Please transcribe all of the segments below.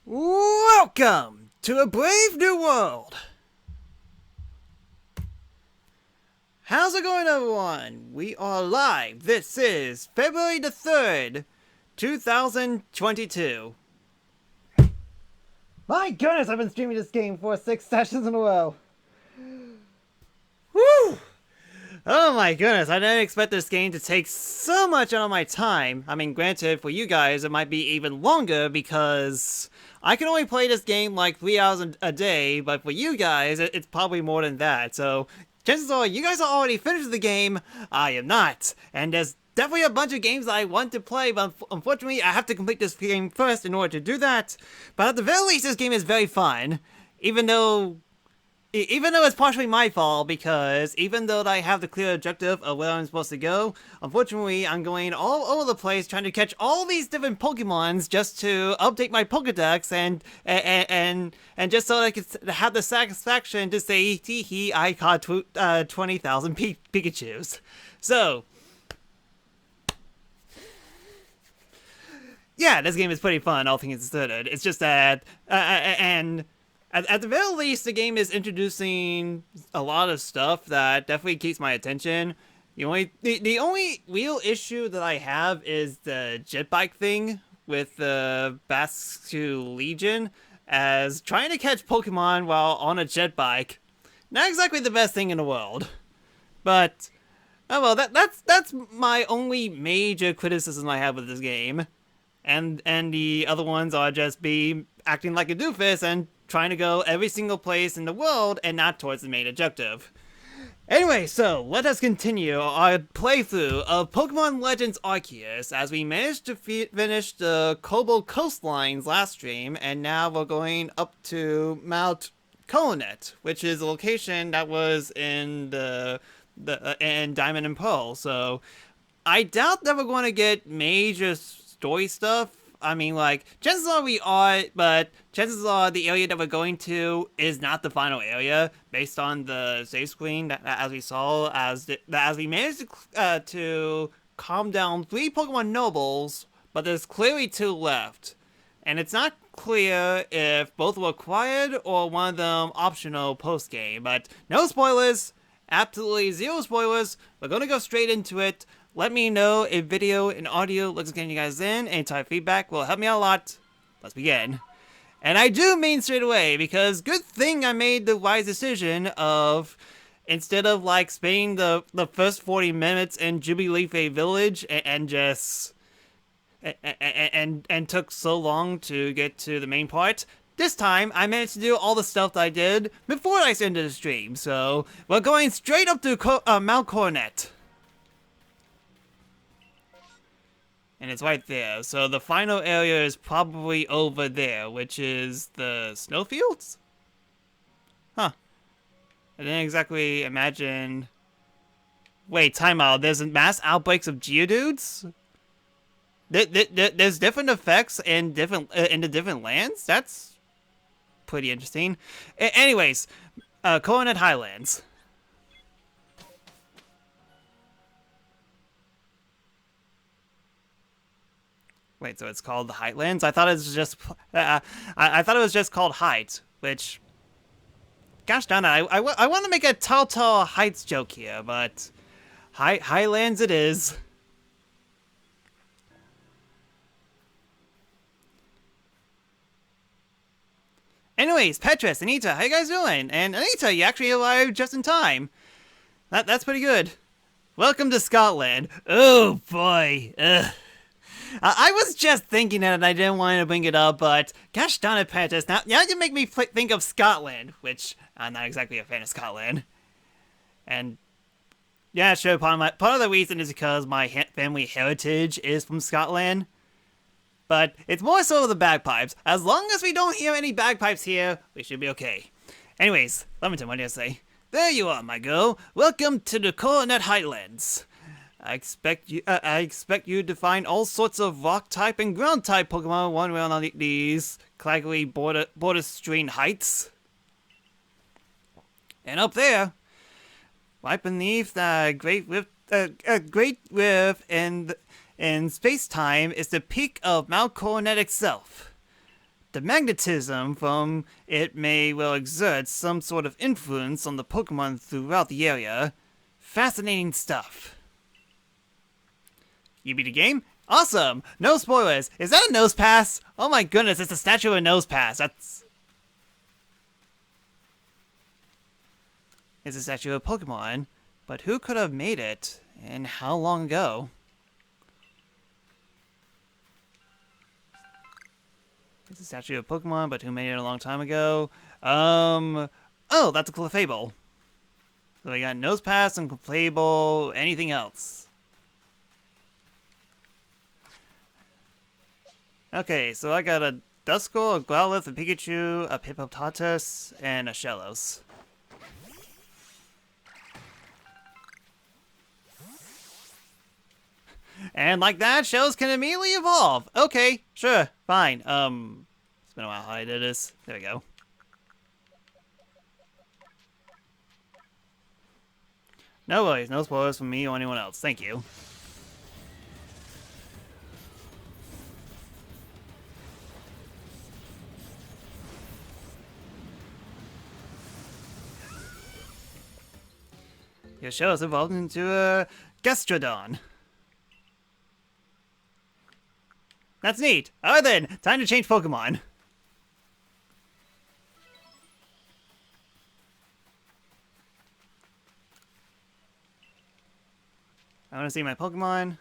Welcome to a brave new world. How's it going, everyone? We are live. This is February the 3rd, 2022. My goodness, I've been streaming this game for 6 sessions in a row. Woo! Oh my goodness, I didn't expect this game to take so much out of my time. I mean, granted, for you guys, it might be even longer because I can only play this game like 3 hours a day, but for you guys, it's probably more than that. So, chances are, you guys are already finished with the game. I am not. And there's definitely a bunch of games that I want to play, but unfortunately, I have to complete this game first in order to do that. But at the very least, this game is very fun. Even though it's partially my fault, because even though I have the clear objective of where I'm supposed to go, unfortunately I'm going all over the place trying to catch all these different Pokemons just to update my Pokedex and just so I could have the satisfaction to say, tee hee, I caught 20,000 Pikachus. So, yeah, this game is pretty fun, all things considered. It's just that, At the very least, the game is introducing a lot of stuff that definitely keeps my attention. The only real issue that I have is the jet bike thing with the Basque Legion, as trying to catch Pokemon while on a jet bike, not exactly the best thing in the world. But, oh well, that's my only major criticism I have with this game. And the other ones are just acting like a doofus and trying to go every single place in the world and not towards the main objective. Anyway, so let us continue our playthrough of Pokemon Legends Arceus, as we managed to finish the Kobo coastlines last stream, and now we're going up to Mount Coronet, which is a location that was in in Diamond and Pearl. So I doubt that we're going to get major story stuff. I mean, like, chances are we are, but chances are the area that we're going to is not the final area, based on the save screen that, as we saw, as we managed to calm down 3 Pokemon Nobles, but there's clearly 2 left. And it's not clear if both were required or one of them optional post-game, but no spoilers, absolutely 0 spoilers. We're going to go straight into it. Let me know if video and audio looks getting you guys in. Any type of feedback will help me out a lot. Let's begin. And I do mean straight away, because good thing I made the wise decision of, instead of like spending the first 40 minutes in Jubileefe Village and just and took so long to get to the main part, this time I managed to do all the stuff that I did before I ended the stream. So we're going straight up to Mount Coronet. And it's right there. So the final area is probably over there, which is the snowfields? Huh. I didn't exactly imagine... Wait, time out. There's mass outbreaks of Geodudes? There's different effects in the different lands? That's pretty interesting. Anyways, Coronet Highlands. Wait, so it's called the Highlands? I thought it was just, I thought it was just called Heights, which, gosh darn it, I want to make a Tall Heights joke here, but Highlands it is. Anyways, Petrus, Anita, how you guys doing? And Anita, you actually arrived just in time. That's pretty good. Welcome to Scotland. Oh boy, ugh. I was just thinking it and I didn't want to bring it up, but gosh darn it, Petrus, now you make me think of Scotland, which I'm not exactly a fan of Scotland. And yeah, sure, part of the reason is because my family heritage is from Scotland, but it's more so the bagpipes. As long as we don't hear any bagpipes here, we should be okay. Anyways, Leamington, what do you say? There you are, my girl. Welcome to the Coronet Highlands. I expect you to find all sorts of rock-type and ground-type Pokemon wandering on these claggly border-strewn heights. And up there, right beneath the great rift in space-time, is the peak of Mount Coronet itself. the magnetism from it may well exert some sort of influence on the Pokemon throughout the area. Fascinating stuff. You beat the game? Awesome! No spoilers! Is that a nose pass? Oh my goodness, it's a statue of a nose pass. It's a statue of Pokemon, but who could have made it, and how long ago? It's a statue of Pokemon, but who made it a long time ago? Oh, that's a Clefable. So we got Nose Pass and Clefable, anything else? Okay, so I got a Duskull, a Growlithe, a Pikachu, a Hippopotamus, and a Shellos. And like that, shells can immediately evolve. Okay, sure, fine. It's been a while how I did this. There we go. No worries, no spoilers from me or anyone else. Thank you. Your shell has evolved into a Gastrodon. That's neat. Alright then, time to change Pokemon. I want to see my Pokemon.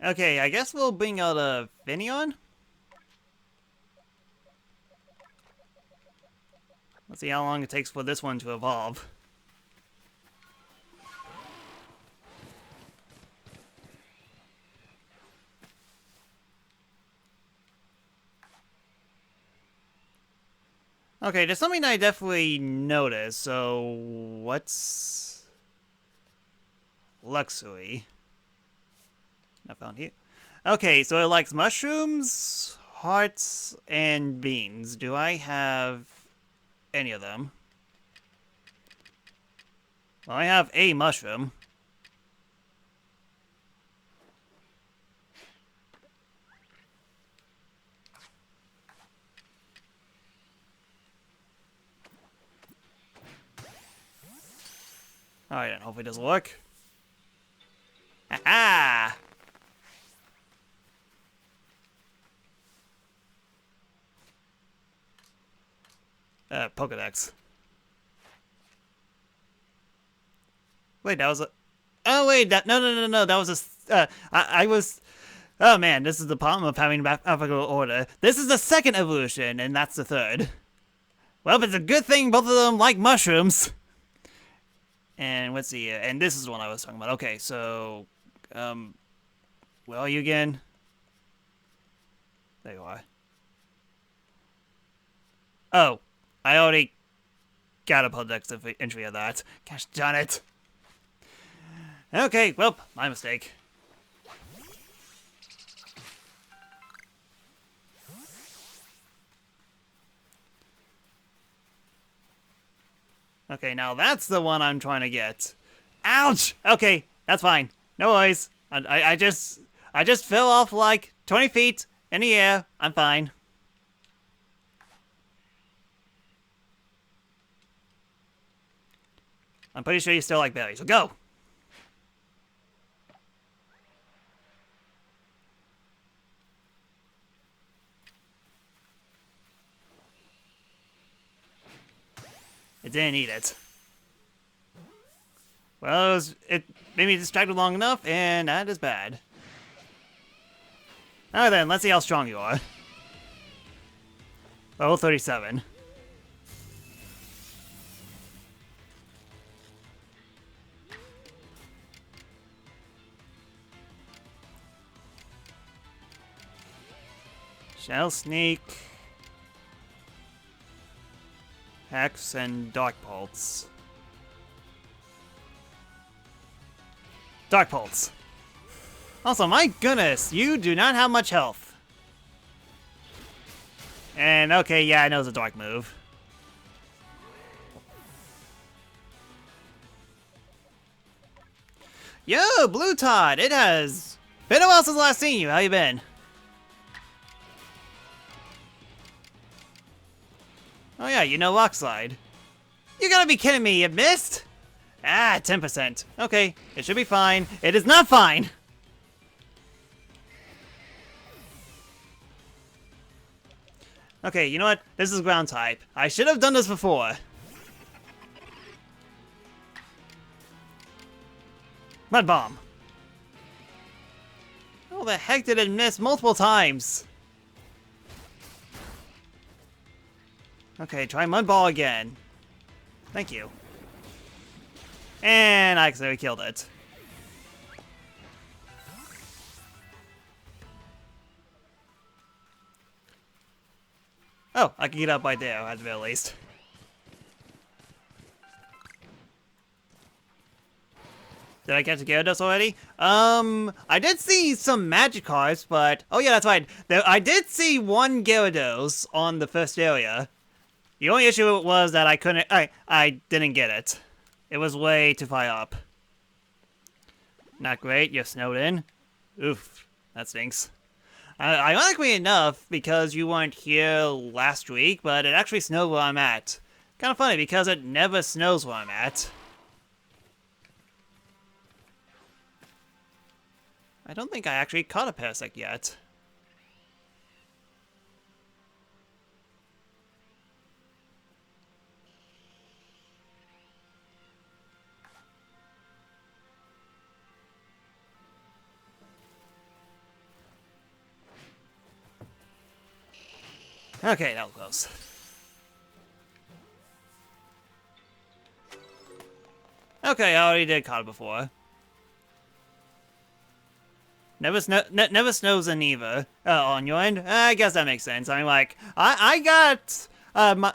Okay, I guess we'll bring out a Finneon. Let's see how long it takes for this one to evolve. Okay, there's something I definitely noticed, so what's Luxury? Not found here. Okay, so it likes mushrooms, hearts, and beans. Do I have any of them? Well, I have a mushroom. Alright, then hopefully it doesn't work. Ah! Pokedex. Wait, that was a... Oh, wait, that... No, that was a... I was... Oh, man, this is the problem of having alphabetical order. This is the second evolution, and that's the third. Well, it's a good thing both of them like mushrooms. And let's see, and this is the one I was talking about. Okay, so, where are you again? There you are. Oh, I already got a Pokedex entry of that. Gosh darn it. Okay, well, my mistake. Okay, now that's the one I'm trying to get. Ouch! Okay, that's fine. No worries. I just fell off like 20 feet in the air. I'm fine. I'm pretty sure you still like berries, so go! It didn't eat it. Well, it made me distracted long enough, and that is bad. Alright then, let's see how strong you are. Level 37. Shell Sneak. Hex and Dark Pulse. Dark Pulse. Also, my goodness, you do not have much health. And okay, yeah, I know it's a dark move. Yo, Blue Todd, it has Been a while since last seen you. How you been? Oh yeah, you know Rock Slide. You gotta be kidding me, you missed? Ah, 10%. Okay, it should be fine. It is not fine! Okay, you know what? This is ground type. I should have done this before. Mud Bomb. Oh, the heck did it miss multiple times? Okay, try Mud Ball again. Thank you. And I accidentally killed it. Oh, I can get up right there at the very least. Did I catch a Gyarados already? I did see some magic cards, but... Oh yeah, that's right. I did see one Gyarados on the first area. The only issue was that I couldn't... I didn't get it. It was way too far up. Not great, you're snowed in. Oof, that stinks. Ironically enough, because you weren't here last week, but it actually snowed where I'm at. Kind of funny, because it never snows where I'm at. I don't think I actually caught a Parasect yet. Okay, that was close. Okay, I already did caught it before. Never snows in either. On your end? I guess that makes sense. I mean, like, I got...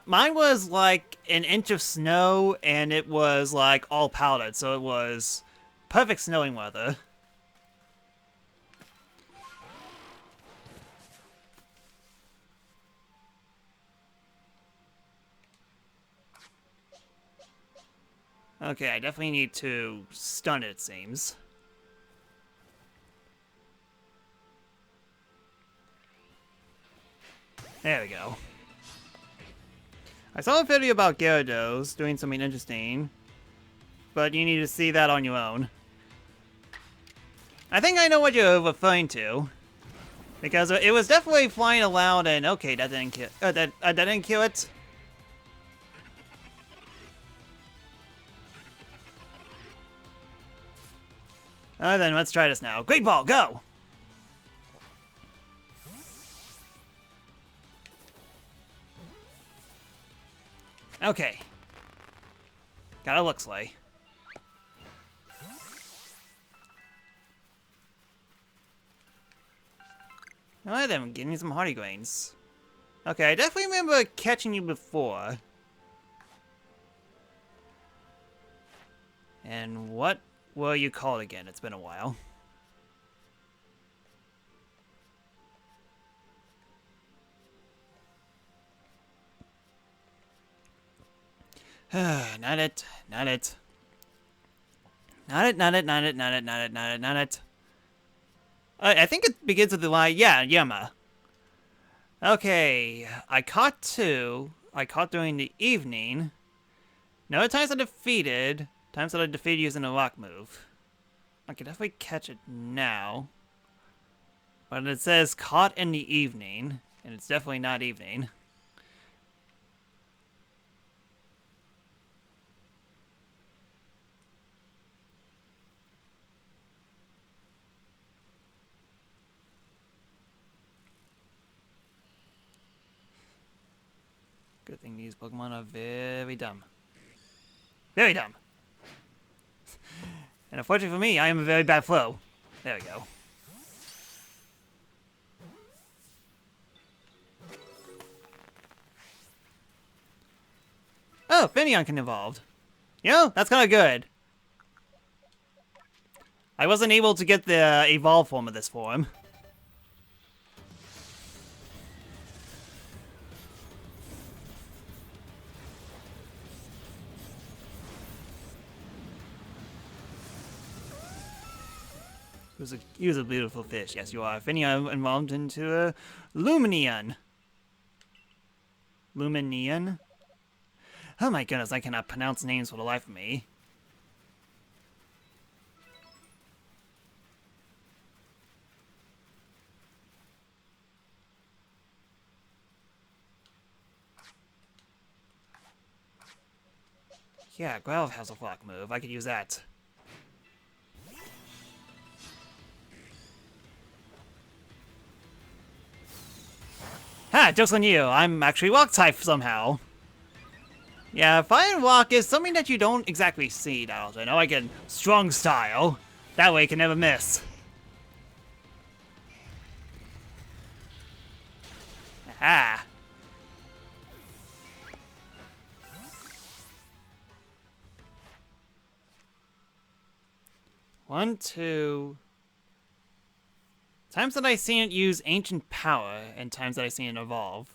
mine was, like, an inch of snow, and it was, like, all powdered, so it was perfect snowing weather. Okay, I definitely need to stun it seems. There we go. I saw a video about Gyarados doing something interesting, but you need to see that on your own. I think I know what you're referring to, because it was definitely flying around and okay, that didn't kill. That didn't kill it. Then let's try this now. Great Ball, go! Okay. Got a looks like. Alright then, getting some Hardy Grains. Okay, I definitely remember catching you before. And what were you called again? It's been a while. Not it. Not it. Not it, not it, not it, not it, not it, not it, not it. I think it begins with the line, yeah, Yama. Okay, I caught two. I caught during the evening. No times I defeated. Times that I defeated using a rock move. I can definitely catch it now. But it says caught in the evening. And it's definitely not evening. Good thing these Pokemon are very dumb. Very dumb. And unfortunately for me, I am a very bad flow. There we go. Oh, Finneon can evolve. You know, that's kind of good. I wasn't able to get the evolve form of this form. He was a beautiful fish. Yes, you are. If any are involved into a Luminian. Luminian? Oh my goodness, I cannot pronounce names for the life of me. Yeah, Growl has a flock move. I could use that. Ha! Joke's on you. I'm actually Rock type somehow. Yeah, Fire and Rock is something that you don't exactly see that often. Oh, I can Strong Style. That way you can never miss. Aha! One, two. Times that I've seen it use Ancient Power, and times that I've seen it evolve.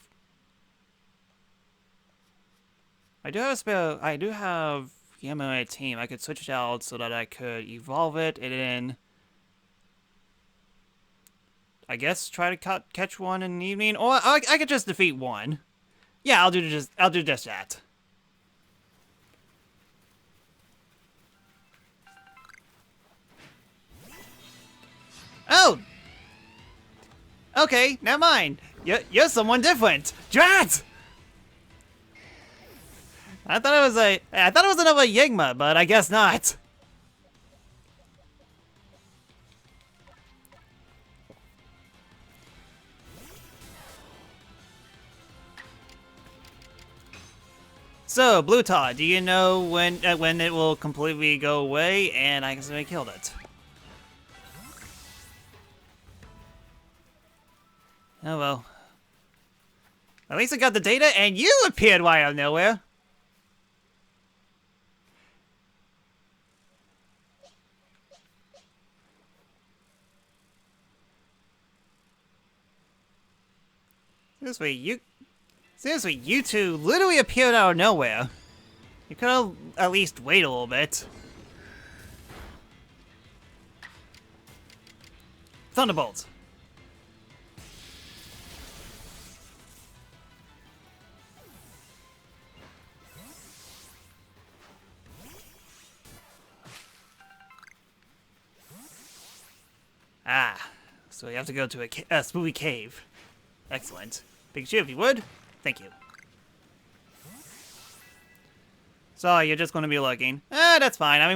I do have a spell. I do have Yamo on my team. I could switch it out so that I could evolve it and then, I guess, try to catch one in the evening, or I could just defeat one. Yeah, I'll do just that. Oh. Okay, never mind. You're someone different. Drat! I thought it was another Yigma, but I guess not. So, Blue Todd, do you know when it will completely go away? And I guess I killed it. Oh well. At least I got the data, and you appeared right out of nowhere. Seriously, you two literally appeared out of nowhere. You could have at least wait a little bit. Thunderbolt. Ah, so you have to go to a spooky cave. Excellent. Pikachu, if you would. Thank you. So you're just going to be looking. That's fine. If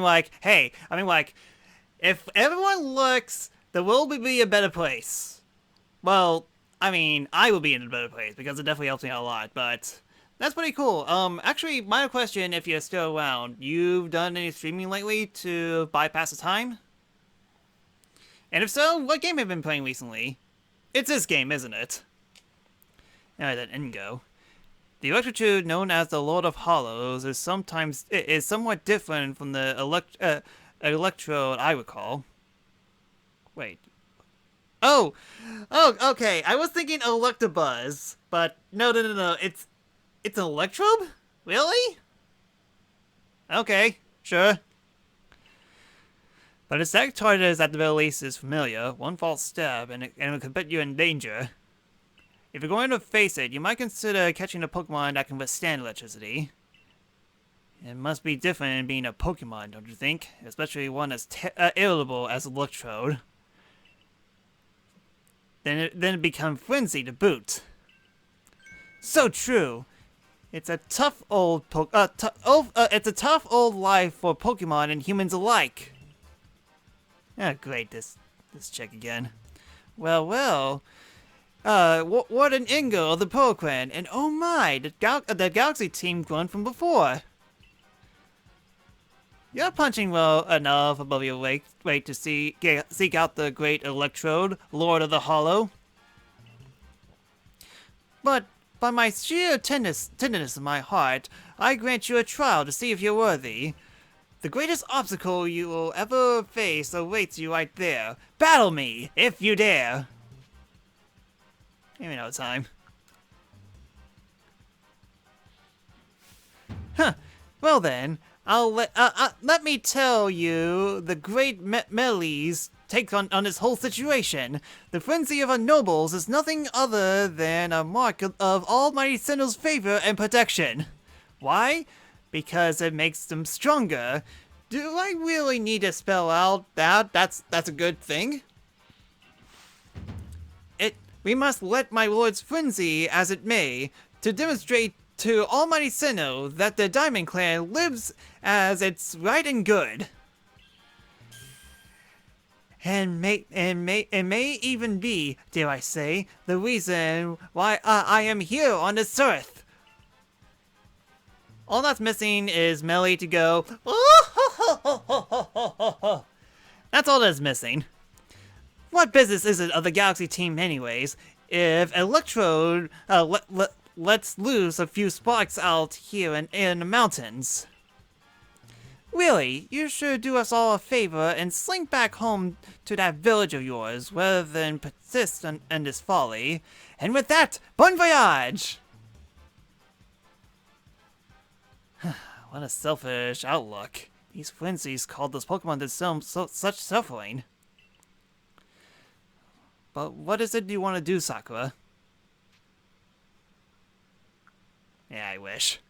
everyone looks, the world would be a better place. Well, I mean, I will be in a better place because it definitely helps me out a lot, but that's pretty cool. Actually, minor question if you're still around. You've done any streaming lately to bypass the time? And if so, what game have you been playing recently? It's this game, isn't it? Alright then, Ingo. The electrode known as the Lord of Hollows is somewhat different from the electrode I recall. Wait. Oh, okay. I was thinking Electabuzz, but no. It's an Electrode? Really? Okay, sure. But its exact target is at the very least is familiar. One false step and it could put you in danger. If you're going to face it, you might consider catching a Pokemon that can withstand electricity. It must be different in being a Pokemon, don't you think? Especially one as irritable as Electrode. Then it becomes frenzy to boot. So true. It's a tough old it's a tough old life for Pokemon and humans alike. Ah, great. This chick again. Well. What an Ingo of the Pokemon, and oh my, the Galaxy team grown from before. You're punching well enough above your weight to seek out the great Electrode, Lord of the Hollow. But by my sheer tenderness of my heart, I grant you a trial to see if you're worthy. The greatest obstacle you will ever face awaits you right there. Battle me, if you dare. Give me no time. Huh. Well then, let me tell you the great melodies take on this whole situation. The frenzy of our nobles is nothing other than a mark of Almighty Sinnoh's favor and protection. Why? Because it makes them stronger. Do I really need to spell out that that's a good thing? We must let my lord's frenzy as it may, to demonstrate to Almighty Sinnoh that the Diamond Clan lives as it's right and good. And may even be, dare I say, the reason why I am here on this earth. All that's missing is Melly to go, oh, that's all that's missing. What business is it of the Galaxy team anyways, if Electrode lets loose a few sparks out here in the mountains? Really, you should do us all a favor and slink back home to that village of yours, rather than persist in this folly. And with that, bon voyage! What a selfish outlook. These frenzies called those Pokemon themselves such suffering. But what is it you want to do, Sakura? Yeah, I wish.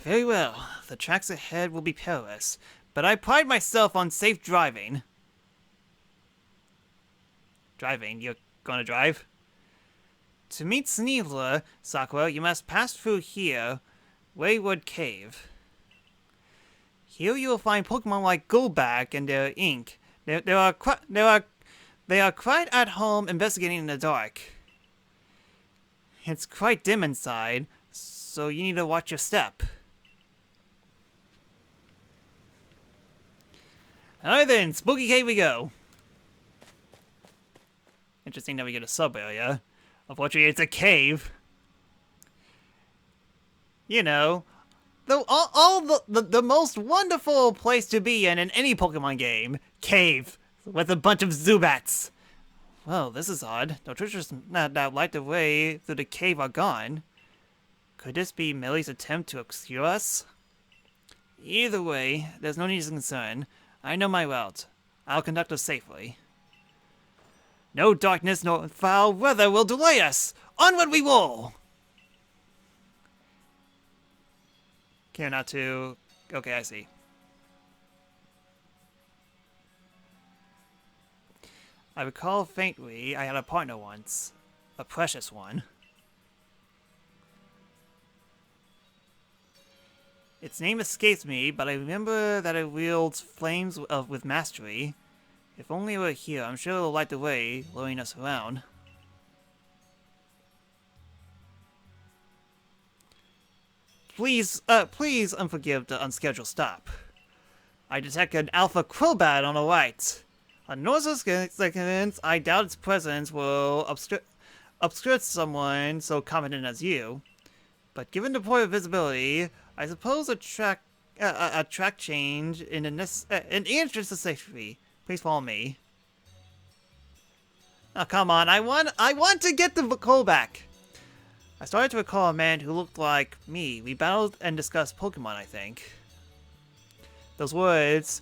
Very well. The tracks ahead will be perilous, but I pride myself on safe driving. Driving? You're gonna drive? To meet Sneevler, Sakura, you must pass through here, Wayward Cave. Here you will find Pokemon like Golbat and their ink. They are quite at home investigating in the dark. It's quite dim inside, so you need to watch your step. Alright then, Spooky Cave we go. Interesting that we get a sub area. Unfortunately, it's a cave. You know, the most wonderful place to be in any Pokemon game. Cave. With a bunch of Zubats. Well, this is odd. The treasures that light the way through the cave are gone. Could this be Millie's attempt to obscure us? Either way, there's no need to concern. I know my route. I'll conduct us safely. No darkness nor foul weather will delay us! Onward we roll! Care not to... Okay, I see. I recall faintly I had a partner once. A precious one. Its name escapes me, but I remember that it wields flames with mastery. If only it were here, I'm sure it'll light the way, luring us around. Please unforgive the unscheduled stop. I detect an Alpha Crobat on the right. On noiseless seconds, I doubt its presence will obscure someone so confident as you. But given the poor visibility, I suppose a track change in the interest of safety. Please follow me. Oh, come on, I want to get the call back. I started to recall a man who looked like me. We battled and discussed Pokemon, I think. Those words,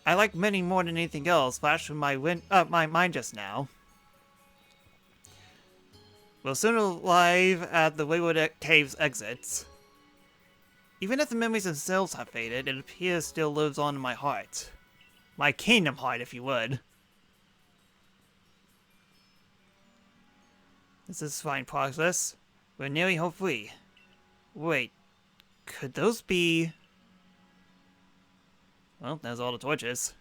I like many more than anything else, flashed through my mind just now. We'll soon arrive at the Wayward Cave's exits. Even if the memories themselves have faded, it appears still lives on in my heart. My Kingdom Heart, if you would. This is fine progress. We're nearly home free. Wait, could those be... Well, there's all the torches.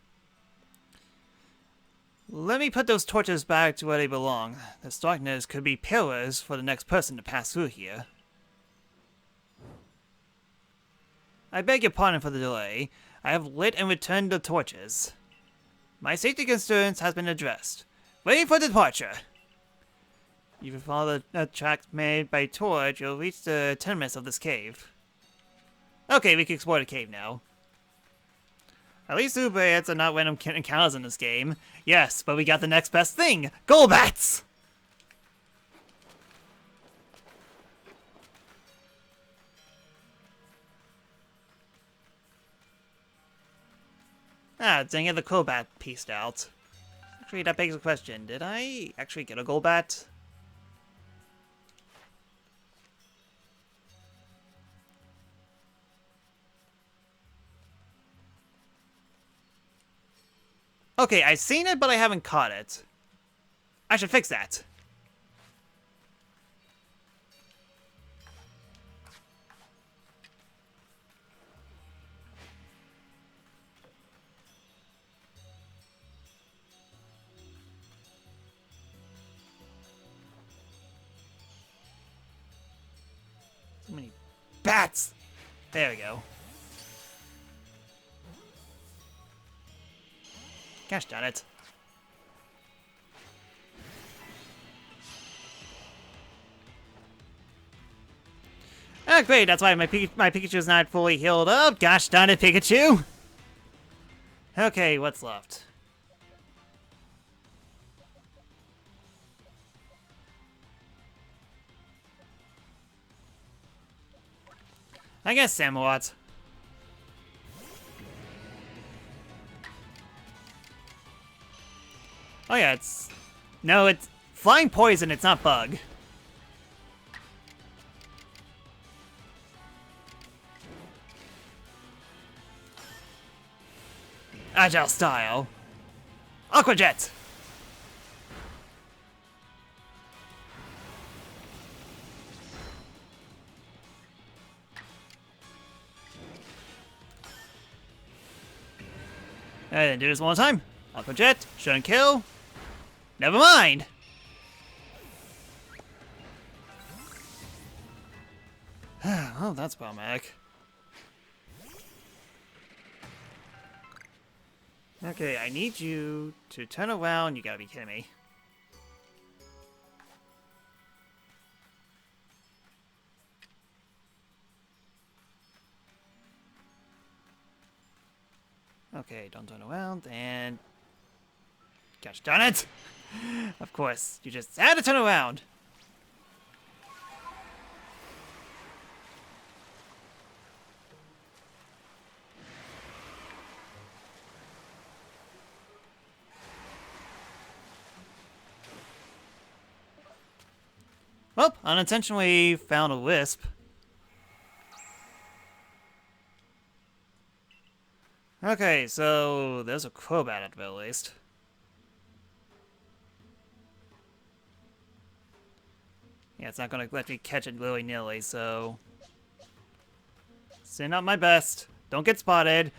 Let me put those torches back to where they belong. This darkness could be pillars for the next person to pass through here. I beg your pardon for the delay. I have lit and returned the torches. My safety concerns has been addressed. Ready for departure. If you follow the tracks made by torch, you'll reach the tenements of this cave. Okay, we can explore the cave now. At least Zubayats are not random encounters in this game. Yes, but we got the next best thing! Golbats! Ah, dang it, the Crobat pieced out. Actually, that begs the question. Did I actually get a Golbat? Okay, I've seen it, but I haven't caught it. I should fix that. So many bats! There we go. Gosh darn it. Oh, great, that's why my Pikachu's not fully healed up. Gosh darn it, Pikachu! Okay, what's left? I guess Samawat. Oh yeah, it's... No, it's flying poison, it's not bug. Agile style. Aqua Jet! I didn't do this one time. Aqua Jet, shouldn't kill. Never mind! Oh, that's problematic. Okay, I need you to turn around. You gotta be kidding me. Okay, don't turn around, and... Gosh darn it! Of course, you just had to turn around! Well, unintentionally found a wisp. Okay, so there's a Crobat at the very least. Yeah, it's not gonna let me catch it willy-nilly, so... Send out my best. Don't get spotted.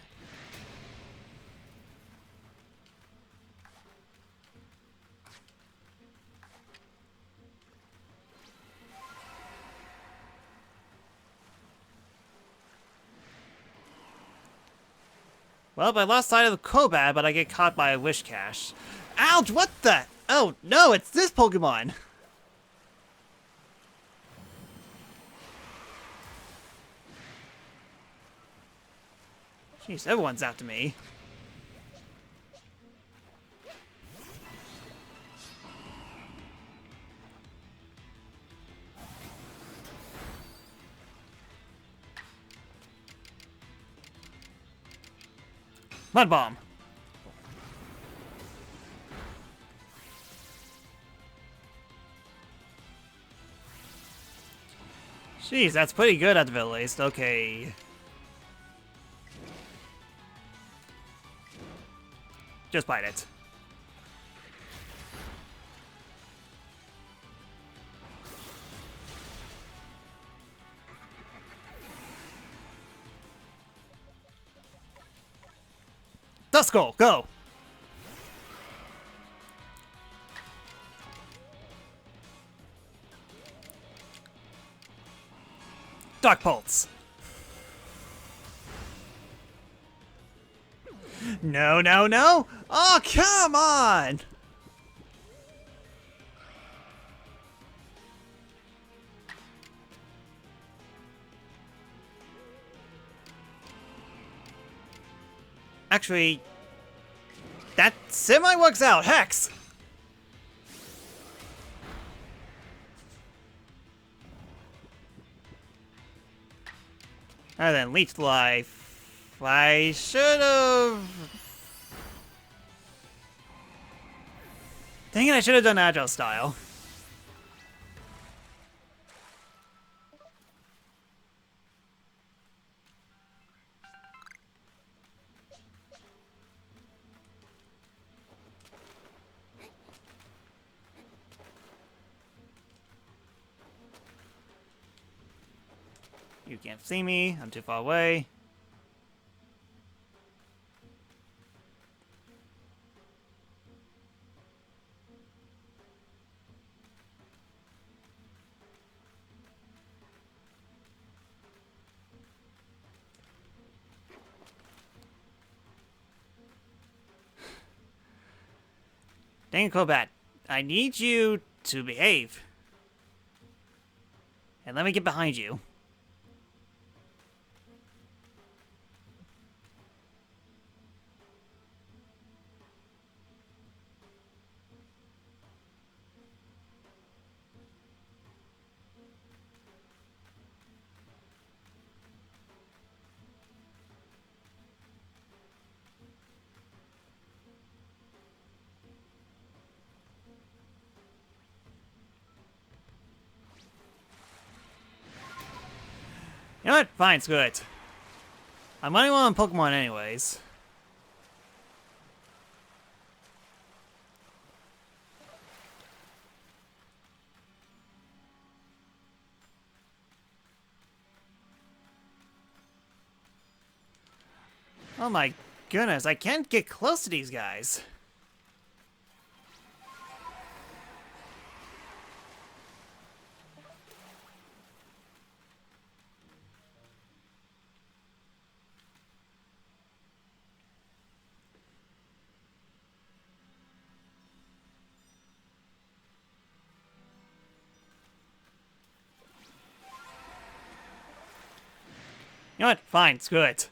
Well, I lost sight of the Crobat, but I get caught by a Wish Cache. Ouch, what the? Oh, no, it's this Pokemon! Jeez, everyone's after me. Mud Bomb. Jeez, that's pretty good at the very least. Okay. Just bite it. Duskull, go! Dark Pulse. No, no, no! Oh, come on! Actually, that semi works out. Hex! And then Leech Life. I should have Dang it, I should have done agile style. You can't see me, I'm too far away. Dang it, Crobat. I need you to behave. And let me get behind you. You know what? Fine, screw it. I'm running well on Pokemon anyways. Oh my goodness, I can't get close to these guys. You know what? Fine, screw it.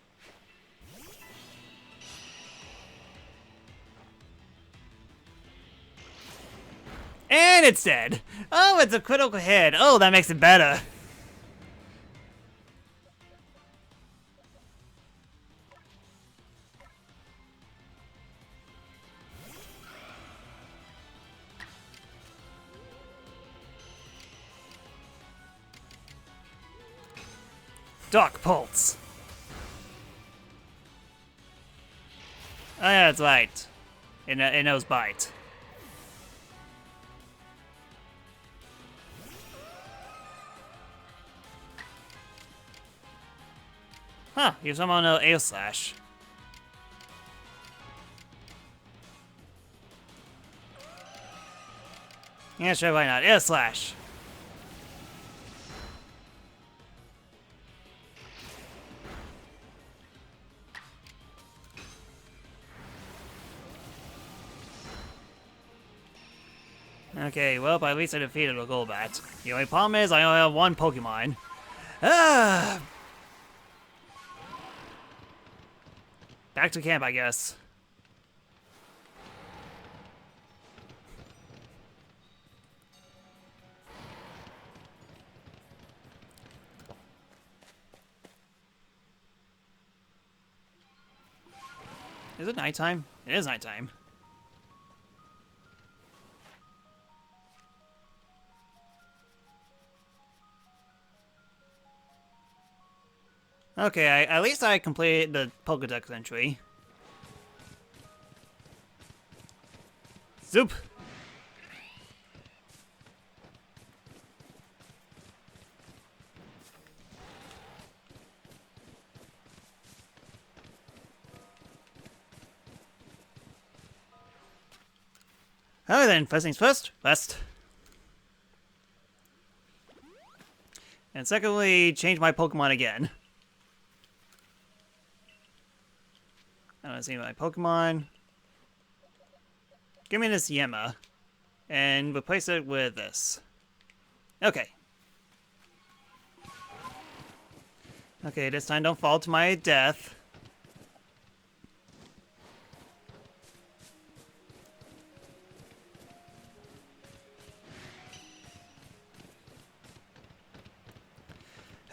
And it's dead. Oh, it's a critical hit. Oh, that makes it better. Dark Pulse. Oh yeah, that's right. It knows bite. Huh, you somehow know Air Slash. Yeah, sure, why not? Air Slash. Okay, well, at least I defeated a Golbat. The only problem is I only have one Pokemon. Ah! Back to camp, I guess. Is it nighttime? It is nighttime. Okay, at least I completed the Pokedex entry. Zoop! Alright then, first things first, rest. And secondly, change my Pokemon again. I want to see my Pokemon. Give me this Yema. And replace it with this. Okay. Okay, this time don't fall to my death.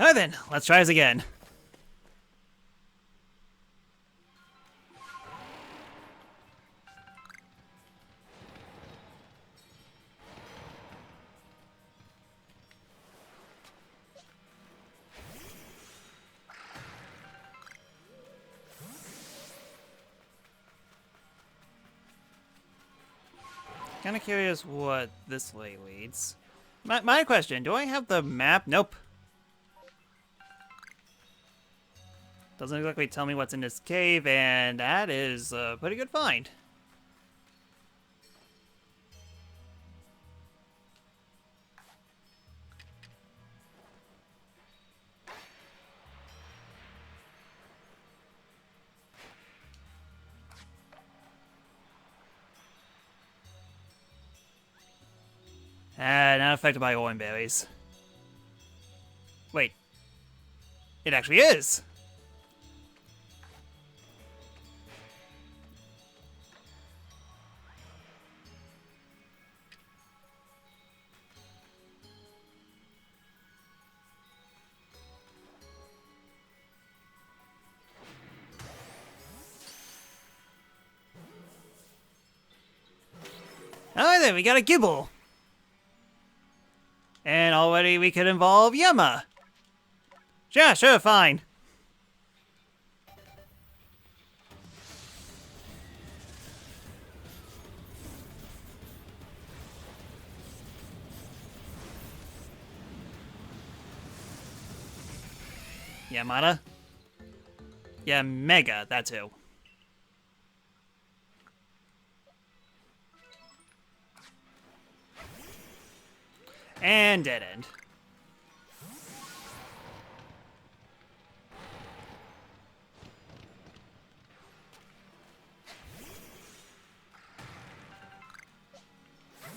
Alright then, let's try this again. Kind of curious what this way leads. My question, do I have the map? Nope. Doesn't exactly tell me what's in this cave, and that is a pretty good find. Not affected by orange berries. Wait. It actually is! Alright then, we got a Gibble! And already we could involve Yama! Yeah, sure, fine. Yamada? Yeah, Mega, that too. And dead end.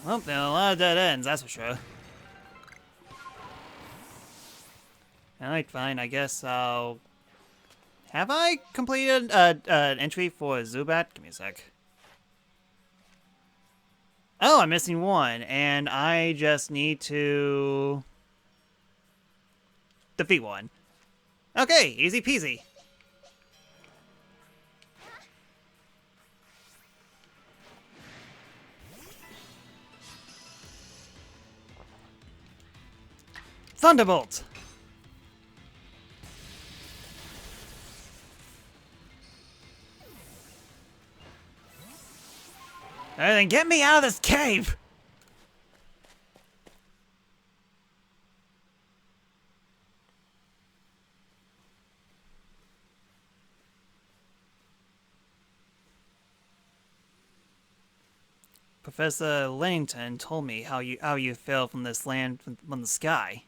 Well, there are a lot of dead ends, that's for sure. Alright, fine, I guess I'll... Have I completed an entry for Zubat? Give me a sec. Oh, I'm missing one, and I just need to... defeat one. Okay, easy peasy. Thunderbolt! Alright, then get me out of this cave! Professor Langton told me how you fell from this land from the sky.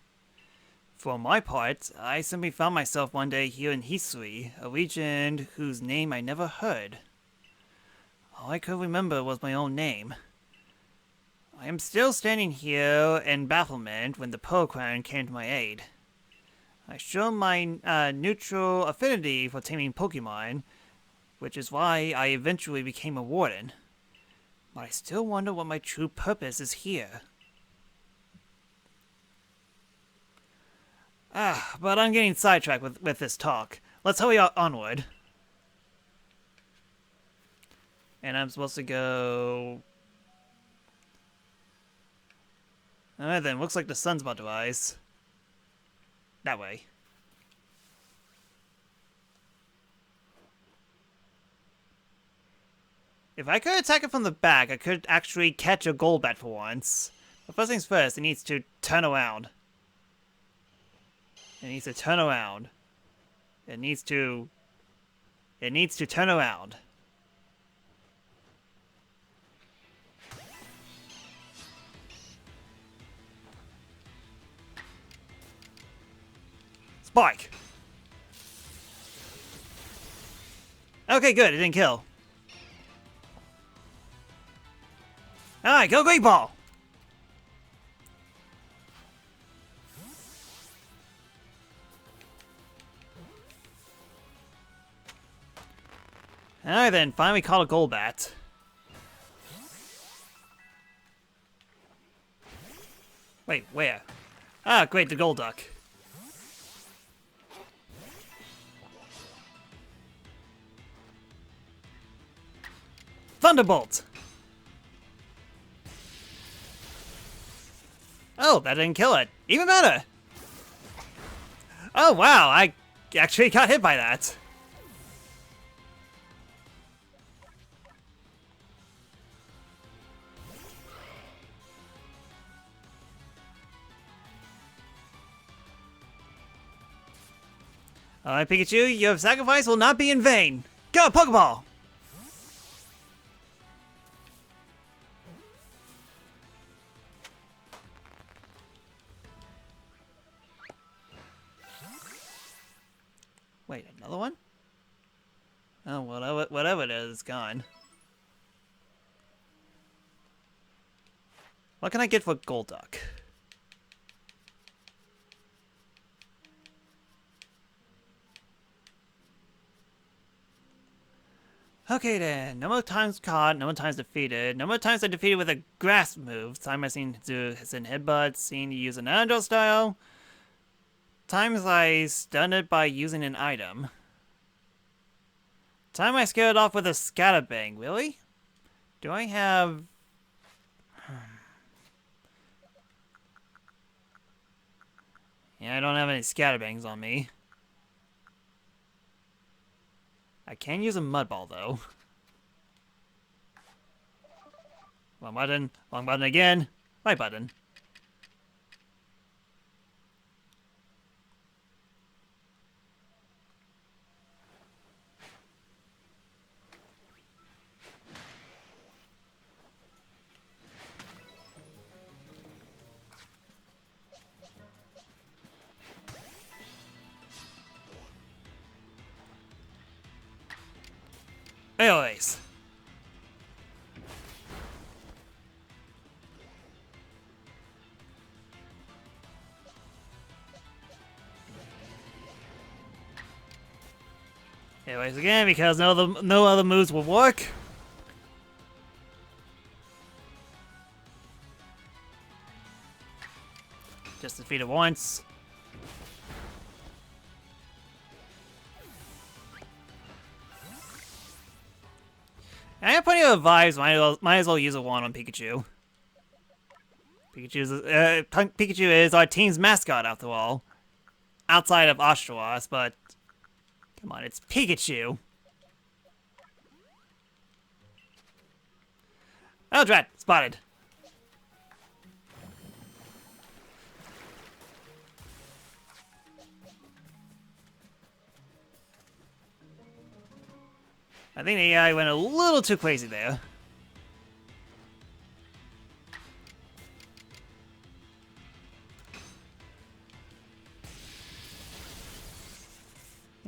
For my part, I simply found myself one day here in Hisui, a region whose name I never heard. All I could remember was my own name. I am still standing here in bafflement when the Pearl Crown came to my aid. I show my neutral affinity for taming Pokemon, which is why I eventually became a warden. But I still wonder what my true purpose is here. But I'm getting sidetracked with this talk. Let's hurry onward. And I'm supposed to go... Alright then, looks like the sun's about to rise. That way. If I could attack it from the back, I could actually catch a Golbat for once. But first things first, it needs to turn around. It needs to turn around. It needs to turn around. Spike! Okay, good, it didn't kill. Alright, go Great Ball! Alright then, finally caught a Golbat. Wait, where? Ah, great, the Golduck. Thunderbolt! Oh, that didn't kill it. Even better! Oh wow, I actually got hit by that. Alright, Pikachu, your sacrifice will not be in vain. Go, Pokeball! Wait, another one? Oh, whatever it is, it's gone. What can I get for Golduck? Okay then, no more times caught, no more times defeated, no more times I defeated with a grass move. Time I seen to send headbutts, seen to use an Andro style. Times I stunned it by using an item. Time I scared it off with a Scatterbang, really? Do I have... Yeah, I don't have any Scatterbangs on me. I can use a Mud Ball, though. Wrong button again. Right button. Anyways. Anyways, again, because no other moves will work. Just defeat it once. I have plenty of vibes. Might as well use a wand on Pikachu. Pikachu is our team's mascot, after all. Outside of Oshawott, but come on, it's Pikachu. Oh, drat! Spotted. I think the AI went a little too crazy there.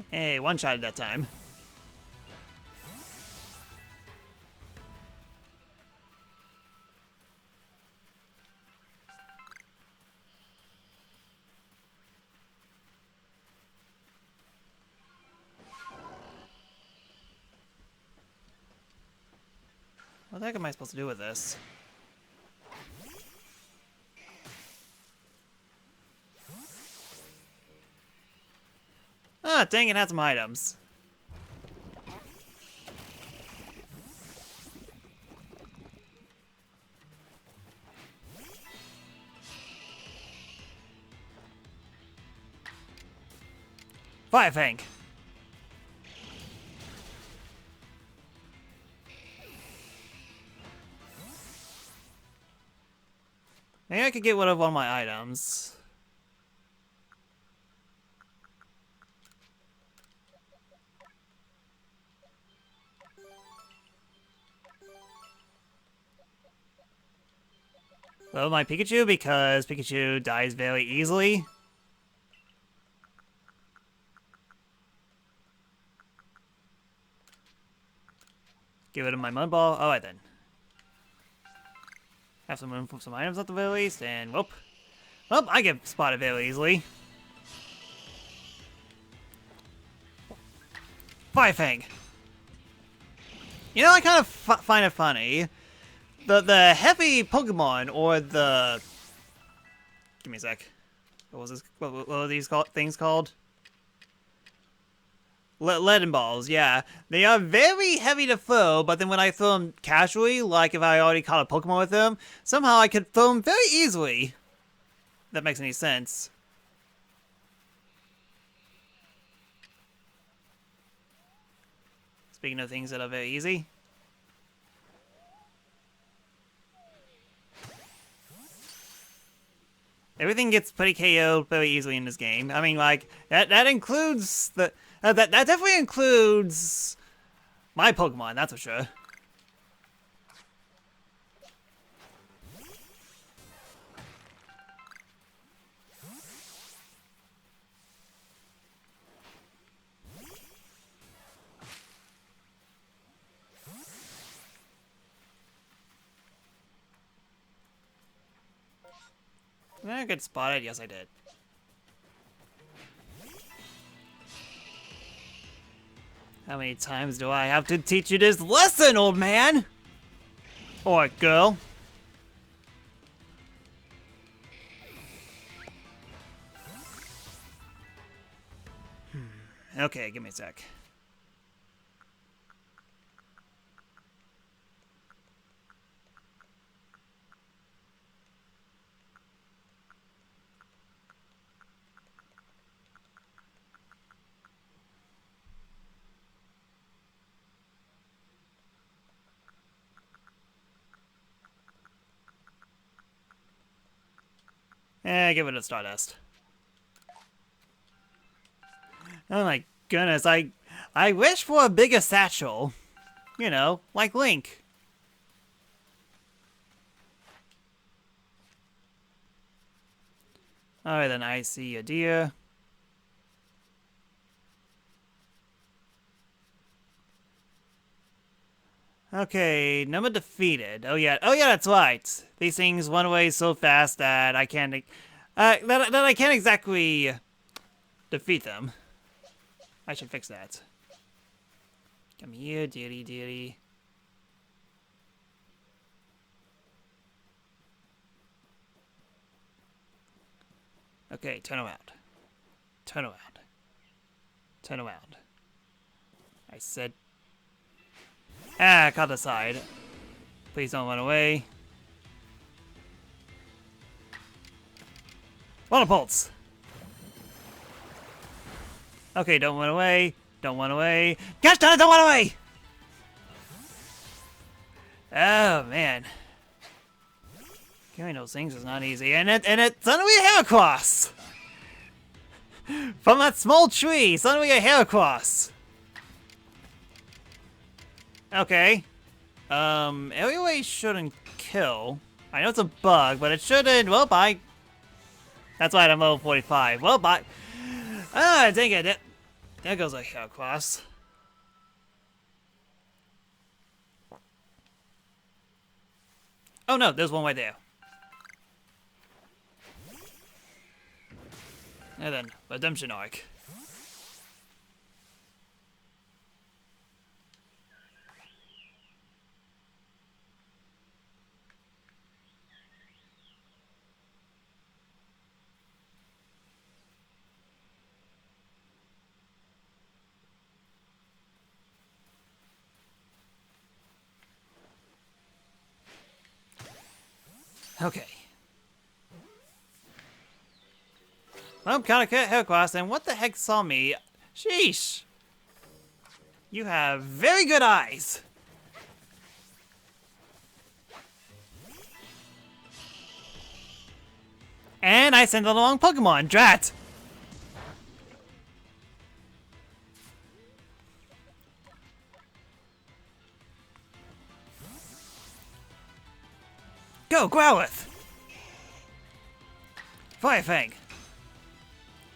Hey, one shot at that time. What the heck am I supposed to do with this? Ah, dang, it had some items. Fire Fang. Maybe I could get rid of one of my items. Well, my Pikachu, because Pikachu dies very easily. Get rid of my Mud Ball. Alright then. Have some room for some items at the very least, and whoop. Well, I get spotted very easily. Fire Fang. You know, I kind of find it funny. The heavy Pokemon, or the... Give me a sec. What was this? What are these things called? Leaden balls, yeah. They are very heavy to throw, but then when I throw them casually, like if I already caught a Pokemon with them, somehow I could throw them very easily. If that makes any sense. Speaking of things that are very easy. Everything gets pretty KO'd very easily in this game. I mean, like, that includes the... that definitely includes my Pokemon, that's for sure. Did I get spotted? Yes, I did. How many times do I have to teach you this lesson, old man? Or girl? Okay, give me a sec. Give it a Stardust. Oh my goodness, I wish for a bigger satchel. You know, like Link. Alright then, I see a deer. Okay, number defeated. Oh yeah, that's right. These things run away so fast that I can't, that I can't exactly defeat them. I should fix that. Come here, dearie. Okay, turn around. Turn around. Turn around. I said... Ah, caught the side. Please don't run away. Water Pulse! Okay, don't run away. Don't run away. Gosh darn it, don't run away! Oh, man. Killing those things is not easy. And it suddenly a Heracross! From that small tree, suddenly a Heracross! Okay. Area Wave shouldn't kill. I know it's a bug, but it shouldn't. Well, bye. That's why I'm level 45. Well, bye. Ah, dang it. There goes a Heracross. Oh no, there's one right there. And then, Redemption Arc. Okay. Well, kinda Heracross, and what the heck saw me? Sheesh! You have very good eyes! And I sent the wrong Pokemon, drat! Go, Growlithe! Fire Fang!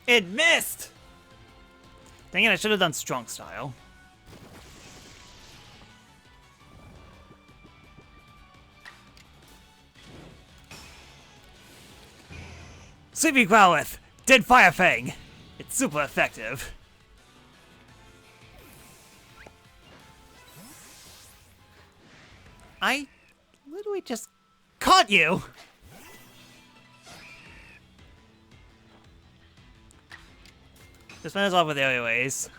It missed! Dang it, I should have done Strong Style. Sleepy Growlithe! Did Fire Fang! It's super effective. I literally just caught you! Just finish off with Area Waves.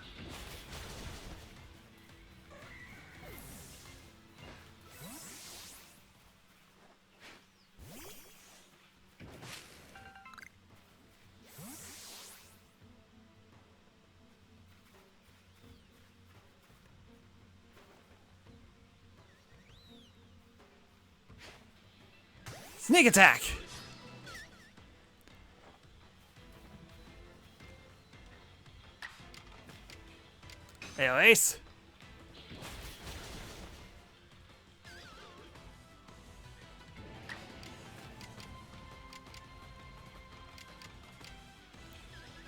Sneak attack! Anyways.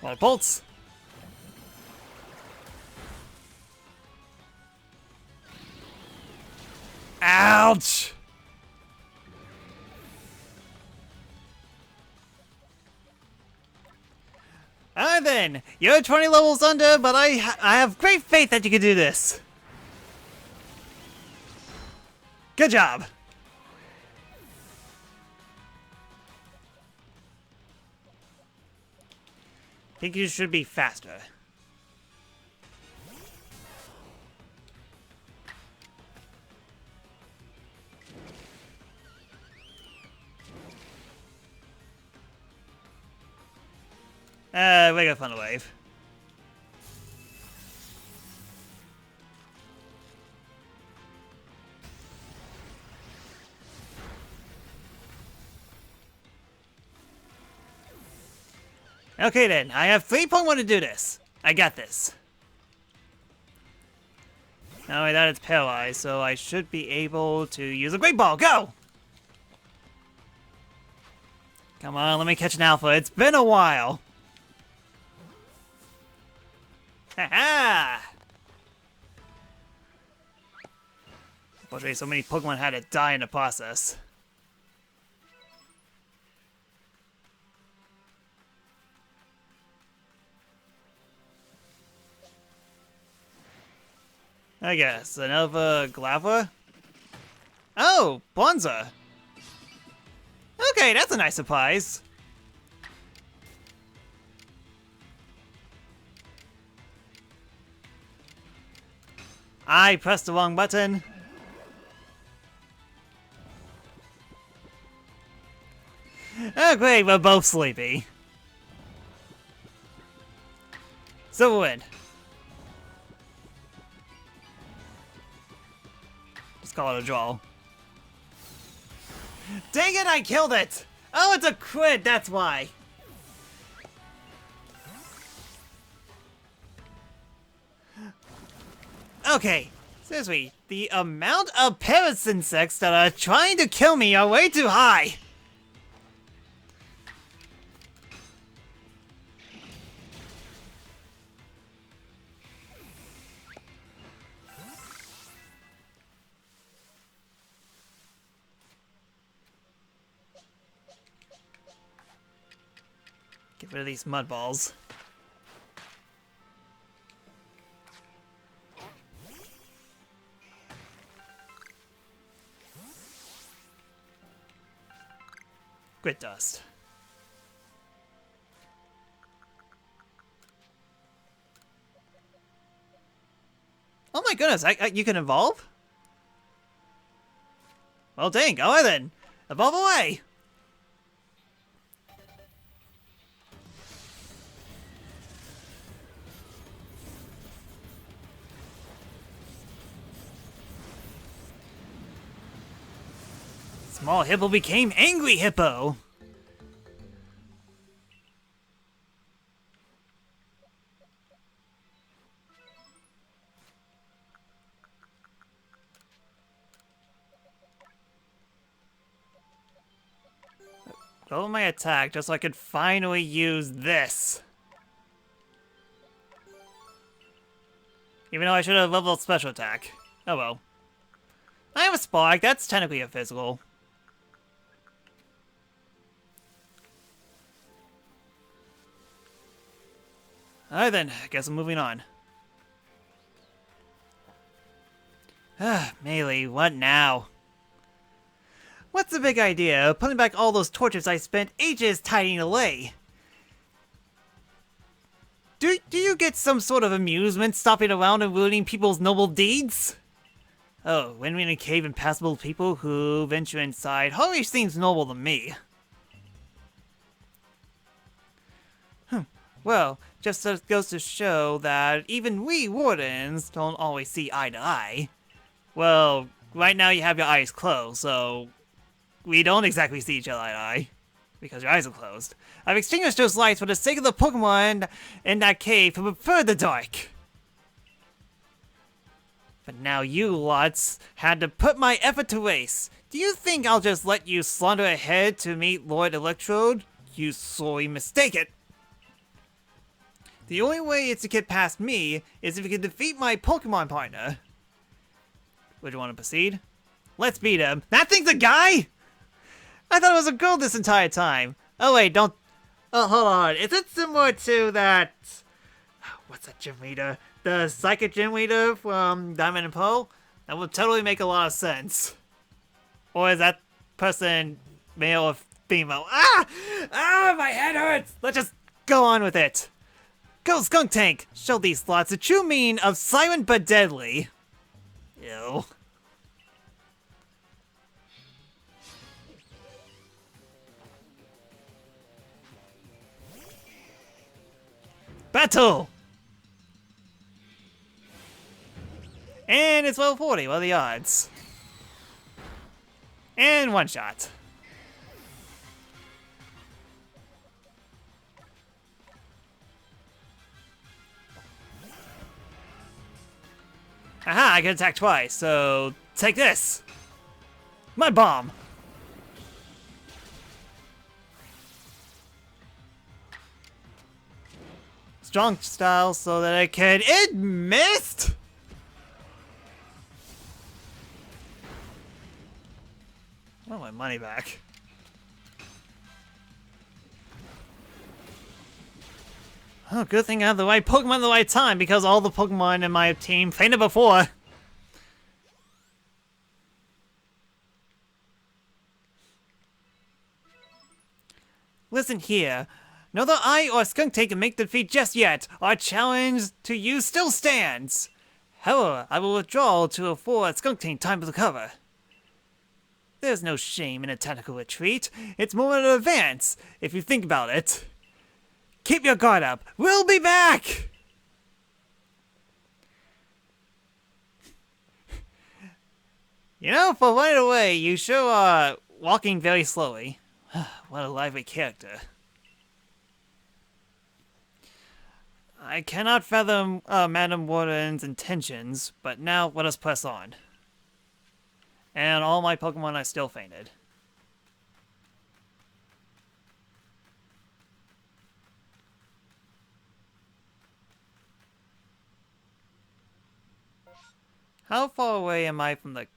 A lot of bolts. Ouch! Alright then, you're 20 levels under, but I have great faith that you can do this. Good job. Think you should be faster. We got Thunder Wave. Okay then, I have 3.1 to do this. I got this. Not only that, it's paralyzed, so I should be able to use a Great Ball. Go! Come on, let me catch an alpha. It's been a while. Haha! Unfortunately, so many Pokemon had to die in the process. I guess. Another Glava? Oh, Bonza. Okay, that's a nice surprise. I pressed the wrong button. Oh great, we're both sleepy. Silverwind. Let's call it a draw. Dang it, I killed it! Oh, it's a crit, that's why. Okay, seriously, the amount of parasite insects that are trying to kill me are way too high. Get rid of these mud balls. Grit dust. Oh my goodness, you can evolve? Well dang, alright then. Evolve away! Small Hippo became Angry Hippo! Double my attack just so I could finally use this. Even though I should have leveled up special attack. Oh well. I have a Spark, that's technically a physical. Alright then, I guess I'm moving on. Melee, what now? What's the big idea of putting back all those torches I spent ages tidying away? Do you get some sort of amusement stopping around and ruining people's noble deeds? Oh, when in a cave impassable people who venture inside hardly seems noble to me. Well, just goes to show that even we wardens don't always see eye to eye. Well, right now you have your eyes closed, so we don't exactly see each other eye to eye, because your eyes are closed. I've extinguished those lights for the sake of the Pokemon in that cave who prefer the dark. But now you lots had to put my effort to waste. Do you think I'll just let you slaughter ahead to meet Lord Electrode? You sorely mistaken. The only way it's to get past me is if you can defeat my Pokemon partner. Would you want to proceed? Let's beat him. That thing's a guy? I thought it was a girl this entire time. Oh wait, don't... Oh, hold on. Is it similar to that... What's that gym leader? The psychic gym leader from Diamond and Pearl? That would totally make a lot of sense. Or is that person male or female? Ah! Ah, my head hurts! Let's just go on with it. Go Skunk Tank! Show these slots the true meaning of silent but deadly. Ew. Battle! And it's level 40, what are the odds? And one shot. Aha, I can attack twice, so take this! Mud Bomb! Strong style so that I can... It missed?! I want my money back. Oh, good thing I have the right Pokemon at the right time, because all the Pokemon in my team fainted before. Listen here. Neither I or Skunk Tank can make the defeat just yet. Our challenge to you still stands. However, I will withdraw to afford Skunk Tank time to recover. There's no shame in a tactical retreat. It's more an advance, if you think about it. Keep your guard up. We'll be back! You know, for right away, you sure are walking very slowly. What a lively character. I cannot fathom Madam Warden's intentions, but now let us press on. And all my Pokemon are still fainted. How far away am I from the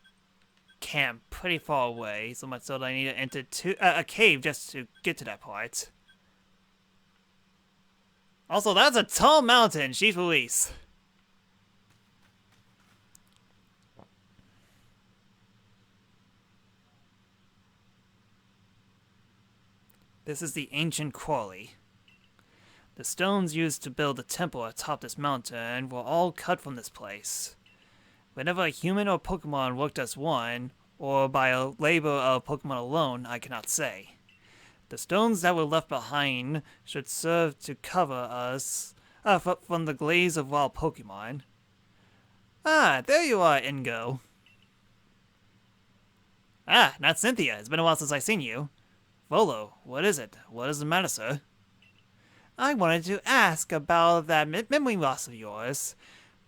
camp? Pretty far away, so much so that I need to enter a cave just to get to that part. Also, that's a tall mountain, Chief Luis. This is the ancient quarry. The stones used to build the temple atop this mountain were all cut from this place. Whenever a human or Pokemon worked as one, or by a labor of Pokemon alone, I cannot say. The stones that were left behind should serve to cover us from the glaze of wild Pokemon. Ah, there you are, Ingo. Ah, not Cynthia. It's been a while since I've seen you. Volo, what is it? What is the matter, sir? I wanted to ask about that memory loss of yours.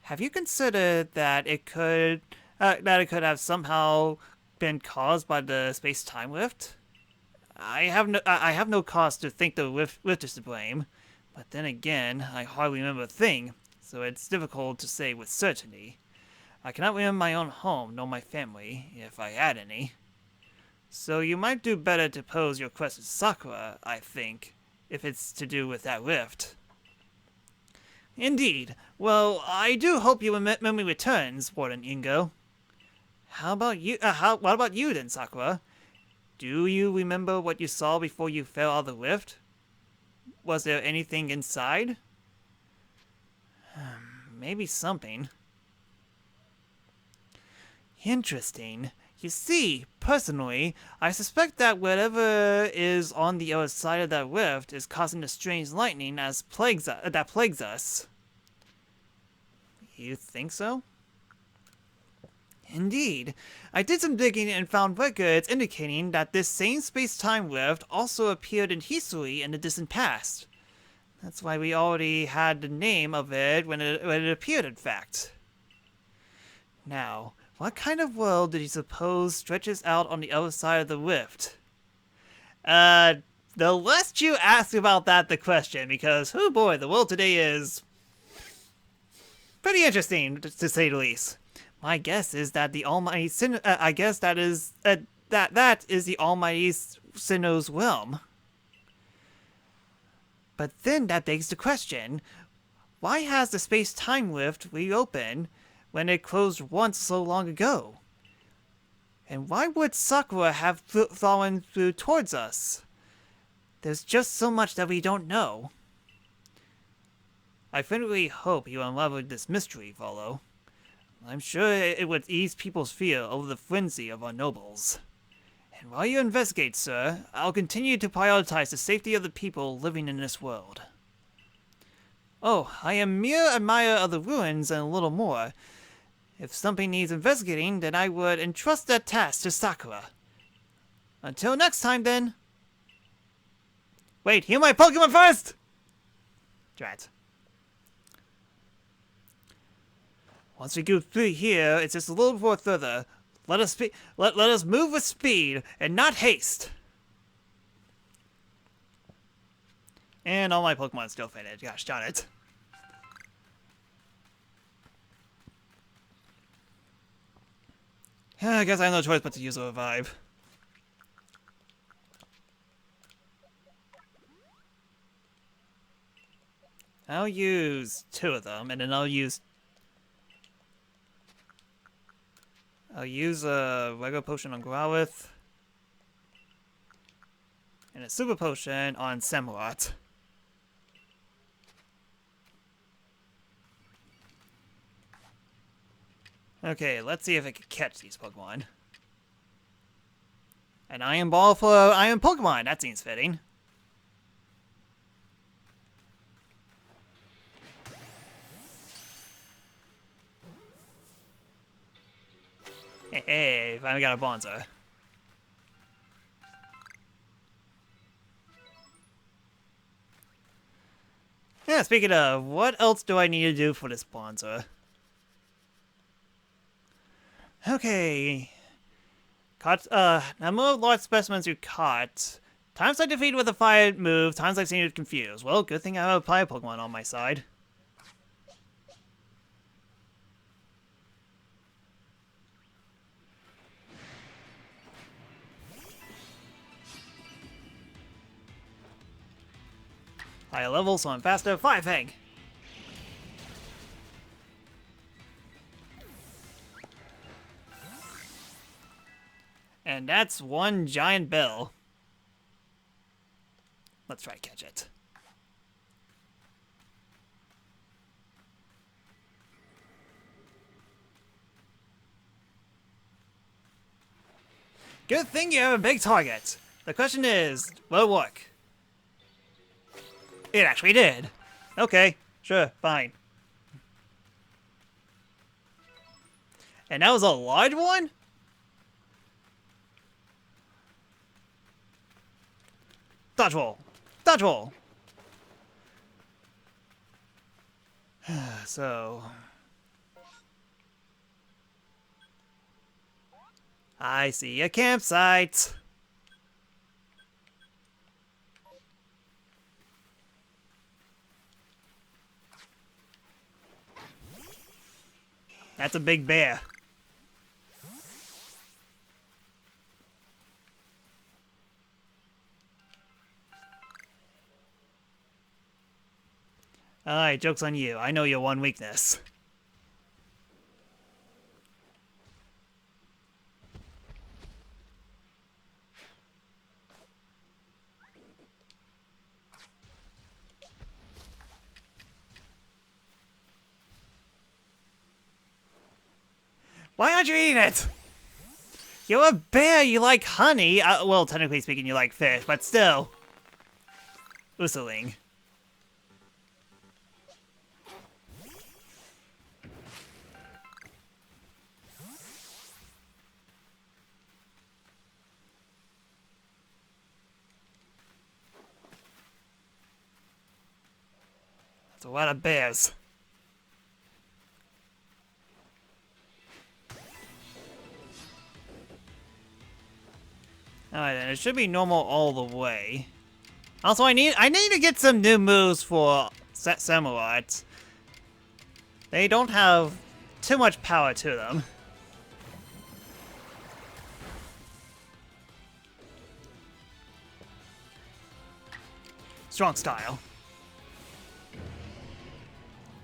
Have you considered that it could have somehow been caused by the space-time rift? I have no cause to think the rift is to blame, but then again, I hardly remember a thing, so it's difficult to say with certainty. I cannot remember my own home nor my family, if I had any. So you might do better to pose your question to Sakura, I think, if it's to do with that rift. Indeed. Well, I do hope your memory returns, Warden Ingo. How about you? What about you then, Sakura? Do you remember what you saw before you fell out of the rift? Was there anything inside? Maybe something. Interesting. You see, personally, I suspect that whatever is on the other side of that rift is causing the strange lightning that plagues us. You think so? Indeed. I did some digging and found records indicating that this same space-time rift also appeared in history in the distant past. That's why we already had the name of it when it appeared, in fact. Now, what kind of world did you suppose stretches out on the other side of the rift? The less you ask about that, the question, because, oh boy, the world today is pretty interesting, to say the least. My guess is that the Almighty Sin. I guess that is that is the Almighty Sinnoh's realm. But then that begs the question: why has the space-time rift reopened when it closed once so long ago? And why would Sakura have fallen through towards us? There's just so much that we don't know. I firmly hope you unravel this mystery, Volo. I'm sure it would ease people's fear over the frenzy of our nobles. And while you investigate, sir, I'll continue to prioritize the safety of the people living in this world. Oh, I am mere admirer of the ruins and a little more. If something needs investigating, then I would entrust that task to Sakura. Until next time, then. Wait, heal my Pokemon first! Drat. Once we go through here, it's just a little more further. Let us move with speed and not haste. And all my Pokemon still faded. Gosh darn it. I guess I have no choice but to use a revive. I'll use 2 of them, and then I'll use a regular potion on Growlithe, and a super potion on Samurott. Okay, let's see if I can catch these Pokemon. An Iron Ball for Iron Pokemon, that seems fitting. Hey, finally got a Bonzer. Yeah, speaking of, what else do I need to do for this Bonzer? Okay. Number of large specimens you caught. Times I defeated with a fire move, times I've seen you confused. Well, good thing I have a fire Pokemon on my side. Higher level, so I'm faster. Fire Fang! And that's one giant bell. Let's try to catch it. Good thing you have a big target. The question is, will it work? It actually did. Okay, sure, fine. And that was a large one? Dodge roll! Dodge roll! So... I see a campsite! That's a big bear. Alright, joke's on you. I know your one weakness. Why aren't you eating it? You're a bear, you like honey. Well, technically speaking, you like fish, but still. Whistling. That's a lot of bears. Alright then, it should be normal all the way. Also, I need to get some new moves for Samurai. They don't have too much power to them. Strong style.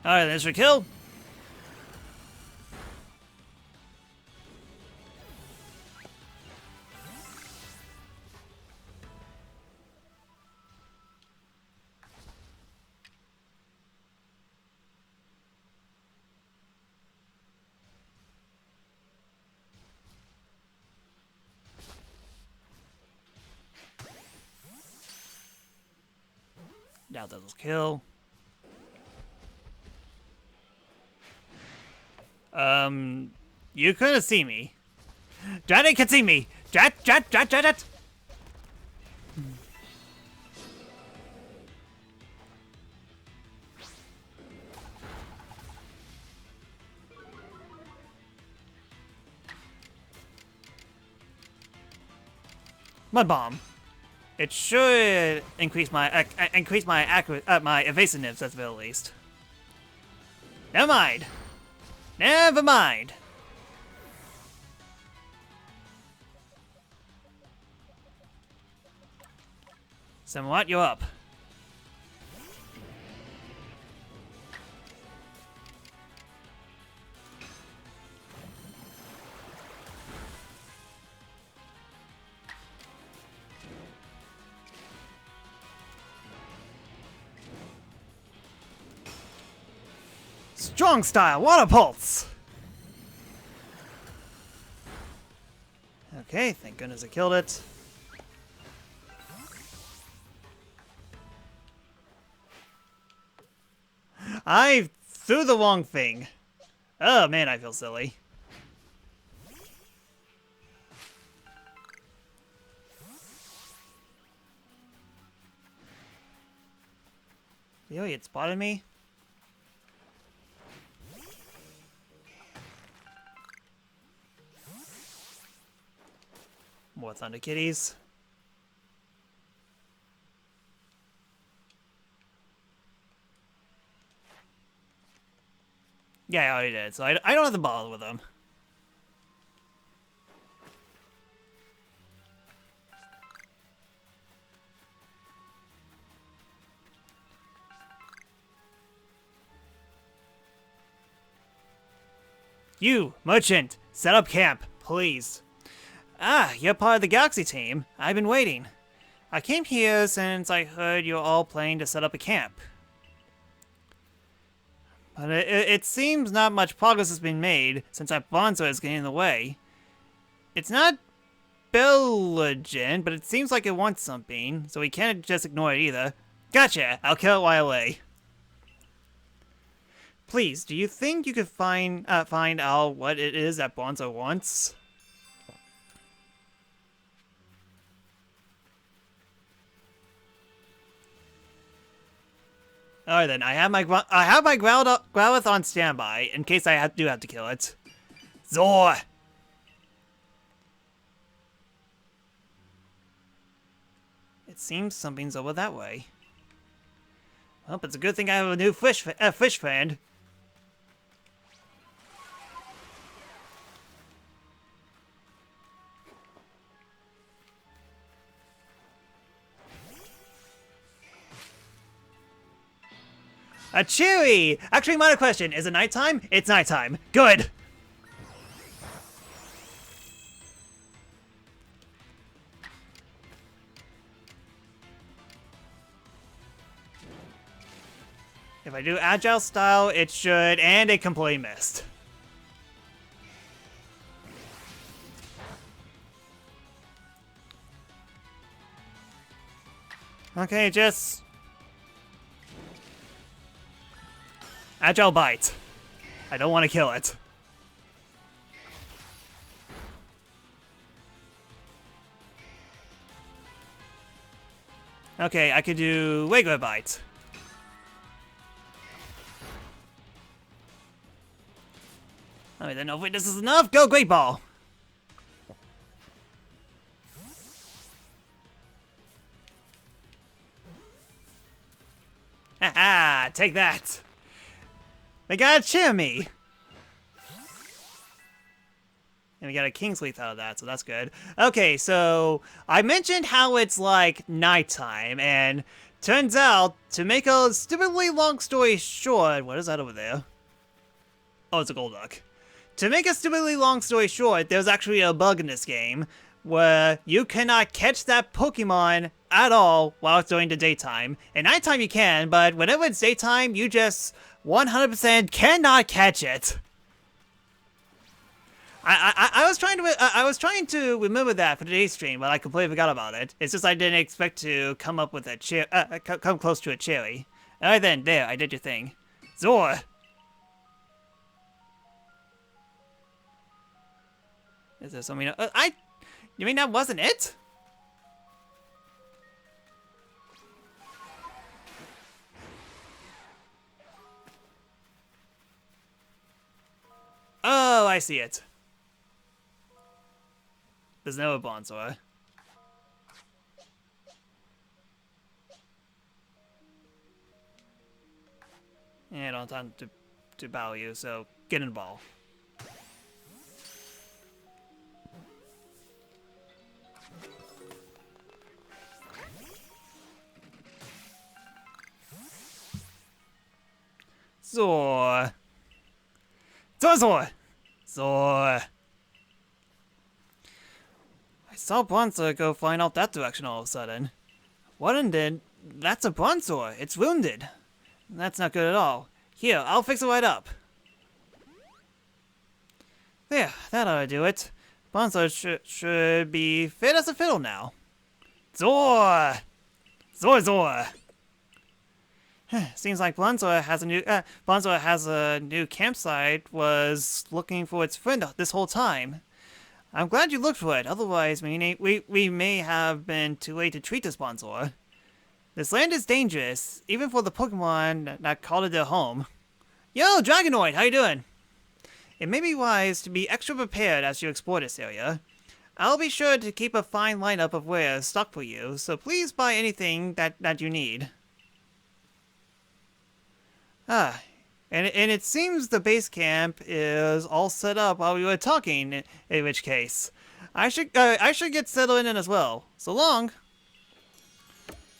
Alright, there's your kill. Now that'll kill. You couldn't see me. Drat can see me. Drat. Mud bomb. It should increase my my evasiveness at the very least. Never mind. Never mind. Somewhat, you're up. Strong style, water pulse! Okay, thank goodness I killed it. I threw the wrong thing. Oh man, I feel silly. Yo, it spotted me? More Thunder Kitties. Yeah, I already did, so I don't have to bother with them. You, merchant, set up camp, please. Ah, you're part of the Galaxy team. I've been waiting. I came here since I heard you're all planning to set up a camp. But it seems not much progress has been made since our Bonzo is getting in the way. It's not belligerent, but it seems like it wants something, so we can't just ignore it either. Gotcha! I'll kill it while away. Please, do you think you could find out what it is that Bonzo wants? Alright then, I have my Growlithe on standby in case I do have to kill it. Zor! It seems something's over that way. Well, it's a good thing I have a new fish friend. A Chewy! Actually, minor question. Is it nighttime? It's nighttime. Good! If I do Agile style, it should, and it completely missed. Okay, just... Agile Bite. I don't want to kill it. Okay, I could do regular Bite. Alright then, hopefully this is enough. Go Great Ball! Haha, take that. They gotta cheer me. And we got a King's Leaf out of that, so that's good. Okay, so I mentioned how it's like nighttime, and turns out, to make a stupidly long story short, what is that over there? Oh, it's a Golduck. To make a stupidly long story short, there's actually a bug in this game where you cannot catch that Pokemon at all while it's during the daytime. At nighttime you can, but whenever it's daytime, you just 100% cannot catch it. I was trying to remember that for today's stream, but I completely forgot about it. It's just I didn't expect to come up with a come close to a cherry. Alright then, there, I did your thing. Zor! Is there something? You mean that wasn't it? Oh, I see it. There's no Bonsor. Yeah, I don't have time to battle you, so get in the ball. Zor. Zor. Zor. I saw Bronzor go flying out that direction all of a sudden. What ended? That's a Bronzor. It's wounded. That's not good at all. Here, I'll fix it right up. There, that ought to do it. Bronzor should be fit as a fiddle now. Zor! Zor Zor! Seems like Bronzor has a new campsite, was looking for its friend this whole time. I'm glad you looked for it, otherwise we may have been too late to treat this Bronzor. This land is dangerous, even for the Pokemon that called it their home. Yo, Dragonoid, how you doing? It may be wise to be extra prepared as you explore this area. I'll be sure to keep a fine lineup of wares stocked for you, so please buy anything that you need. And it seems the base camp is all set up while we were talking, in which case, I should get settled in as well. So long!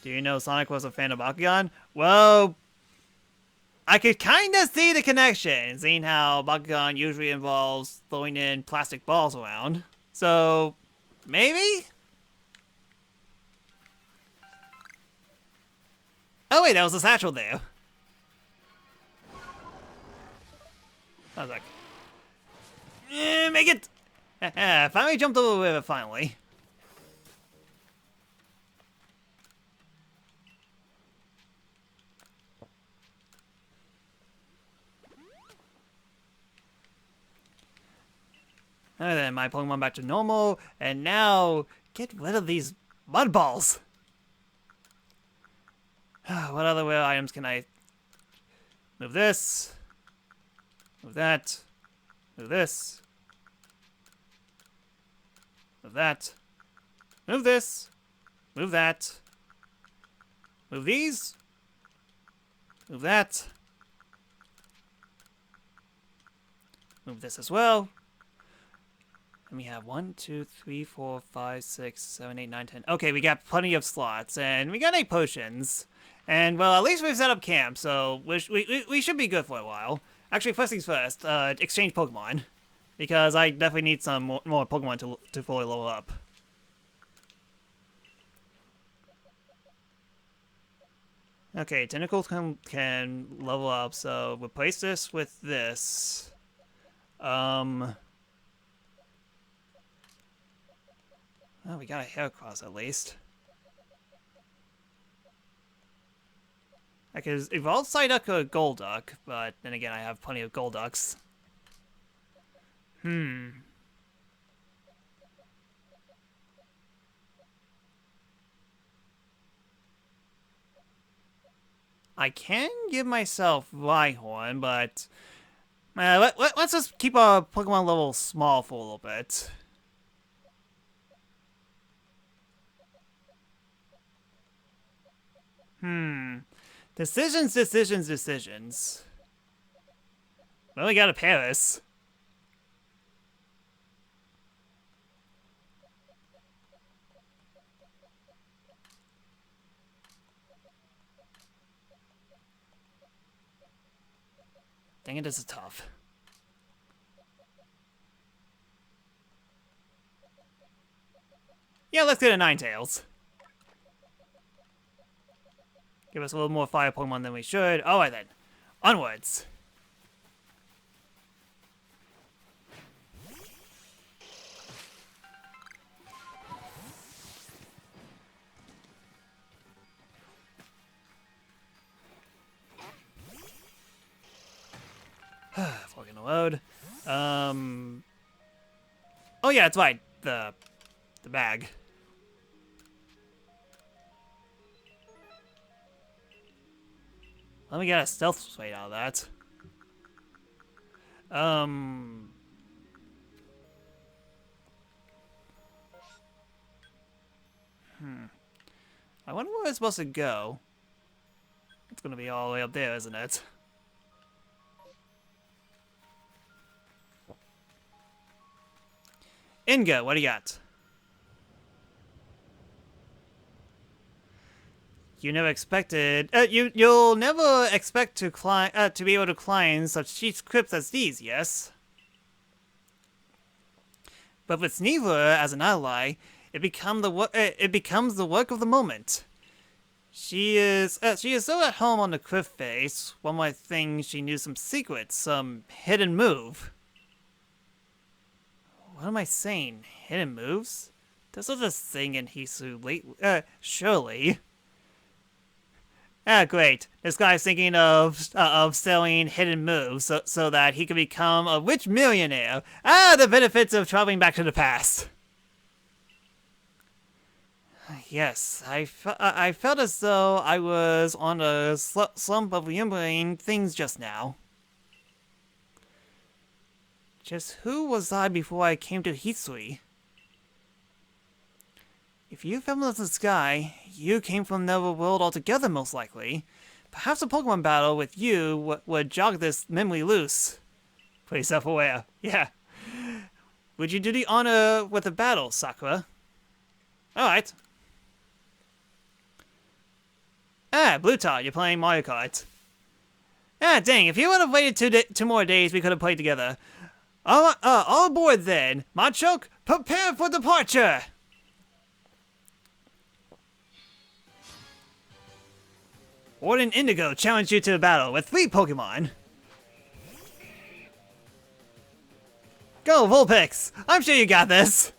Do you know Sonic was a fan of Bakugan? Well, I could kinda see the connection, seeing how Bakugan usually involves throwing in plastic balls around. So, maybe? Oh wait, that was a satchel there. I was like, make it! Finally jumped over the river, finally. And then my Pokemon back to normal, and now get rid of these mud balls. What other rare items can I move? This, move that, move this, move that, move this, move that, move these, move that, move this as well. And we have 1, 2, 3, 4, 5, 6, 7, 8, 9, 10. Okay, we got plenty of slots, and we got 8 potions. And, well, at least we've set up camp, so we should be good for a while. Actually, first things first, exchange Pokemon. Because I definitely need some more Pokemon to fully level up. Okay, Tentacles can level up, so replace this with this. Well, we got a Heracross at least. I could evolve Psyduck or Golduck, but then again, I have plenty of Golducks. I can give myself Rhyhorn, but let's just keep our Pokemon level small for a little bit. Decisions, decisions, decisions. Well, we got a Paris. Dang it, this is tough. Yeah, let's get a Ninetales. Give us a little more fire Pokemon than we should. Alright then. Onwards. Fucking load. Oh yeah, it's right. The bag. Let me get a stealth slate out of that. I wonder where it's supposed to go. It's gonna be all the way up there, isn't it? Inga, what do you got? You never expected. You'll never expect to climb to be able to climb such steep cliffs as these, yes. But with Sneevler as an ally, it becomes the work of the moment. She is so at home on the cliff face. One might think she knew some secrets, some hidden move. What am I saying? Hidden moves? There's such a thing in Hisu lately. Surely. Ah, great. This guy's thinking of selling hidden moves so that he can become a rich millionaire. Ah, the benefits of traveling back to the past. Yes, I felt as though I was on a slump of remembering things just now. Just who was I before I came to Hisui? If you fell into the sky, you came from another world altogether, most likely. Perhaps a Pokemon battle with you would jog this memory loose. Pretty self-aware. Yeah. Would you do the honor with a battle, Sakura? Alright. Ah, Blue Tie, you're playing Mario Kart. Ah, dang, if you would have waited two more days, we could have played together. All aboard then. Machoke, prepare for departure! Warden Indigo challenged you to a battle with 3 Pokemon. Go, Vulpix! I'm sure you got this!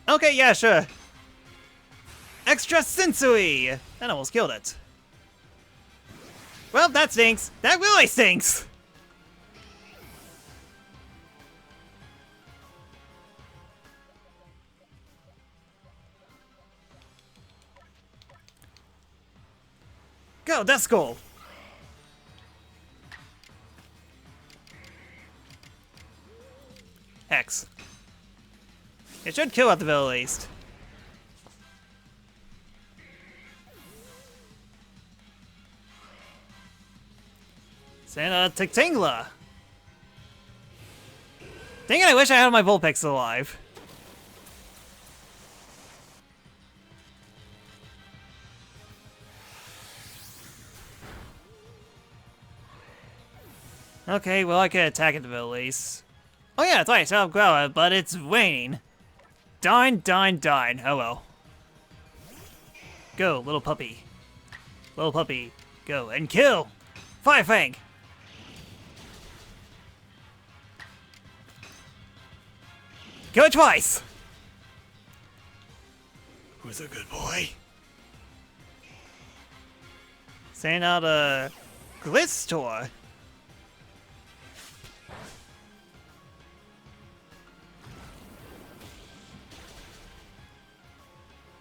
Okay, yeah, sure. Extra sensory! That almost killed it. Well, that stinks. That really stinks! Go, Death Skull! Hex. It should kill at the very least. Santa Tictingla. Dang it, I wish I had my Vulpix alive. Okay, well I could attack at the very least. Oh yeah, that's right, so I'll grow it, but it's raining. Dine. Oh well. Go, little puppy. Little puppy, go and kill! Fire Fang! Kill it twice! Who's a good boy? Send out a Glistor.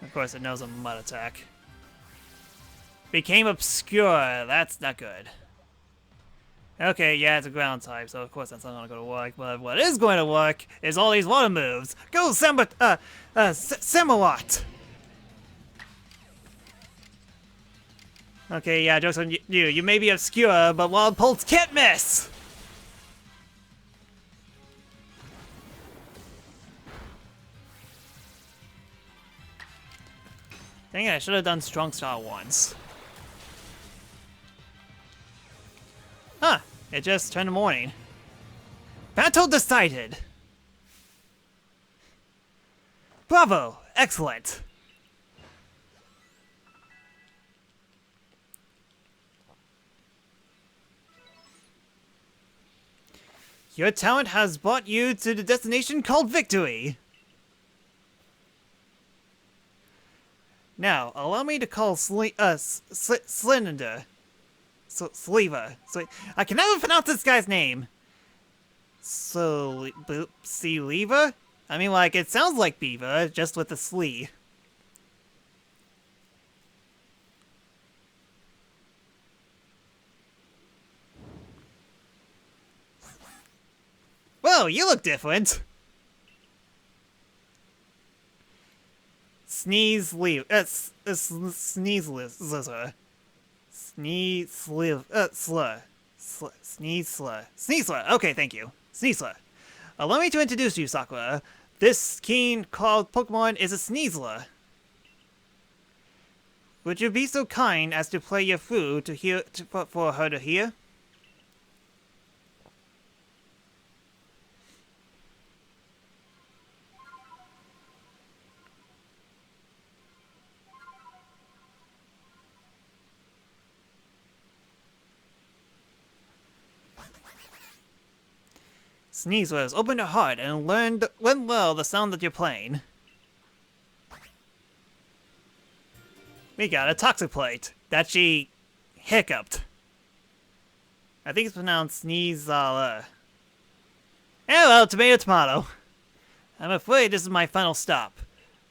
Of course, it knows a mud attack. Became obscure. That's not good. Okay, yeah, it's a ground type, so of course that's not gonna go to work. But what is going to work is all these water moves. Go, Samawat! Okay, yeah, joke's on you. You may be obscure, but Wild Pulse can't miss! Dang it, I should have done Strong Style once. Huh, it just turned morning. Battle decided! Bravo! Excellent! Your talent has brought you to the destination called Victory! Now, allow me to call Slender. Sleeva. I can never pronounce this guy's name. Sleeva? I mean, like, it sounds like beaver, just with a slee. Whoa, you look different. Sneeze-Liver. Sneeze-Liver. Sneasler. Okay, thank you. Sneasler. Allow me to introduce you, Sakura. This keen called Pokemon is a Sneasler. Would you be so kind as to play your flute for her to hear? Sneezers, open your heart and learn well the sound that you're playing. We got a Toxic that she hiccuped. I think it's pronounced Sneezala. Hello, tomato. I'm afraid this is my final stop.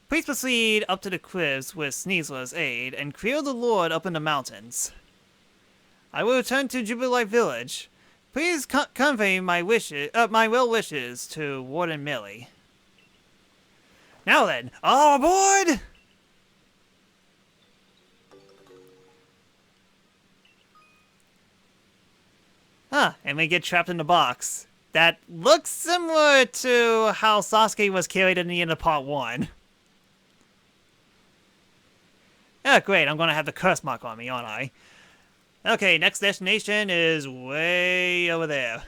Please proceed up to the cliffs with Sneezler's aid and clear the Lord up in the mountains. I will return to Jubilife Village. Please convey my well wishes to Warden Millie. Now then, all aboard! Huh, and we get trapped in the box. That looks similar to how Sasuke was carried in the end of part 1. Oh, great, I'm gonna have the curse mark on me, aren't I? Okay, next destination is way over there.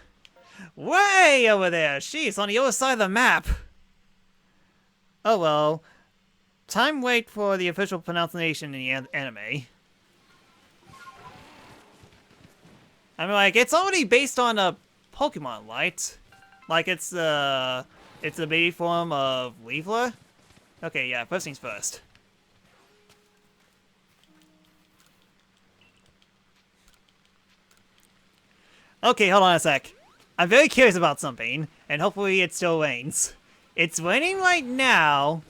Way over there! She's on the other side of the map! Oh well. Time wait for the official pronunciation in the anime. I mean, like, it's already based on a Pokemon, right? Like, it's the baby form of Weavler? Okay, yeah, first things first. Okay, hold on a sec. I'm very curious about something, and hopefully it still rains. It's raining right now,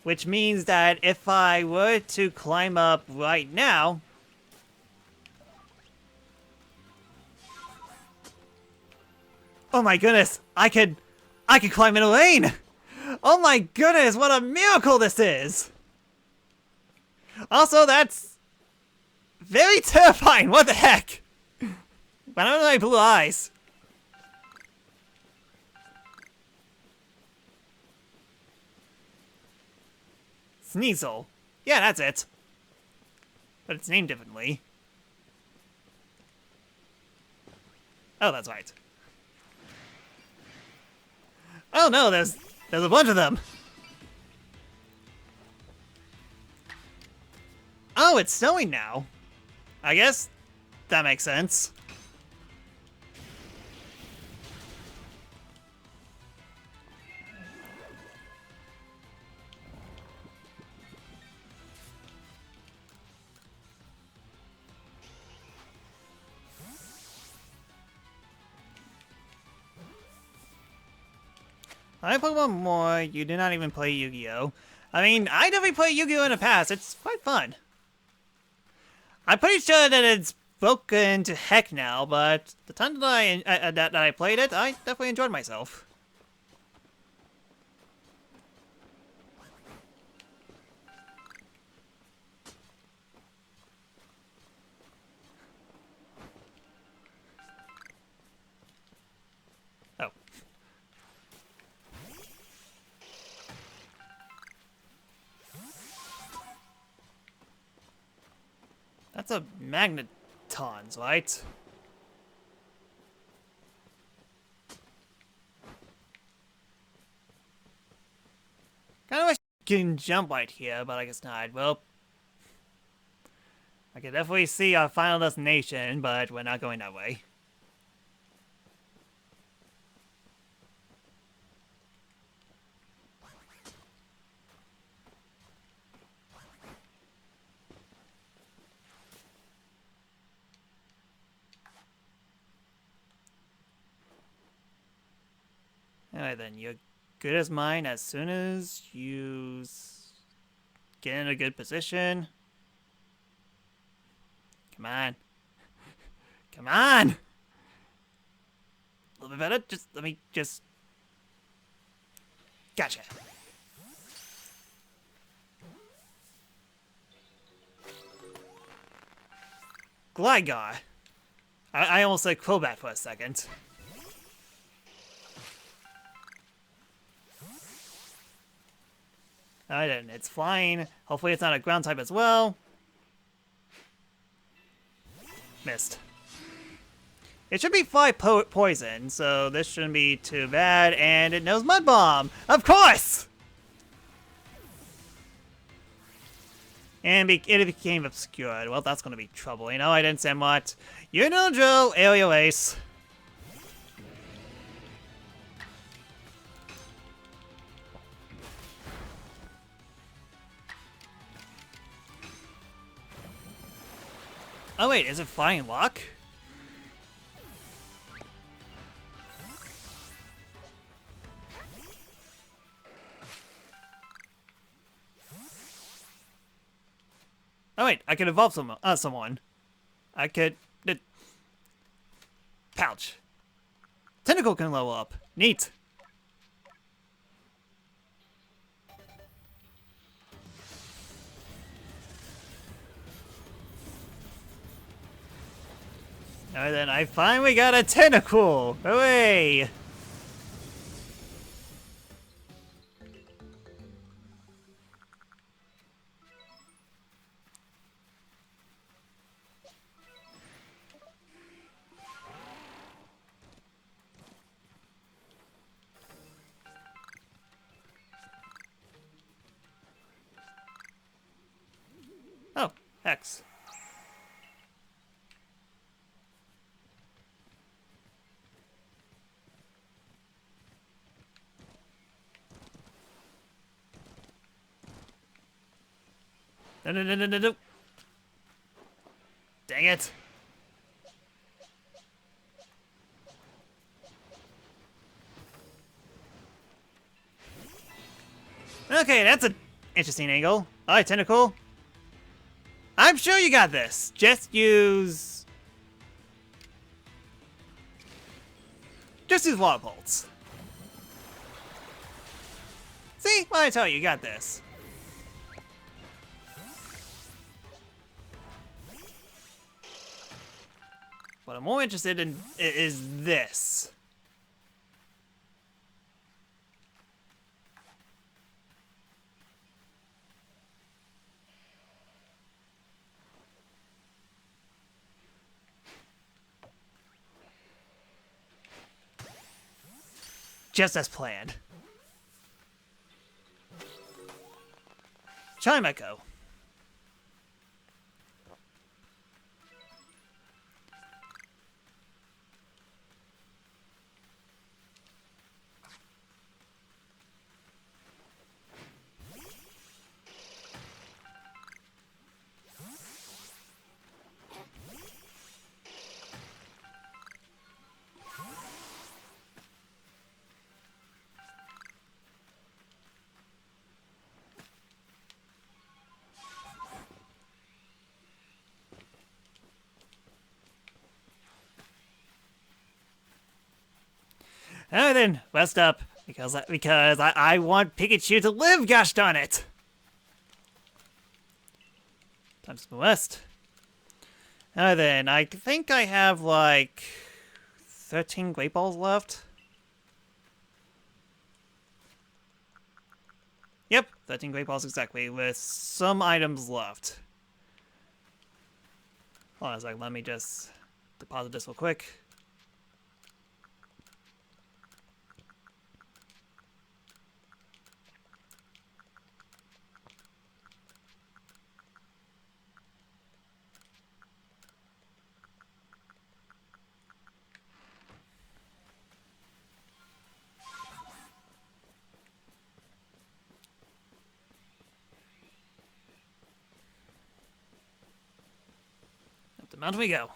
which means that if I were to climb up right now... Oh my goodness, I could climb in a rain! Oh my goodness, what a miracle this is! Also, that's very terrifying, what the heck? But I don't know my blue eyes. Sneasel. Yeah, that's it. But it's named differently. Oh, that's right. Oh no, there's a bunch of them. Oh, it's snowing now. I guess that makes sense. I Pokemon more, you do not even play Yu-Gi-Oh! I mean, I definitely played Yu-Gi-Oh! In the past, it's quite fun. I'm pretty sure that it's broken to heck now, but the time that I played it, I definitely enjoyed myself. Oh. That's a magnetons, right? Kinda wish I can jump right here, but I guess not. Well, I can definitely see our final destination, but we're not going that way. Alright then, you're good as mine as soon as you get in a good position. Come on. Come on! A little bit better? Let me just... Gotcha. Gligar. I almost said Crobat for a second. Alright then, it's flying. Hopefully it's not a ground type as well. Missed. It should be fly poison, so this shouldn't be too bad. And it knows Mud Bomb! Of course! And it became obscured. Well, that's gonna be trouble. You know, I didn't say much. You know, Joe, aerial ace. Oh wait, is it Flying Lock? Oh wait, I could evolve someone. I could... Pouch. Tentacle can level up. Neat. Alright then, I finally got a tentacle! Hooray! Oh, X. No. Dang it. Okay, that's an interesting angle. Alright, Tentacle. I'm sure you got this. Just use Water Pulse. See? Why I tell you, you got this. What I'm more interested in is this. Just as planned. Chime Echo. Alright then, rest up. Because I want Pikachu to live, gosh darn it! Time to rest. Alright then, I think I have like 13 Great Balls left. Yep, 13 Great Balls exactly, with some items left. Hold on a second, let me just deposit this real quick. Up the mountain we go.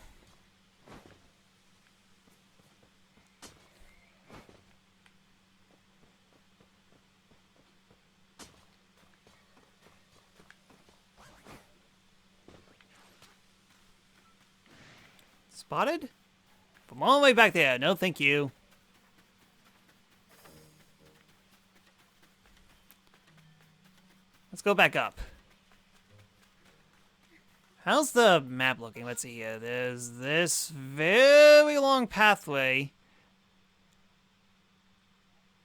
Spotted? From all the way back there. No, thank you. Let's go back up. How's the map looking? Let's see here. There's this very long pathway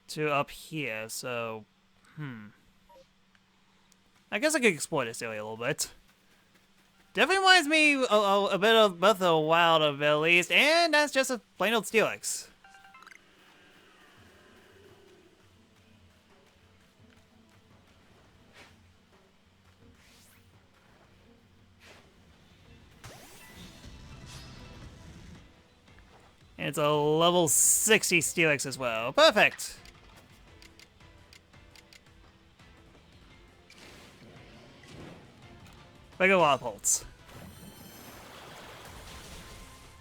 to up here, so... I guess I could explore this area a little bit. Definitely reminds me a bit of Breath of the Wild, at the least, and that's just a plain old Steelix. And it's a level 60 Steelix as well. Perfect! Regular Wild Pulse.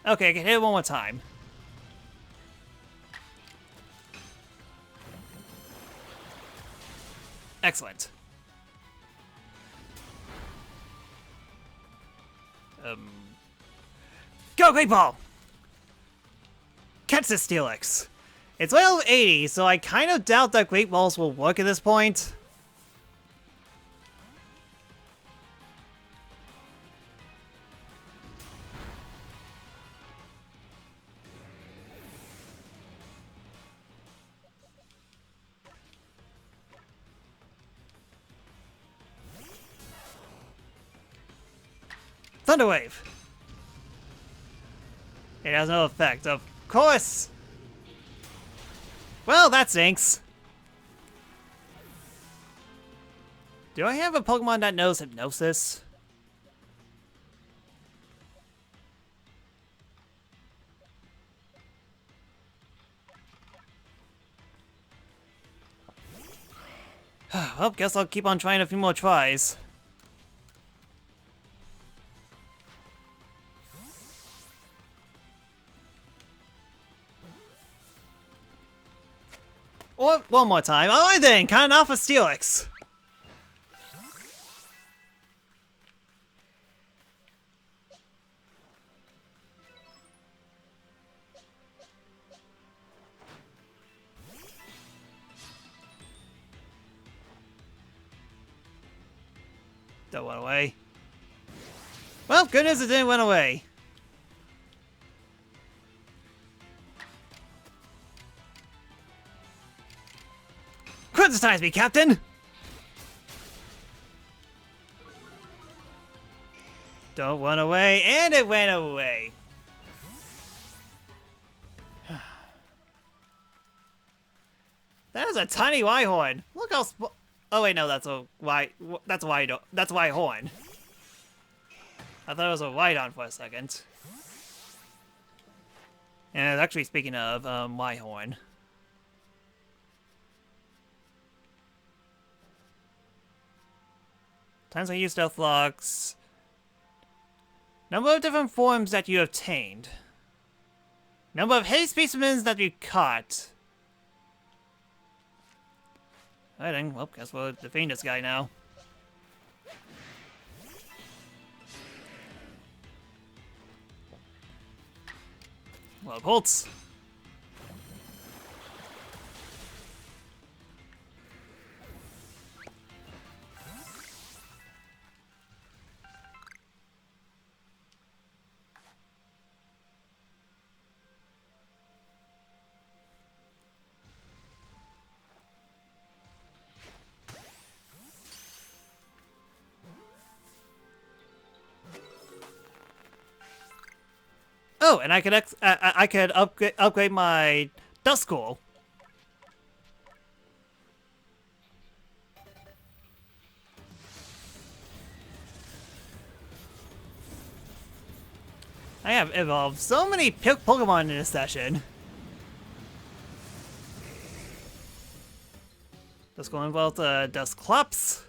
Okay, I can hit it one more time. Excellent. Go, Great Ball! Catch this Steelix. It's level 80, so I kind of doubt that Great Balls will work at this point. Thunder Wave. It has no effect, of course. Well, that stinks. Do I have a Pokemon that knows Hypnosis? Well, guess I'll keep on trying a few more tries. Or one more time. Alright then, kind of for Steelix. Don't run away. Well, good news it didn't run away. Criticize me, Captain! Don't run away, and it went away. That is a tiny Rhyhorn. Look how oh wait, no, that's a that's Rhyhorn. I thought it was a Rhydon for a second. And actually, speaking of Rhyhorn. Times I use Stealth Locks. Number of different forms that you obtained. Number of hay specimens that you caught. Alright then, well, guess we'll defeat this guy now. Well, Pulse. Oh, and I could I could upgrade my Duskull. I have evolved so many Pokemon in this session. Duskull involved Dusclops.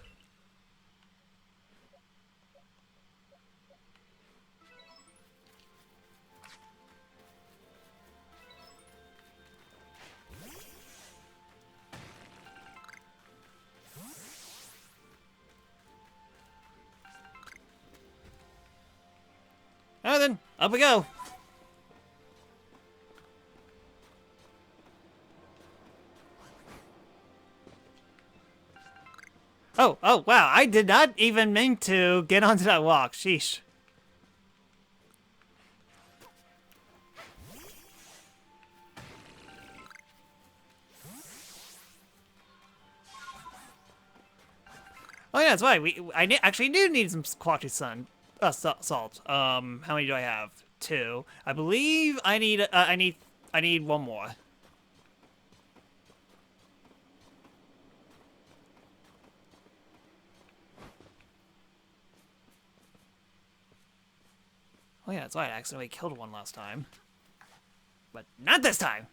Alright then, up we go. Oh, wow, I did not even mean to get onto that walk, sheesh. Oh yeah, that's right, I actually do need some quality salt. How many do I have? 2. I believe I need one more. Oh yeah, that's right, I accidentally killed one last time. But not this time!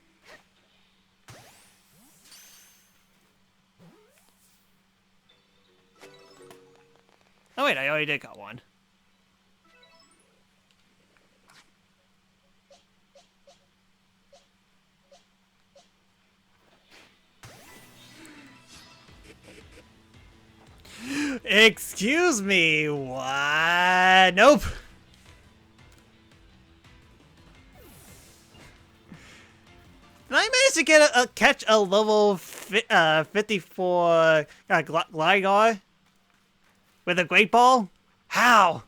Oh wait, I already did got one. Excuse me, what? Nope. Did I manage to get catch a level 54 Gligar with a Great Ball? How?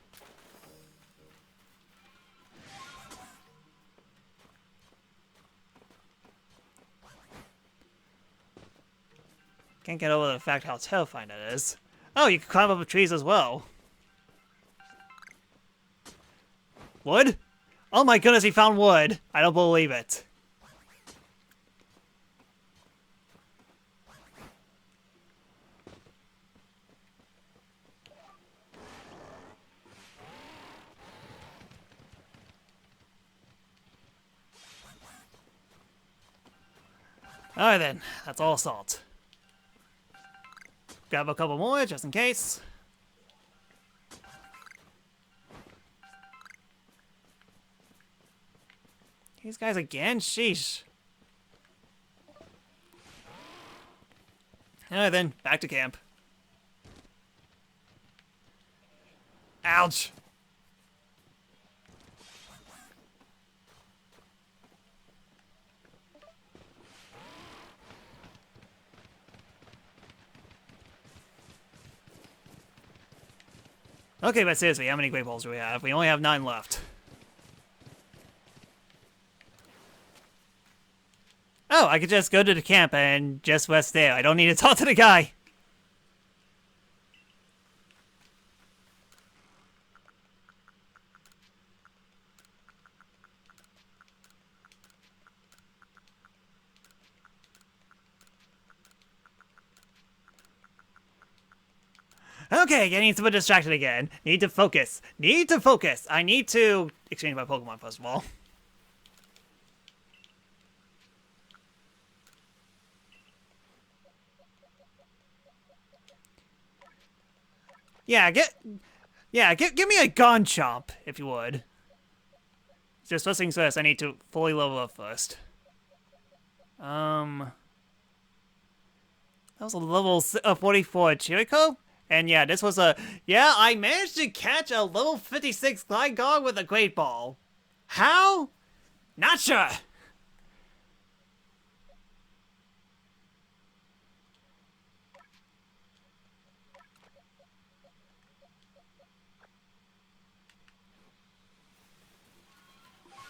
Can't get over the fact how terrifying that is. Oh, you can climb up trees as well. Wood? Oh my goodness, he found wood. I don't believe it. Alright then, that's all salt. Grab a couple more, just in case. These guys again? Sheesh. Alright then, back to camp. Ouch! Okay, but seriously, how many Great Balls do we have? We only have 9 left. Oh, I could just go to the camp and just rest there. I don't need to talk to the guy. Okay, getting super distracted again. Need to focus. Need to focus. I need to exchange my Pokemon first of all. Give me a Garchomp, if you would. Just first things first, I need to fully level up first. That was a level 44 Chirico? And yeah, this was a... Yeah, I managed to catch a level 56 Gligar with a Great Ball. How? Not sure.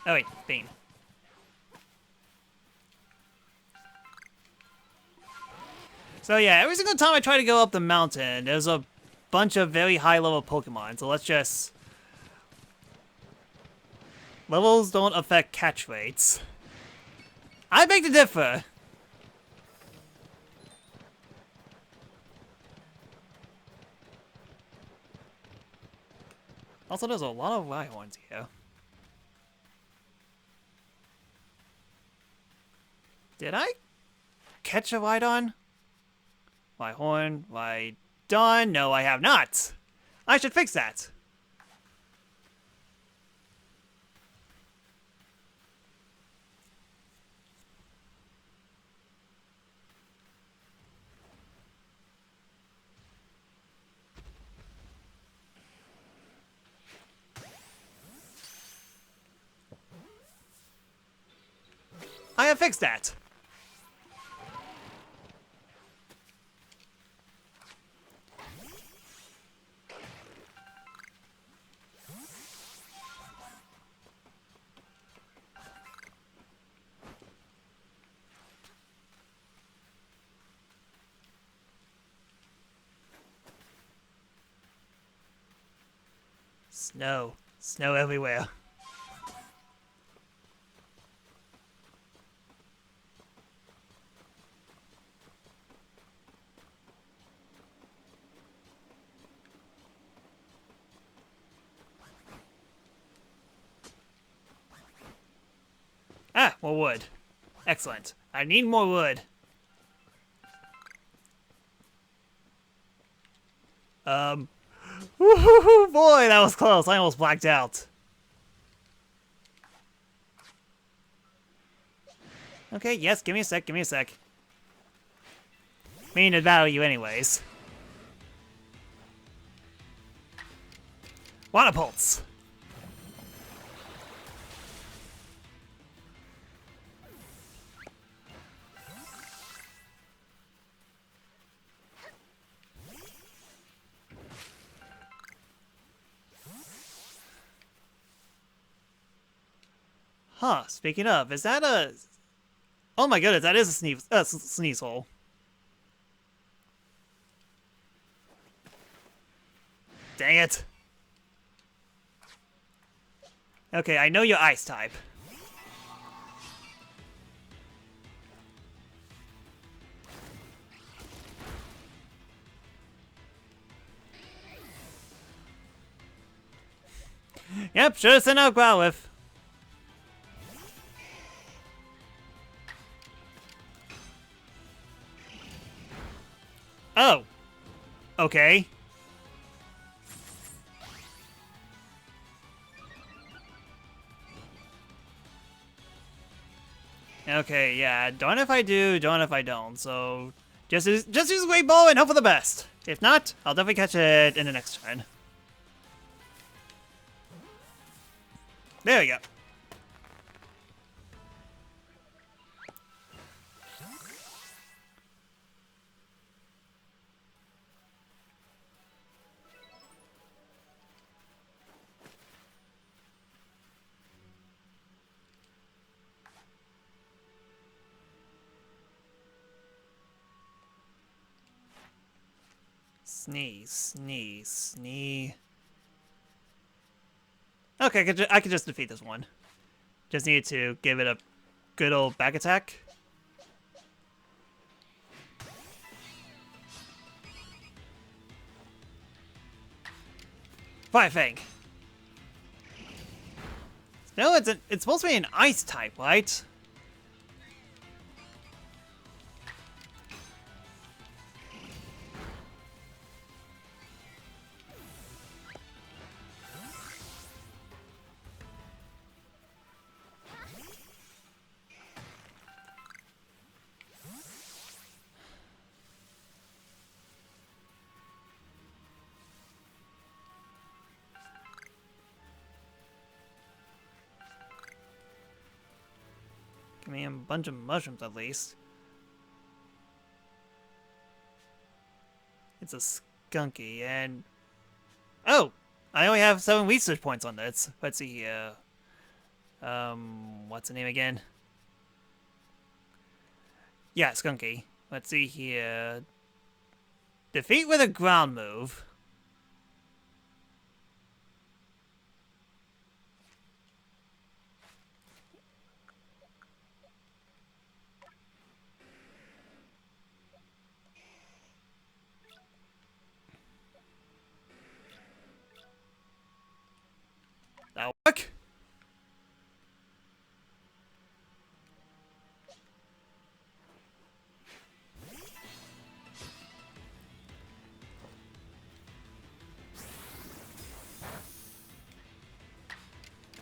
Oh wait, Bean. So yeah, every single time I try to go up the mountain, there's a bunch of very high level Pokemon. So let's just levels don't affect catch rates. I beg to differ. Also, there's a lot of Rhyhorns here. Did I catch a Rhydon? Rhyhorn, Rhydon? No, I have not. I should fix that. I have fixed that. Snow. Snow everywhere. Ah, more wood. Excellent. I need more wood. Woohoo, boy, that was close. I almost blacked out. Okay, yes, give me a sec, give me a sec. Meaning to battle you anyways. Water pulse. Huh, speaking of, is that a... Oh my goodness, that is a sneeze hole. Dang it. Okay, I know your ice type. Yep, should've sent out Growlithe. Oh. Okay. Okay, yeah. Darn if I do, darn if I don't. So, just use a Great Ball and hope for the best. If not, I'll definitely catch it in the next turn. There we go. Sneeze, sneeze, sneeze. Okay, I could just defeat this one. Just need to give it a good old back attack. Fire Fang. No, it's supposed to be an ice type, right? Give me a bunch of mushrooms at least. It's a skunky and... Oh! I only have 7 research points on this. Let's see here. What's the name again? Yeah, skunky. Let's see here. Defeat with a ground move.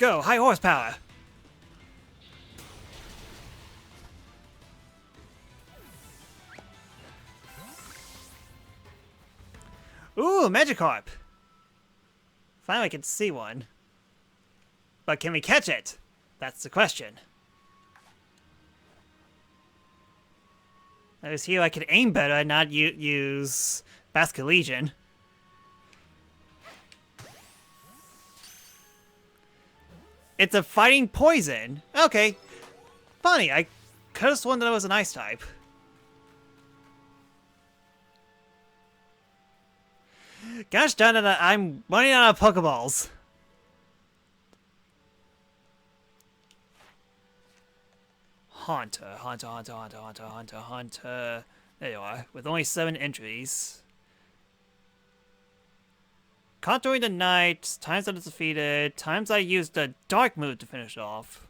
Go, high horsepower. Ooh, Magikarp. Finally, I can see one. But can we catch it? That's the question. I was here I could aim better and not use Basket Legion. It's a fighting poison. Okay. Funny, I could have sworn that it was an ice type. Gosh darn it, I'm running out of Pokeballs. Hunter. There you are, with only 7 entries. Contouring the Night, times that it's defeated, times I used the Dark move to finish it off.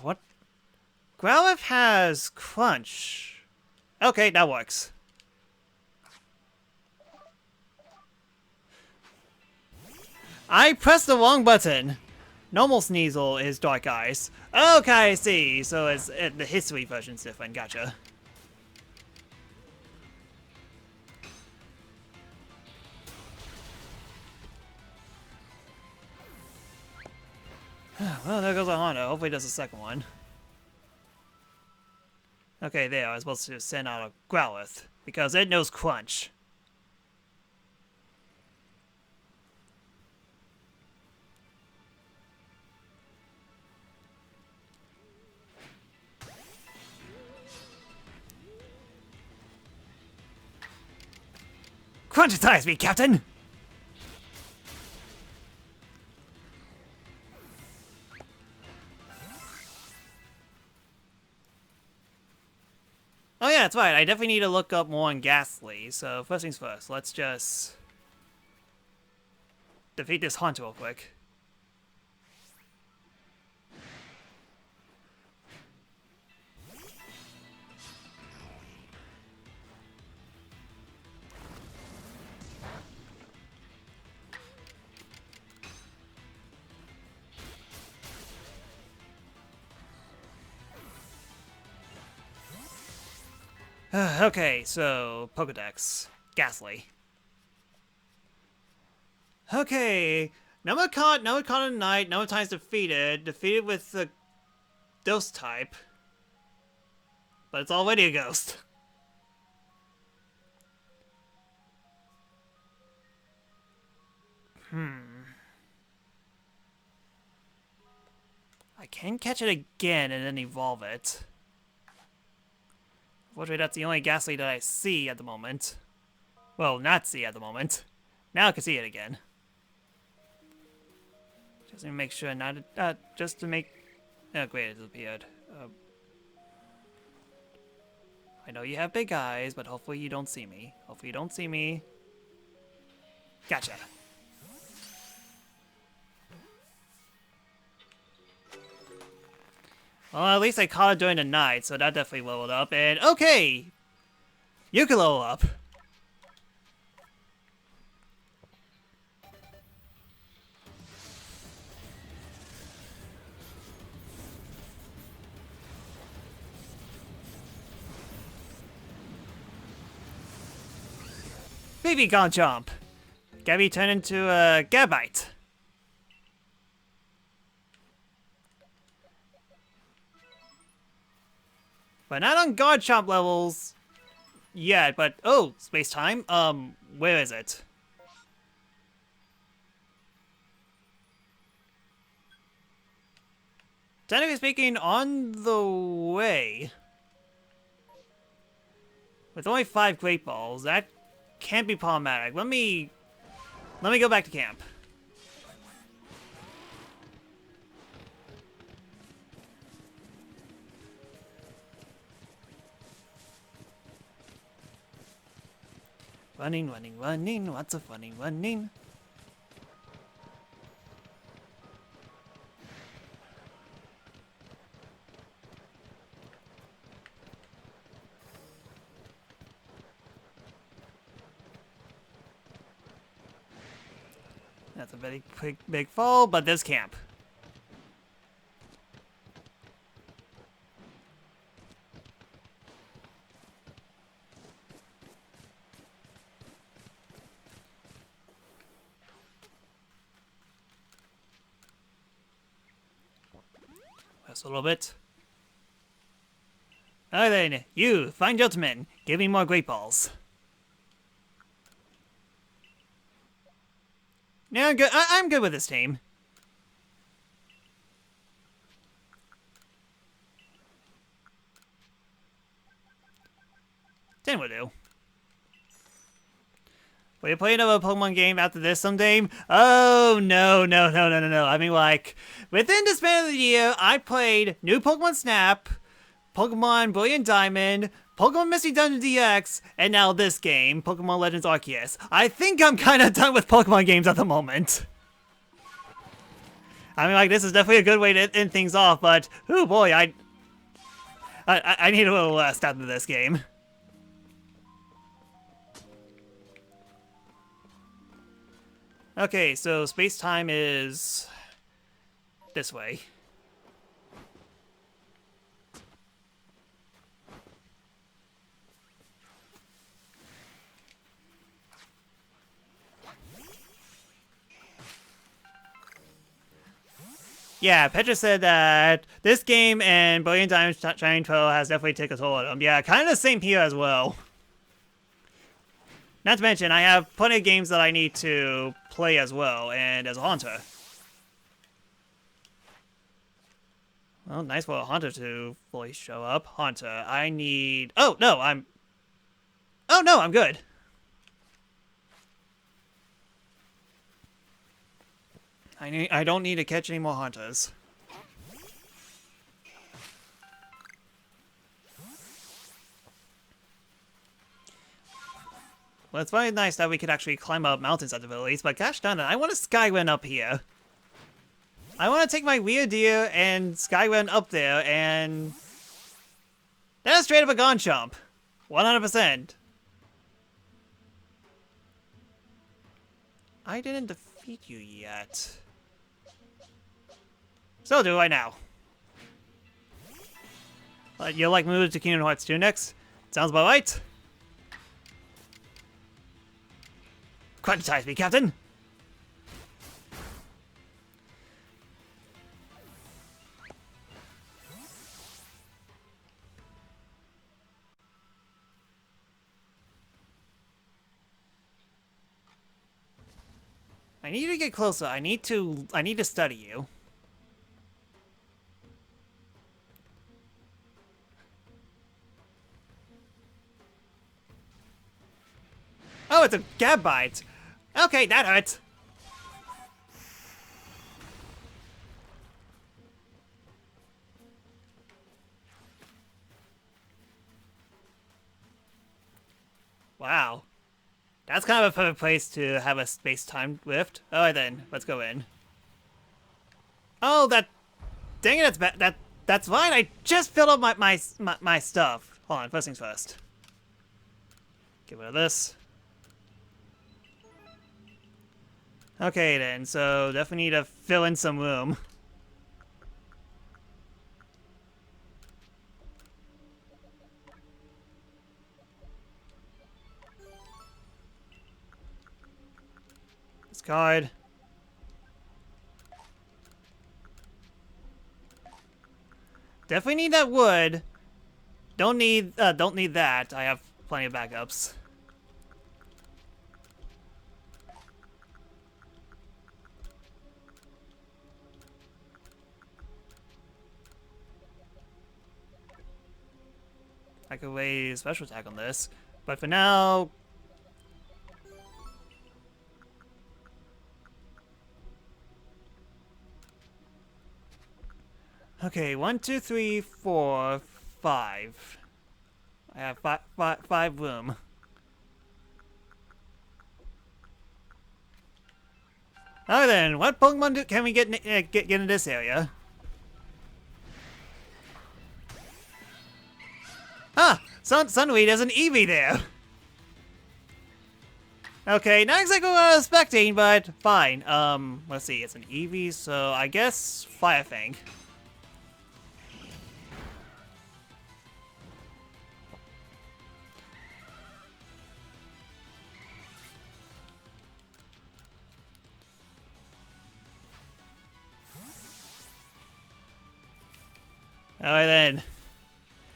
What? Growlithe has Crunch. Okay, that works. I pressed the wrong button. Normal Sneasel is Dark Ice. Okay, I see. So it's the history version's different. Gotcha. Well, there goes a Honda. Hopefully it does the second one. Okay, there. I was supposed to send out a Growlithe because it knows Crunch. Crunchitize me, Captain! Oh yeah, that's right. I definitely need to look up more on Ghastly. So first things first, let's just defeat this Haunter real quick. Okay, so Pokedex. Ghastly. Okay. Number caught in night, number times defeated. Defeated with the ghost type. But it's already a ghost. I can catch it again and then evolve it. Unfortunately, that's the only Ghastly that I see at the moment. Well, not see at the moment. Now I can see it again. Just to make sure not... just to make... Oh, great, it disappeared. I know you have big eyes, but hopefully you don't see me. Hopefully you don't see me. Gotcha. Well, at least I caught it during the night, so that definitely leveled up. And okay! You can level up. Baby Garchomp. Gabby turned into a Gabite. But not on Garchomp levels yet, but oh, space time. Where is it? Technically speaking, on the way. With only 5 Great Balls, that can't be problematic. Let me go back to camp. Running, lots of running. That's a very big fall, but this camp. Just a little bit. Alright then, you, fine gentlemen, give me more great balls. No, I'm good. I'm good with this team. 10 will do. Will you play another Pokemon game after this someday? Oh, no. I mean, like, within the span of the year, I played New Pokemon Snap, Pokemon Brilliant Diamond, Pokemon Misty Dungeon DX, and now this game, Pokemon Legends Arceus. I think I'm kind of done with Pokemon games at the moment. I mean, like, this is definitely a good way to end things off, but, oh boy, I need a little rest after this game. Okay, so space-time is this way. Yeah, Petra said that this game and Brilliant Diamond Shining Pearl has definitely taken a toll on them. Yeah, kind of the same here as well. Not to mention, I have plenty of games that I need to play as well, and as a Haunter. Well, nice for a Haunter to fully show up. Haunter, I need... Oh, no, I'm good. I don't need to catch any more Haunters. Well, it's very nice that we could actually climb up mountains at the very least, but gosh darn it, I want to Skyrun up here. I want to take my Weird Deer and Skyrun up there, and... That's straight up a Garchomp. 100%. I didn't defeat you yet. So do I now. You'll like move to Kingdom Hearts 2 next? Sounds about right. Quantize me, Captain! I need to get closer. I need to study you. Oh, it's a Gabite. Okay, that hurts. Wow. That's kind of a perfect place to have a space-time rift. Alright then, let's go in. Oh, dang it, that's fine. I just filled up my stuff. Hold on, first things first. Get rid of this. Okay then, so definitely need to fill in some room. Card. Definitely need that wood. Don't need that. I have plenty of backups. I could raise special attack on this, but for now. Okay, 1, 2, 3, 4, 5. I have five room. Alright then, what Pokemon can we get in this area? Ah, Sunweed has an Eevee there. Okay, not exactly what I was expecting, but fine. Let's see, it's an Eevee, so I guess Fire Fang. Alright then.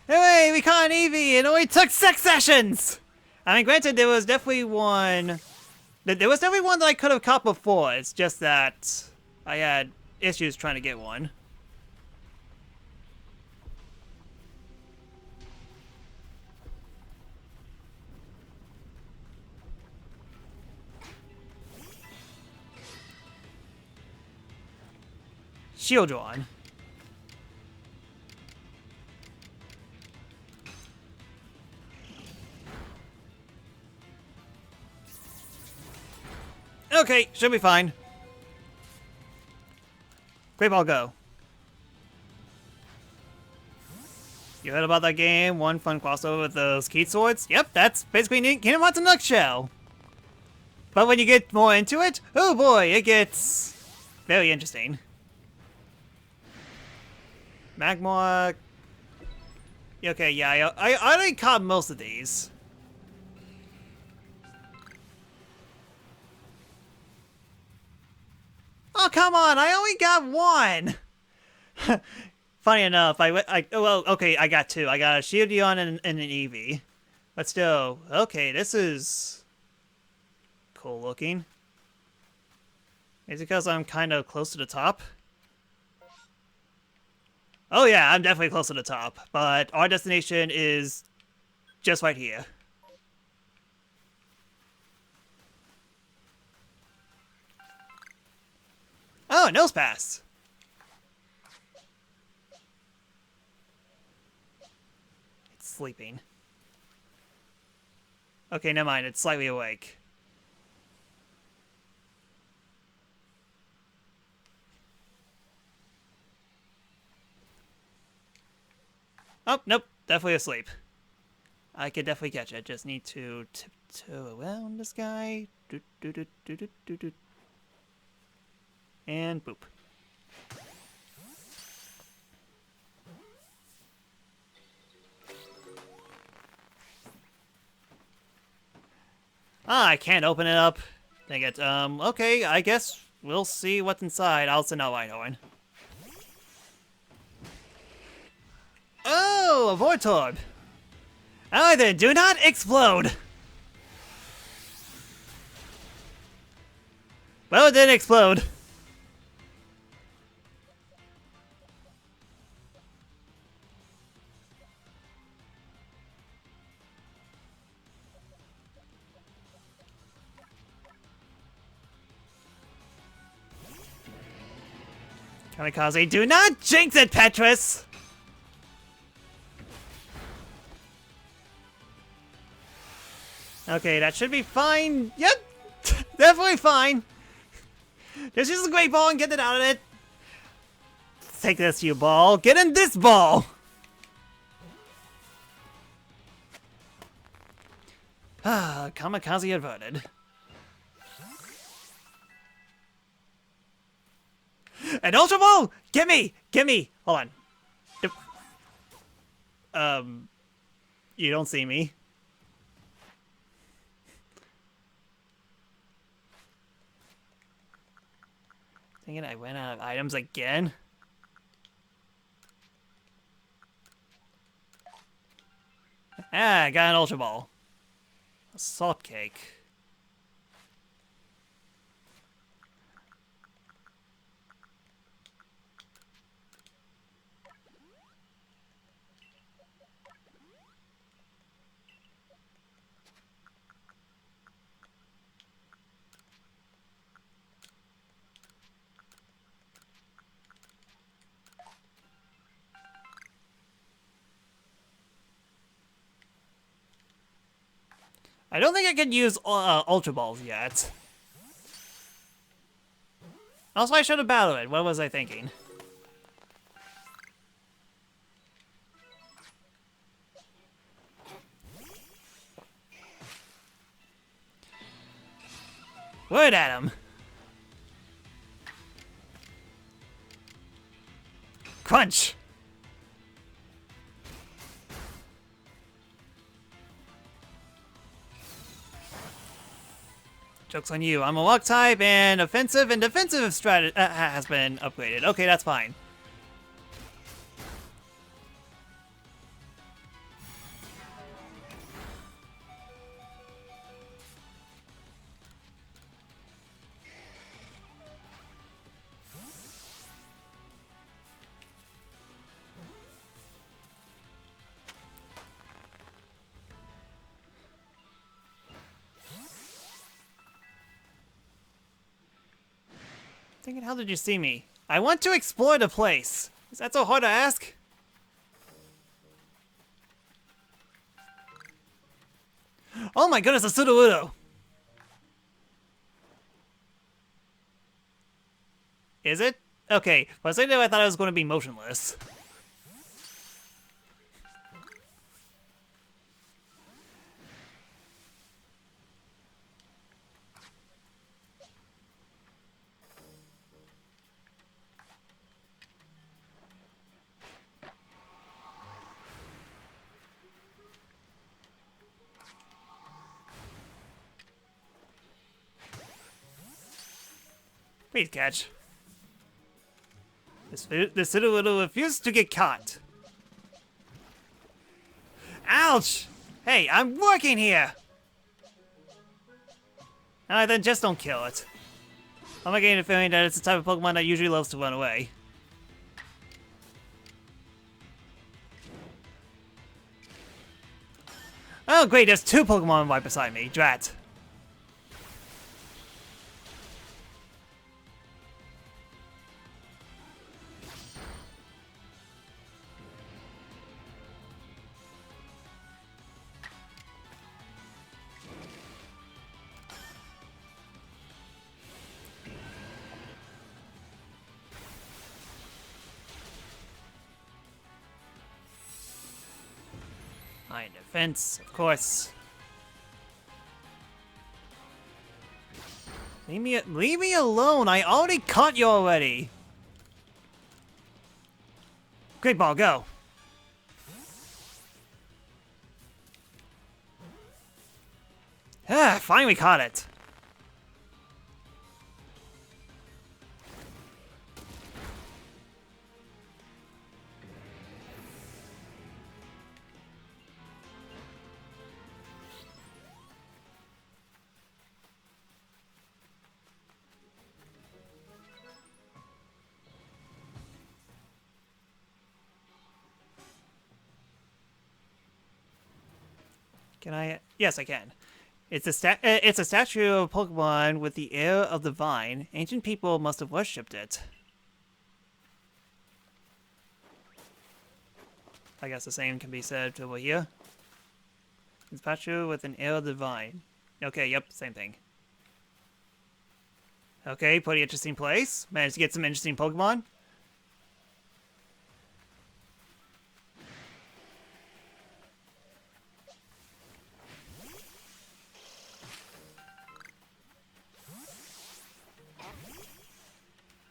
Hey, we caught an Eevee! It only took 6 sessions! I mean, granted, there was definitely one... There was definitely one that I could have caught before. It's just that I had issues trying to get one. Shield on. Okay, should be fine. Great ball, go. You heard about that game? One fun crossover with those Keat swords? Yep, that's basically Kingdom Hearts in a nutshell. But when you get more into it, oh boy, it gets very interesting. Magmar. Okay, yeah, I already caught most of these. Oh, come on, I only got one! Funny enough, well, okay, I got two. I got a Shieldon and an Eevee. But still, okay, this is cool looking. Is it because I'm kind of close to the top? Oh yeah, I'm definitely close to the top, but our destination is just right here. Oh, nose pass. It's sleeping. Okay, never mind, it's slightly awake. Oh, nope, definitely asleep. I could definitely catch it. Just need to tiptoe around this guy. And boop. Ah, I can't open it up. Dang it. Okay, I guess we'll see what's inside. I'll send out Whitehorn. Oh, a Vortorb. Alright then, do not explode! Well, it didn't explode. Kamikaze, do not jinx it, Petrus! Okay, that should be fine. Yep, definitely fine. Just use a great ball and get it out of it. Take this, you ball. Get in this ball! Ah, Kamikaze averted. An Ultra Ball! Get me! Get me! Hold on. You don't see me. Thinking I went out of items again? Ah, I got an Ultra Ball. A salt cake. I don't think I can use Ultra Balls yet. Also, I should have battled it. What was I thinking? Word at him. Crunch. Joke's on you. I'm a luck type, and offensive and defensive strategy has been upgraded. Okay, that's fine. Thinking, how did you see me? I want to explore the place. Is that so hard to ask? Oh my goodness, a Sudowoodo! Is it? Okay, for a second I thought I was going to be motionless. Please catch. This Sudowoodo refused to get caught. Ouch! Hey, I'm working here! Alright, then just don't kill it. I'm getting the feeling that it's the type of Pokemon that usually loves to run away. Oh great, there's two Pokemon right beside me. Drat. Iron defense, of course. Leave me alone. I already caught you already. Great ball, go. Ah, finally caught it. Can I? Yes, I can. It's a statue of Pokemon with the air of the vine. Ancient people must have worshipped it. I guess the same can be said over here. It's a statue with an air of the vine. Okay, yep, same thing. Okay, pretty interesting place. Managed to get some interesting Pokemon.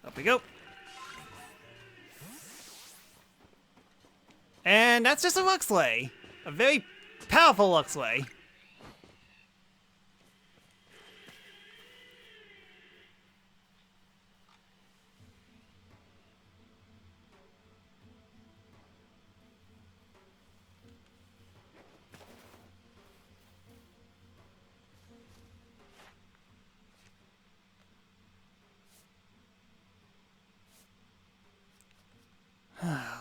Up we go. And that's just a Luxray. A very powerful Luxray.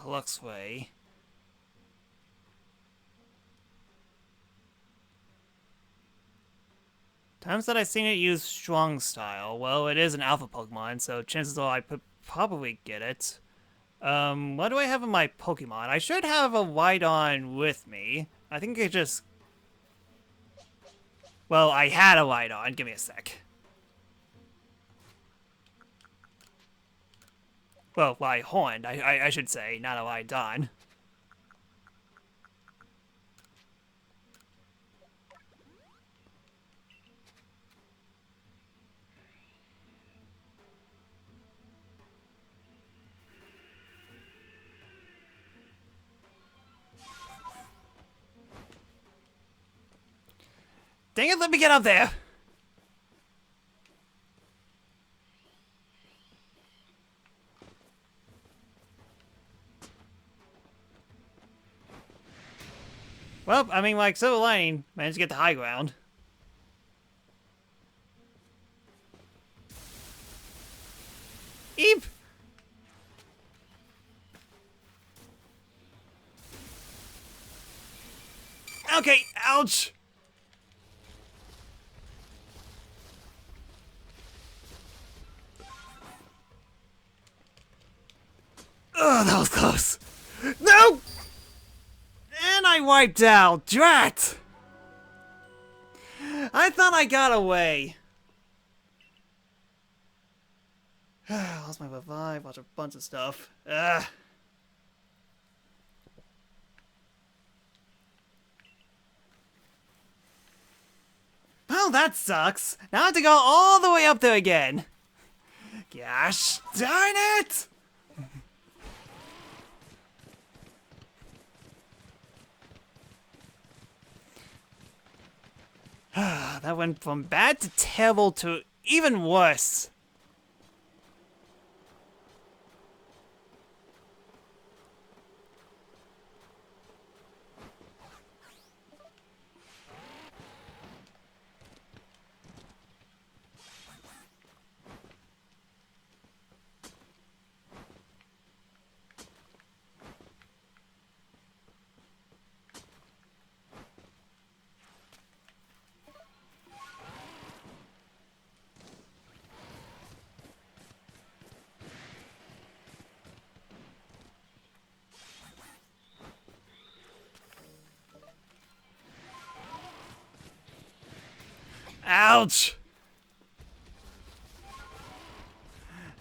Luxray. Times that I've seen it use Strong Style. Well, it is an alpha Pokemon, so chances are I could probably get it. What do I have in my Pokemon? I should have a Rhydon with me. I think it just... Well, I had a Rhydon. Give me a sec. Well, Rhyhorn, I should say, not a Rhydon. Dang it, let me get up there! Well, I mean, like, silver lining, managed to get the high ground. Eep! Okay, ouch! Oh, that was close. No! And I wiped out. Drat! I thought I got away. Lost my revive, watch a bunch of stuff. Ugh. Well, that sucks. Now I have to go all the way up there again. Gosh darn it! That went from bad to terrible to even worse. Ouch!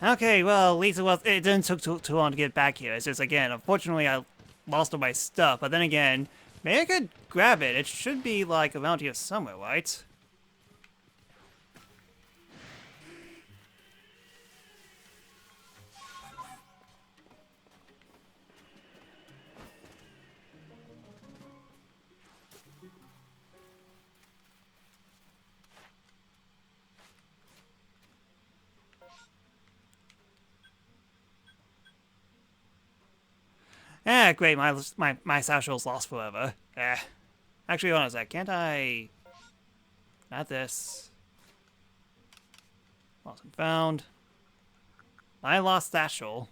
Okay, well, at least it didn't take too long to get back here. It's just, again, unfortunately, I lost all my stuff. But then again, maybe I could grab it. It should be, like, around here somewhere, right? Eh, great, my satchel's lost forever. Actually, hold on a sec, can't I... Not this. Lost and found. I lost satchel.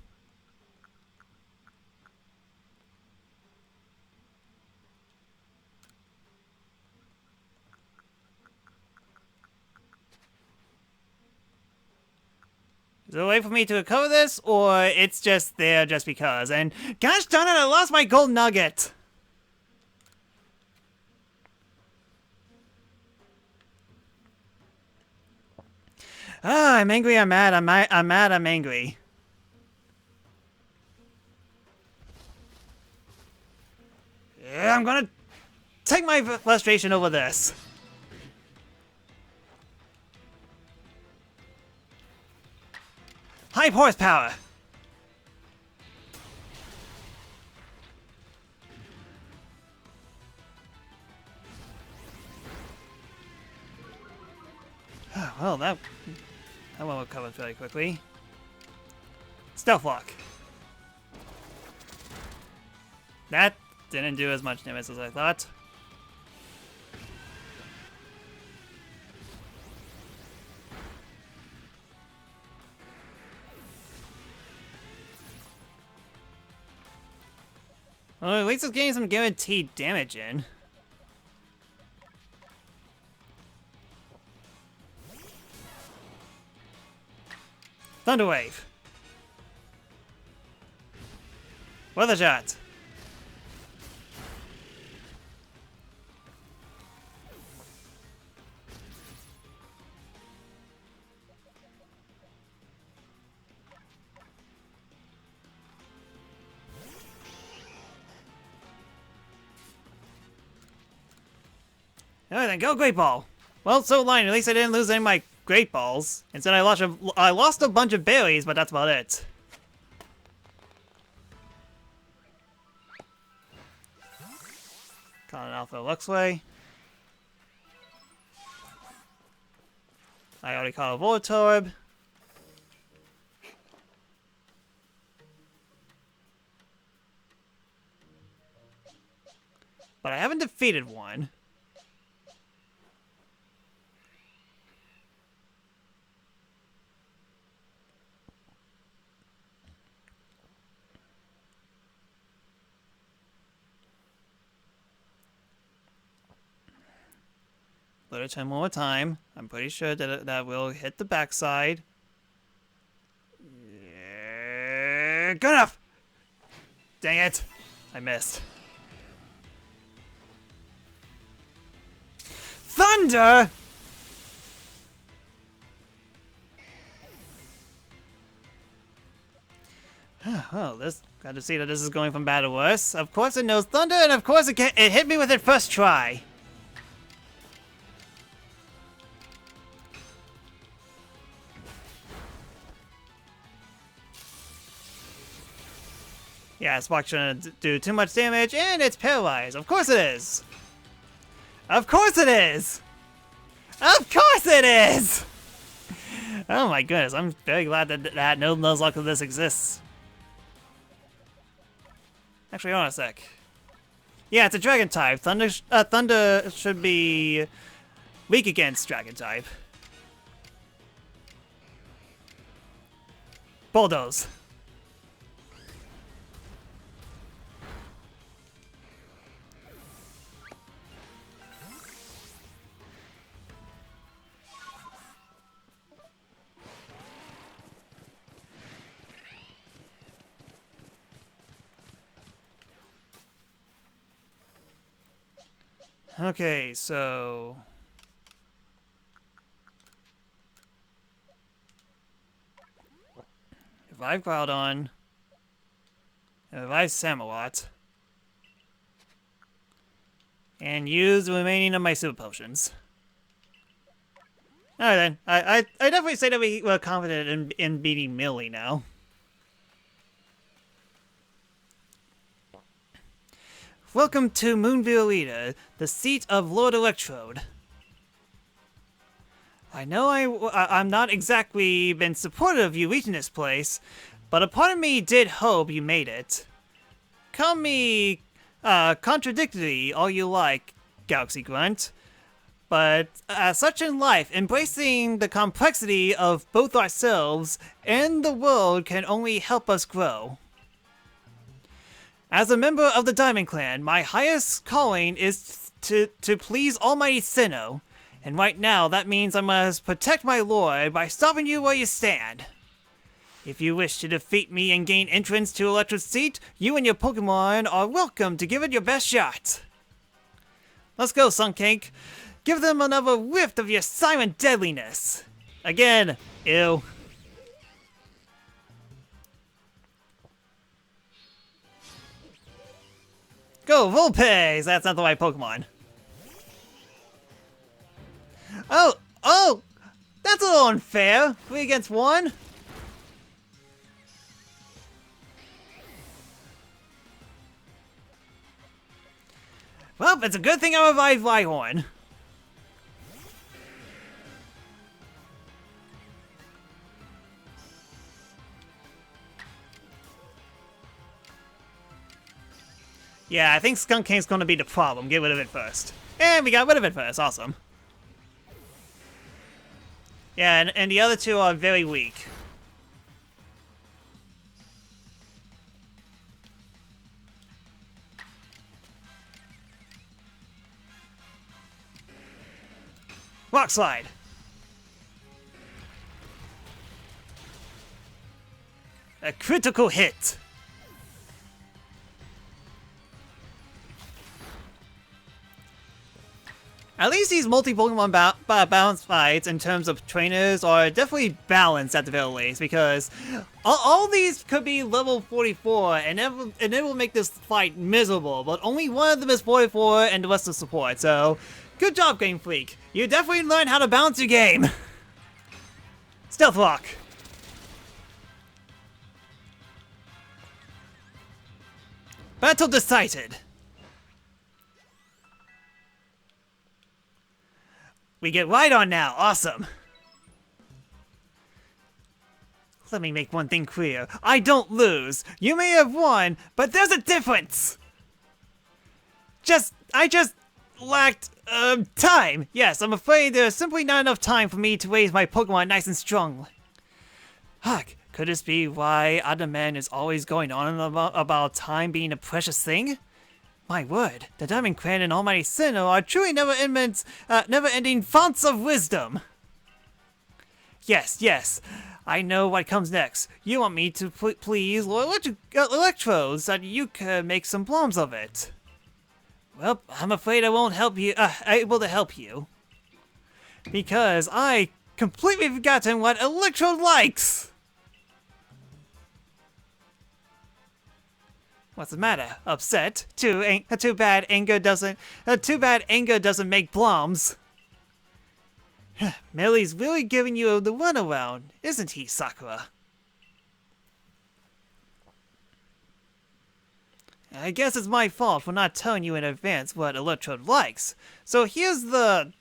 Is there a way for me to recover this, or it's just there just because? And gosh darn it, I lost my gold nugget! Ah, I'm angry, I'm mad, I'm mad, I'm angry. Yeah, I'm gonna take my frustration over this. High horsepower! Well, that one will cover fairly quickly. Stealth lock. That didn't do as much damage as I thought. Well, at least it's getting some guaranteed damage in. Thunder Wave. Weather Shot. Alright then, go Great Ball. Well, so line, at least I didn't lose any of my Great Balls. Instead I lost a bunch of berries, but that's about it. Call an Alpha Luxway. I already caught a Voltorb. But I haven't defeated one. Little time, one more time. I'm pretty sure that that will hit the backside. Yeah, good enough! Dang it. I missed. Thunder! Oh, this got to see that this is going from bad to worse. Of course it knows thunder, and of course it hit me with it first try. Yeah, Spark's trying to do too much damage, and it's paralyzed. Of course it is. Of course it is. Of course it is. Oh my goodness, I'm very glad that no Nuzlocke of this exists. Actually, hold on a sec. Yeah, it's a dragon type. Thunder should be weak against dragon type. Bulldoze. Okay, so revive Groudon, and revive Samurott, and use the remaining of my super potions. Alright then, I definitely say that we're confident in beating Millie now. Welcome to Moonville Leader, the seat of Lord Electrode. I know I'm not exactly been supportive of you reaching this place, but a part of me did hope you made it. Call me contradictory all you like, Galaxy Grunt, but as such in life, embracing the complexity of both ourselves and the world can only help us grow. As a member of the Diamond Clan, my highest calling is to please Almighty Sinnoh, and right now that means I must protect my lord by stopping you where you stand. If you wish to defeat me and gain entrance to Electrode's seat, you and your Pokemon are welcome to give it your best shot. Let's go, Sunkink. Give them another whiff of your silent deadliness. Again, ew. Go, Vulpix! That's not the right Pokemon. Oh! That's a little unfair. 3 against 1? Well, it's a good thing I revived Rhyhorn. Yeah, I think Skunking's gonna be the problem. Get rid of it first. And we got rid of it first. Awesome. Yeah, and the other two are very weak. Rock Slide. A critical hit. At least these multi-Pokemon balance fights in terms of trainers are definitely balanced at the very least, because all these could be level 44 and it will make this fight miserable, but only one of them is 44 and the rest is support, so good job, Game Freak. You definitely learned how to balance your game. Stealth Rock. Battle decided. We get Rhydon now, awesome. Let me make one thing clear. I don't lose. You may have won, but there's a difference. I just lacked, time. Yes, I'm afraid there's simply not enough time for me to raise my Pokemon nice and strong. Huck, could this be why Other Man is always going on about time being a precious thing? My word, the Diamond Clan and Almighty Sinnoh are truly never-ending founts of wisdom. Yes, I know what comes next. You want me to please electrodes that you can make some bombs of it. Well, I'm afraid I won't able to help you. Because I completely forgotten what Electrode likes! What's the matter? Upset? Too bad anger doesn't make bombs. Millie's really giving you the runaround, isn't he, Sakura? I guess it's my fault for not telling you in advance what Electrode likes. So here's the...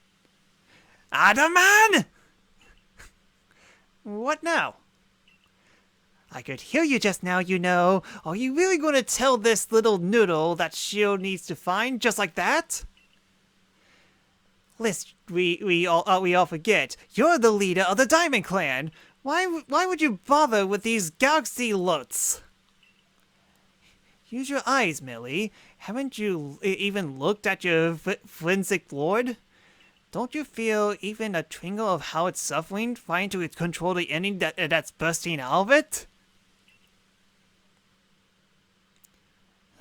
Adaman! What now? I could hear you just now, you know. Are you really going to tell this little noodle that Shield needs to find just like that? Lest we all forget, you're the leader of the Diamond Clan. Why would you bother with these galaxy lots? Use your eyes, Millie. Haven't you even looked at your forensic lord? Don't you feel even a twinkle of how it's suffering, trying to control the ending that's bursting out of it?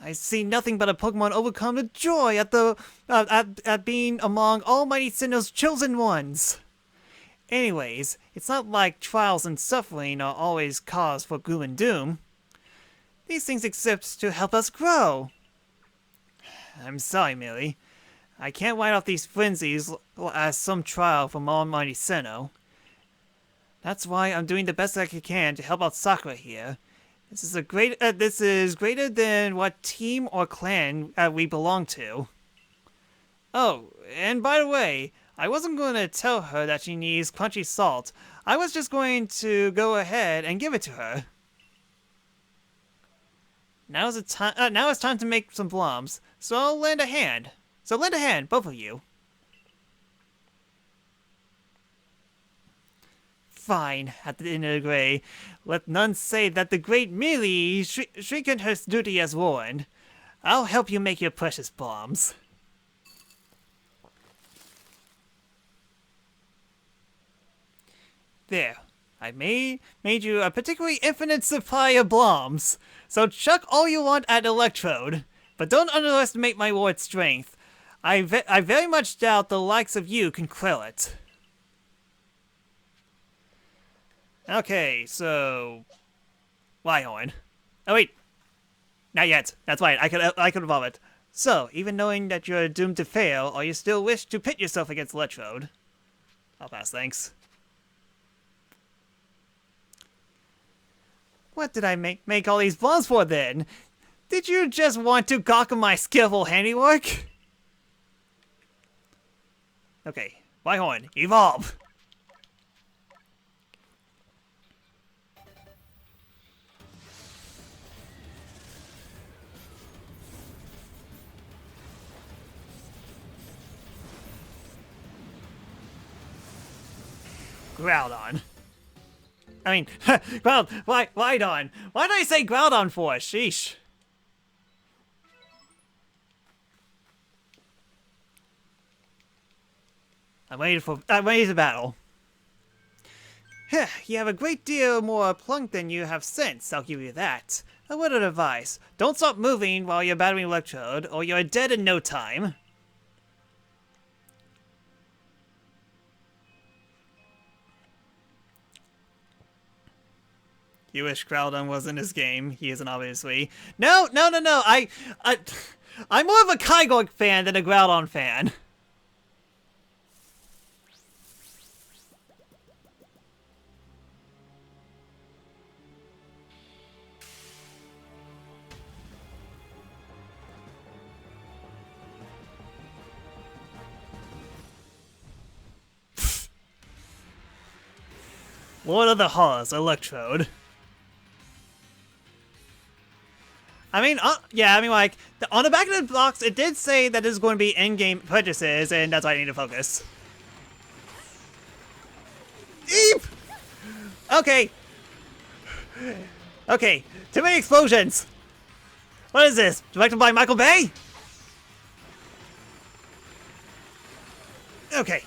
I see nothing but a Pokemon overcome with joy at being among Almighty Sinnoh's chosen ones. Anyways, it's not like trials and suffering are always cause for gloom and doom. These things exist to help us grow. I'm sorry, Millie. I can't write off these frenzies as some trial from Almighty Sinnoh. That's why I'm doing the best I can to help out Sakura here. This is greater than what team or clan we belong to. Oh, and by the way, I wasn't going to tell her that she needs crunchy salt. I was just going to go ahead and give it to her. Now it's time to make some bombs. So I'll lend a hand. Both of you. Fine, at the end of the gray. Let none say that the great Millie shriekened her duty as warned. I'll help you make your precious bombs. There. I made you a particularly infinite supply of bombs. So chuck all you want at Electrode. But don't underestimate my ward's strength. I very much doubt the likes of you can quell it. Okay, so... Rhyhorn. Oh wait! Not yet. That's right, I could evolve it. So, even knowing that you're doomed to fail, or you still wish to pit yourself against Electrode? I'll pass, thanks. What did I make all these bombs for then? Did you just want to gawk at my skillful handiwork? Okay, Rhyhorn, evolve! Groudon. I mean, Groudon. Why did I say Groudon for? Sheesh. I'm ready to battle. You have a great deal more plunk than you have sense, I'll give you that. A word of advice. Don't stop moving while you're battling Electrode, or you're dead in no time. You wish Groudon was in this game. He isn't, obviously. No. I'm more of a Kyogre fan than a Groudon fan. Lord of the Horrors, Electrode. I mean, yeah, I mean, like, on the back of the box, it did say that this is going to be in-game purchases, and that's why I need to focus. Eep! Okay. Okay, too many explosions. What is this? Directed by Michael Bay? Okay.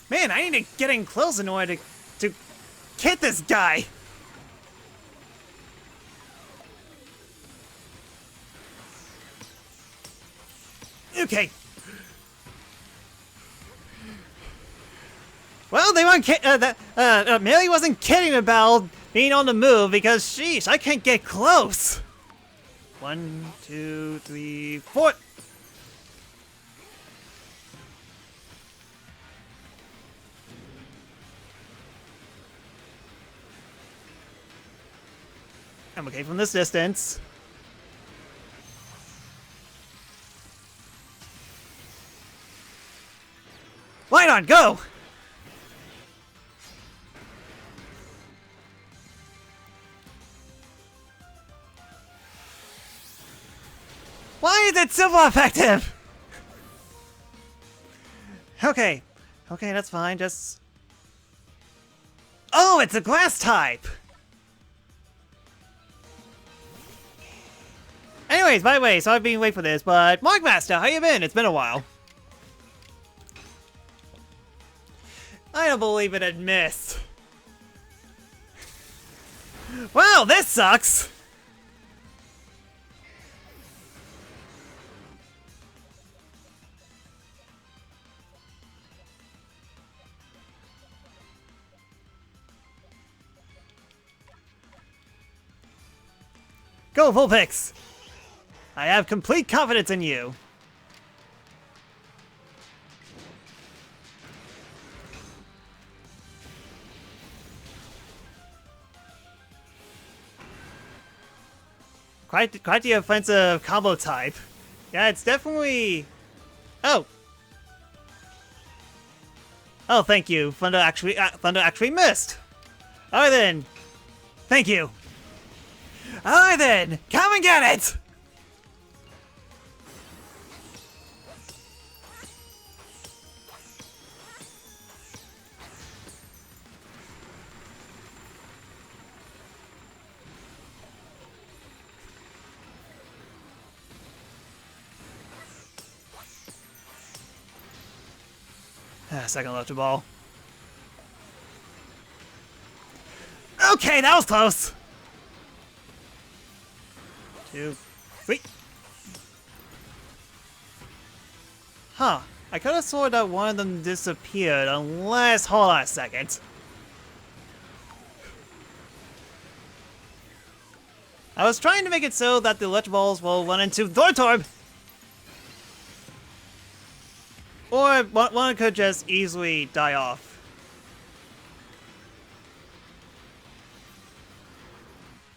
Man, I need to get in close in order to hit this guy. Okay. Well, they weren't Millie wasn't kidding about being on the move because, sheesh, I can't get close. 1, 2, 3, 4. I'm okay from this distance. Light on, go! Why is it so effective? Okay. Okay, that's fine, just... Oh, it's a glass type! Anyways, by the way, so I've been waiting for this, but Mark Master, how you been? It's been a while. I don't believe it had missed. Wow, this sucks! Go, Vulpix! I have complete confidence in you. Quite the offensive combo type. Yeah, it's definitely... Oh! Oh, thank you. Thunder actually missed! Alright then. Thank you. Alright then! Come and get it! Second left ball. Okay, that was close! 2, 3. Huh. I could have sworn that one of them disappeared, unless... Hold on a second. I was trying to make it so that the electric balls will run into Thortorb! Or one could just easily die off.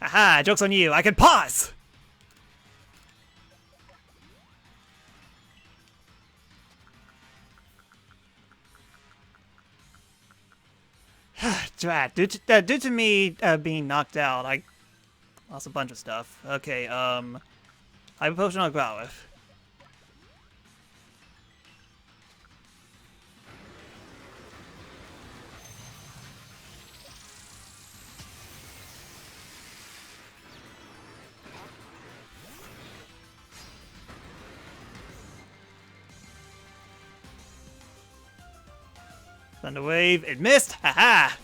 Aha, joke's on you, I can pause! Drat, due to me being knocked out, I lost a bunch of stuff. Okay, Hyper Potion on Growlithe. Thunder Wave, it missed! Haha!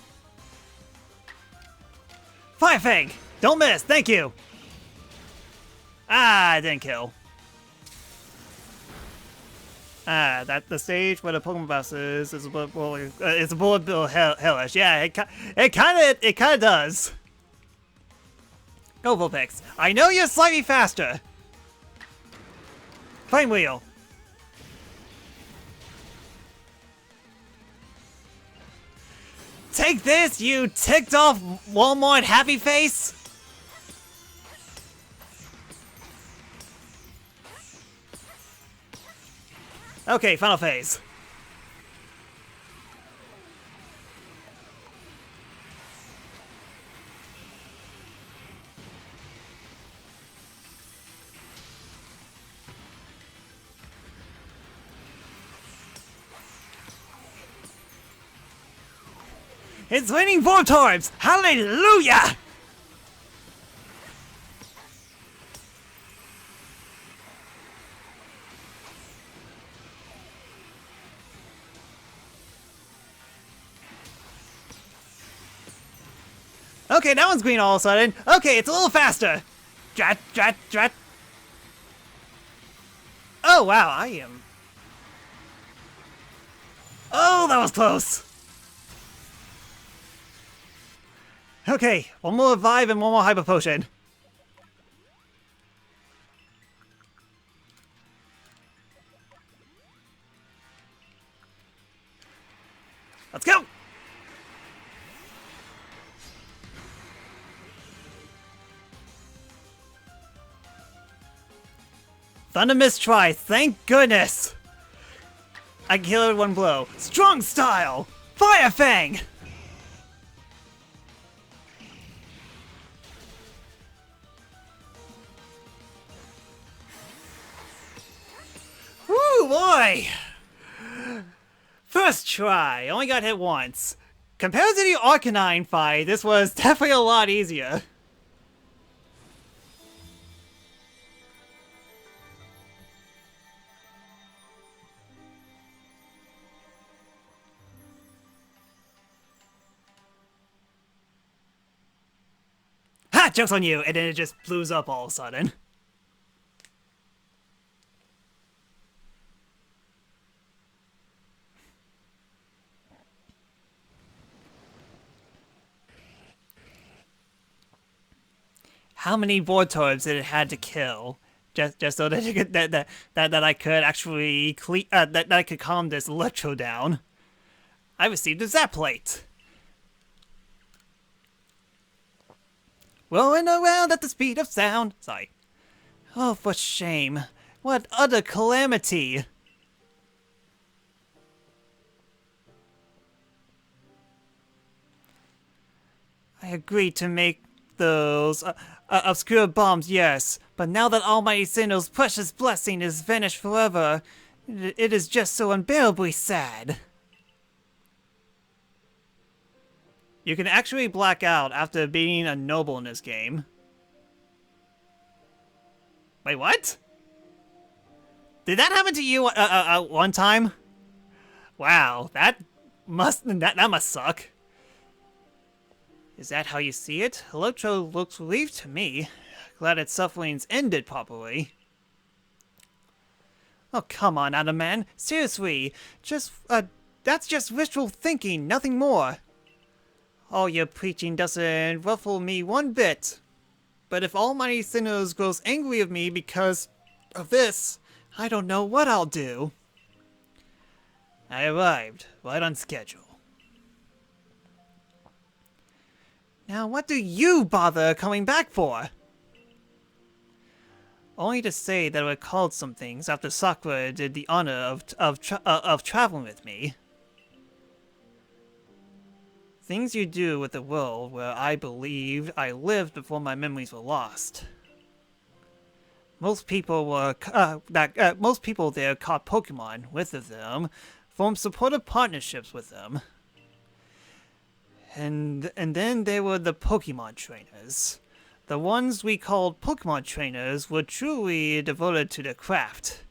Fire Fang! Don't miss, thank you! Ah, I didn't kill. Ah, that's the stage where the Pokemon boss is a bullet bill hellish. Yeah, it kinda does. Go Vulpix. I know you're slightly faster. Flame Wheel. Take this, you ticked off Walmart happy face! Okay, final phase. It's raining Voltorbs! Hallelujah! Okay, that one's green all of a sudden. Okay, it's a little faster. Drat, drat, drat. Oh, wow, I am... Oh, that was close. Okay, one more revive and one more hyper potion. Let's go! Thunder Mist try, thank goodness! I can kill it with one blow. Strong style! Fire Fang! Woo boy! First try, only got hit once. Compared to the Arcanine fight, this was definitely a lot easier. Ha! Joke's on you! And then it just blew up all of a sudden. How many Voltorbs did it had to kill just so that you could, that I could actually that I could calm this Electro down? I received a Zap Plate. Rolling around at the speed of sound. Sorry. Oh, for shame. What utter calamity. I agreed to make those obscure bombs, yes, but now that Almighty Sinnoh's precious blessing is vanished forever, it is just so unbearably sad. You can actually black out after being a noble in this game. Wait, what? Did that happen to you one time? Wow, that must suck. Is that how you see it? Electro looks relieved to me. Glad its sufferings ended properly. Oh, come on, Adaman. Seriously, that's just wishful thinking, nothing more. All your preaching doesn't ruffle me one bit. But if Almighty Sinnoh grows angry with me because of this, I don't know what I'll do. I arrived, right on schedule. Now what do you bother coming back for? Only to say that I recalled some things after Sakura did the honor of traveling with me. Things you do with the world where I believed I lived before my memories were lost. Most people there caught Pokemon with them, formed supportive partnerships with them. And then there were the Pokemon trainers. The ones we called Pokemon trainers were truly devoted to their craft.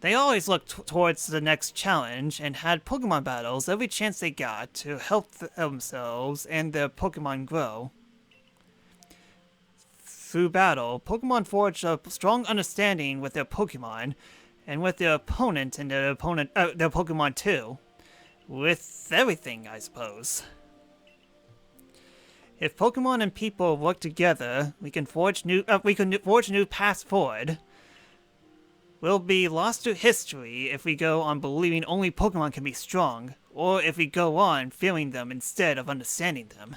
They always looked towards the next challenge and had Pokemon battles every chance they got to help themselves and their Pokemon grow. Through battle, Pokemon forged a strong understanding with their Pokemon, and with their opponent and their Pokemon too. With everything, I suppose. If Pokemon and people work together, we can forge new paths forward. We'll be lost to history if we go on believing only Pokemon can be strong, or if we go on fearing them instead of understanding them.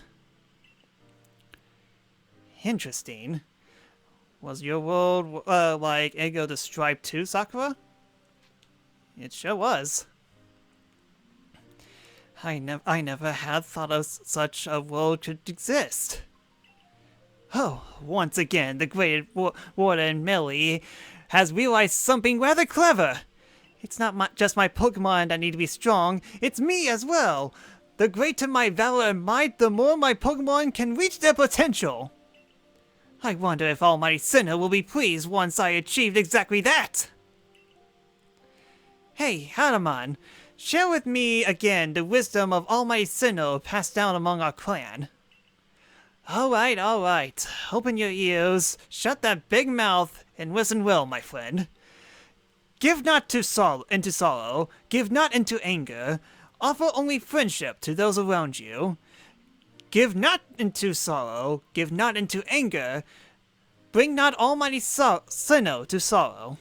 Interesting. Was your world like Ego the Stripe too, Sakura? It sure was. I never had thought of such a world could exist. Oh, once again, the great Warden Melly has realized something rather clever. It's not just my Pokemon that need to be strong, it's me as well. The greater my valor and might, the more my Pokemon can reach their potential. I wonder if Almighty Sinnoh will be pleased once I achieved exactly that. Hey, Hanuman, share with me again the wisdom of Almighty Sinnoh passed down among our clan. Alright. Open your ears, shut that big mouth, and listen well, my friend. Give not into sorrow, give not into anger, offer only friendship to those around you. Give not into sorrow, give not into anger, bring not Almighty Sinnoh to sorrow.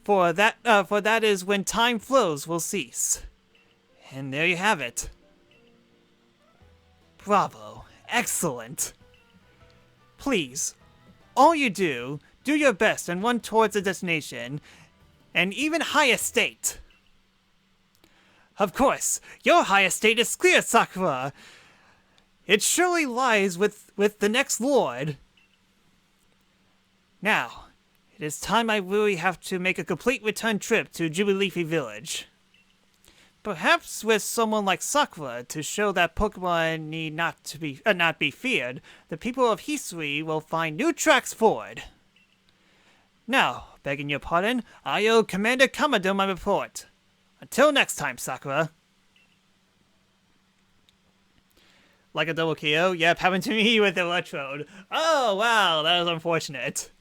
For that is when time flows will cease. And there you have it. Bravo. Excellent. Please, all you do your best and run towards the destination, and even highest state. Of course, your highest state is clear, Sakura. It surely lies with the next lord. Now, it is time I really have to make a complete return trip to Jubileefy Village. Perhaps with someone like Sakura to show that Pokemon need not be feared, the people of Hisui will find new tracks forward. Now, begging your pardon, I owe Commander Kamado my report. Until next time, Sakura. Like a double KO? Yep, happened to me with Electrode. Oh, wow, that was unfortunate.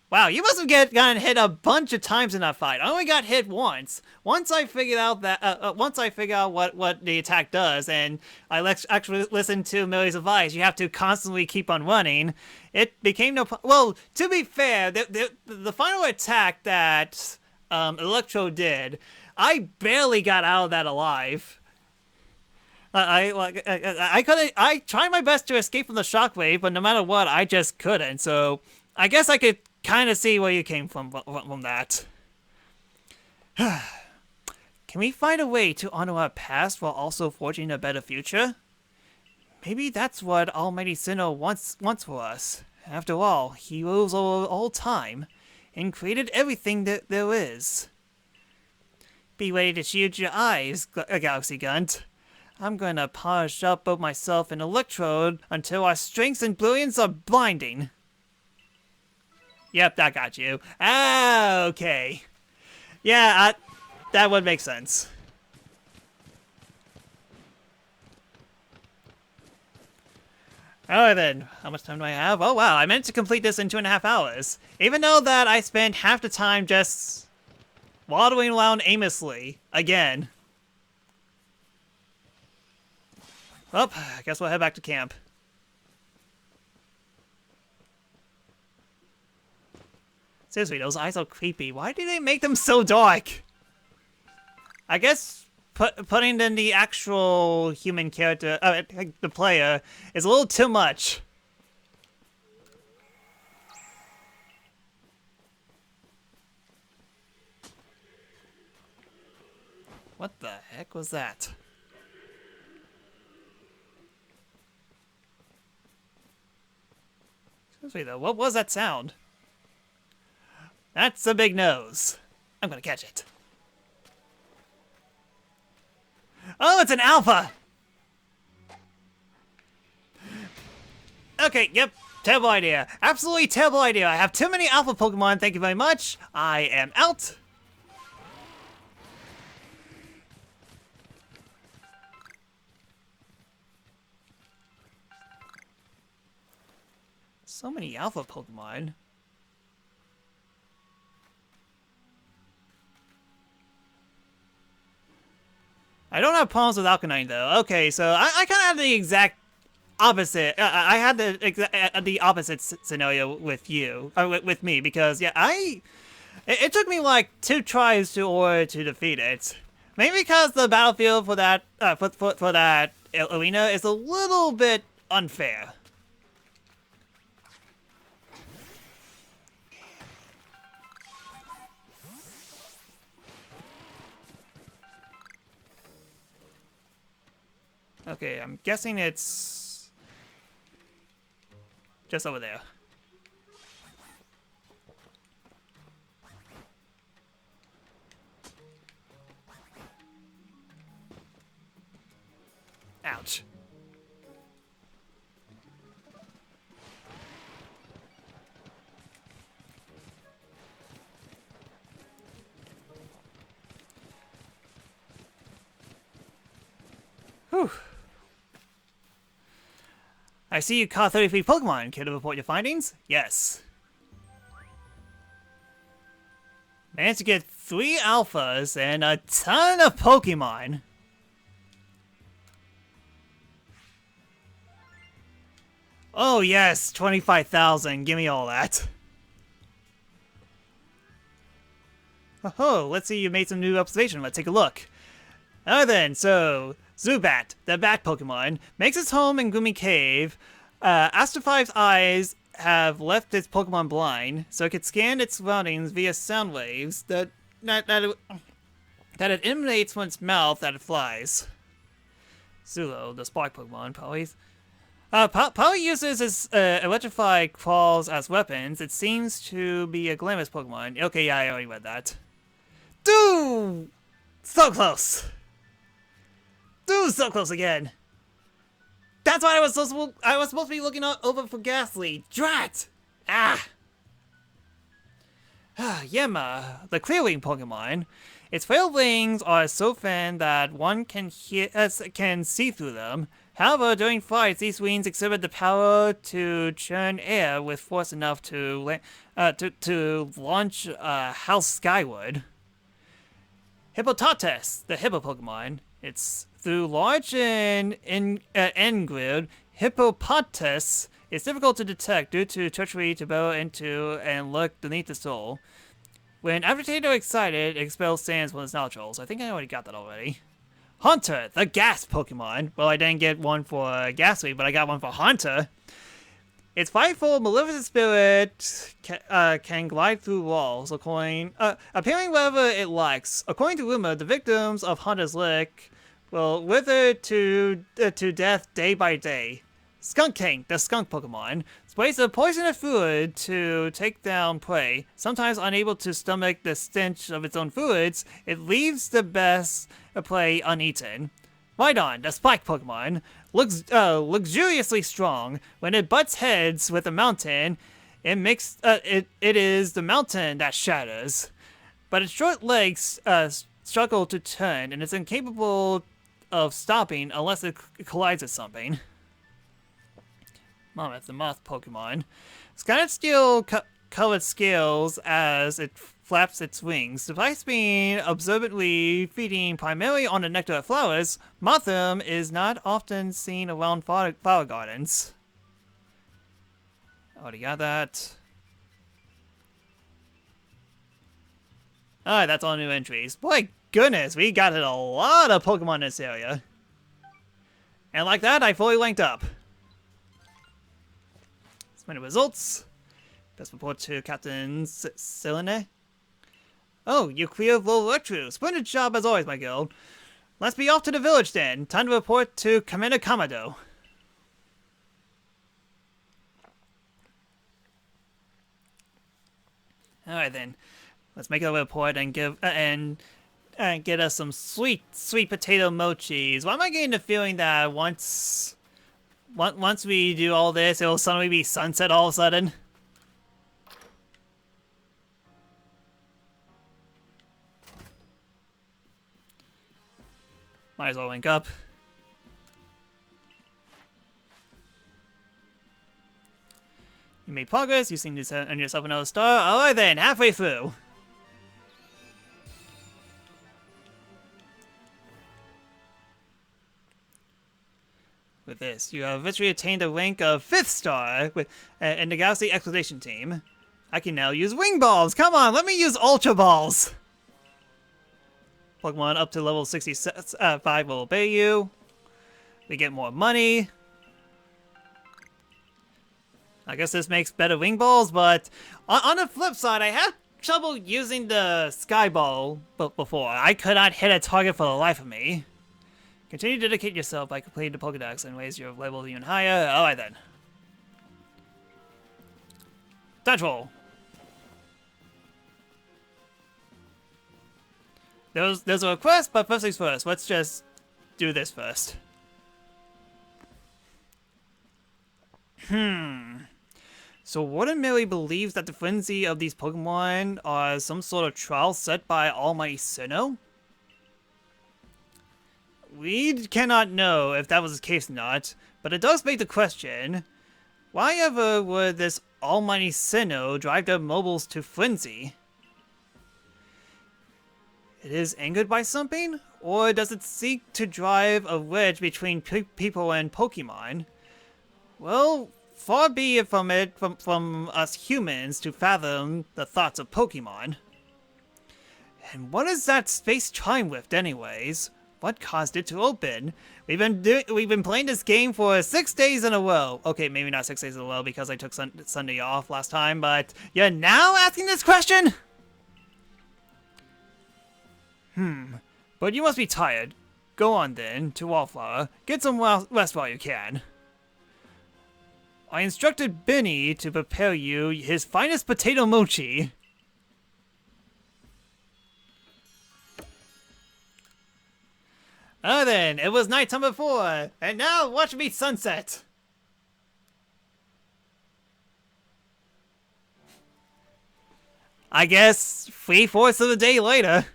Wow, you must have gotten hit a bunch of times in that fight. I only got hit once. Once I figured out what the attack does, and I actually listened to Millie's advice, you have to constantly keep on running. It became well, to be fair, the final attack that Electro did, I barely got out of that alive. I tried my best to escape from the shockwave, but no matter what, I just couldn't. So I guess I could kind of see where you came from that. Can we find a way to honor our past while also forging a better future? Maybe that's what Almighty Sinnoh wants for us. After all, he rules all time and created everything that there is. Be ready to shield your eyes, Galaxy Gunt. I'm gonna polish up both myself and Electrode until our strengths and brilliance are blinding. Yep, that got you. Ah, okay. Yeah, that would make sense. Alright then, how much time do I have? Oh wow, I meant to complete this in 2.5 hours. Even though that I spent half the time just waddling around aimlessly. Again. Well, I guess we'll head back to camp. Seriously, those eyes are creepy. Why do they make them so dark? I guess putting in the actual human character, the player, is a little too much. What the heck was that? Excuse me though, what was that sound? That's a big nose. I'm gonna catch it. Oh, it's an alpha! Okay, yep, terrible idea. Absolutely terrible idea. I have too many alpha Pokemon, thank you very much. I am out. So many alpha Pokemon. I don't have problems with Alkaline though. Okay, so I kind of have the exact opposite. I had the opposite scenario with you, with me, because yeah, it took me like 2 tries to defeat it. Maybe because the battlefield for that for that arena is a little bit unfair. Okay, I'm guessing it's just over there. Ouch. Whew. I see you caught 33 Pokemon. Care to report your findings? Yes. Managed to get 3 alphas and a ton of Pokemon. Oh yes, 25,000. Give me all that. Oh, let's see, you made some new observation. Let's take a look. Alright then, so Zubat, the bat Pokemon, makes its home in Gloomy Cave. Astro 5's eyes have left its Pokemon blind, so it can scan its surroundings via sound waves that it emanates from its mouth that it flies. Zulo, the spark Pokemon, probably uses its electrified claws as weapons. It seems to be a glamorous Pokemon. Okay, yeah, I already read that. Dude! So close! Dude, so close again! That's why I was supposed to be looking over for Ghastly. Drat! Ah! Yema, the clear-wing Pokemon. Its frail wings are so thin that one can see through them. However, during flights, these wings exhibit the power to churn air with force enough to launch a house skyward. Hippopotamus, the hippo Pokemon. It's through large and end-grid, Hippopotamus is difficult to detect due to treachery to burrow into and lurk beneath the soul. When agitated or excited, it expels sands from its nostrils. I think I already got that already. Haunter, the gas Pokemon. Well, I didn't get one for Ghastly, but I got one for Haunter. Its frightful, maleficent spirit can glide through walls, appearing wherever it likes. According to rumor, the victims of Haunter's lick will wither to death day by day. Skunk King, the skunk Pokemon, sprays a poisonous fluid to take down prey. Sometimes unable to stomach the stench of its own fluids, it leaves the best prey uneaten. Rhydon, the spike Pokemon, looks luxuriously strong. When it butts heads with a mountain, it is the mountain that shatters. But its short legs struggle to turn, and it's incapable of stopping unless it collides with something. Mammoth, the moth Pokemon. Scarlet steel colored scales as it flaps its wings. Despite being observantly feeding primarily on the nectar of flowers, Mothim is not often seen around flower gardens. Already got that. Alright, that's all new entries. Boy, goodness, we got a lot of Pokemon in this area. And like that, I fully linked up. Many results. Best report to Captain Selene. Oh, you cleared Low Electro. Splendid job as always, my girl. Let's be off to the village then. Time to report to Commander Kamado. Alright then. Let's make a report and give get us some sweet potato mochis. Why am I getting the feeling that once we do all this, it will suddenly be sunset all of a sudden? Might as well link up. You made progress, you seem to earn yourself another star. Alright then, halfway through. With this, you have eventually attained the rank of 5th star in the Galaxy Expedition Team. I can now use Wing Balls! Come on, let me use Ultra Balls! Pokemon up to level 65 will obey you. We get more money. I guess this makes better Wing Balls, but on the flip side, I had trouble using the Sky Ball before. I could not hit a target for the life of me. Continue to dedicate yourself by completing the Pokedex and raise your level even higher. Alright then. Dodge roll. There's a request, but first things first. Let's just do this first. So Warden merely believes that the frenzy of these Pokemon are some sort of trial set by Almighty Sinnoh? We cannot know if that was the case or not, but it does beg the question, why ever would this Almighty Sinnoh drive their mobiles to frenzy? It is angered by something? Or does it seek to drive a wedge between people and Pokemon? Well, far be it from us humans to fathom the thoughts of Pokemon. And what is that space chime with, anyways? What caused it to open? We've been playing this game for 6 days in a row. Okay, maybe not 6 days in a row because I took Sunday off last time, but you're now asking this question? But you must be tired. Go on then, to Wallflower. Get some rest while you can. I instructed Benny to prepare you his finest potato mochi. Then, it was nighttime before, and now watch me sunset. I guess 3/4 of the day later.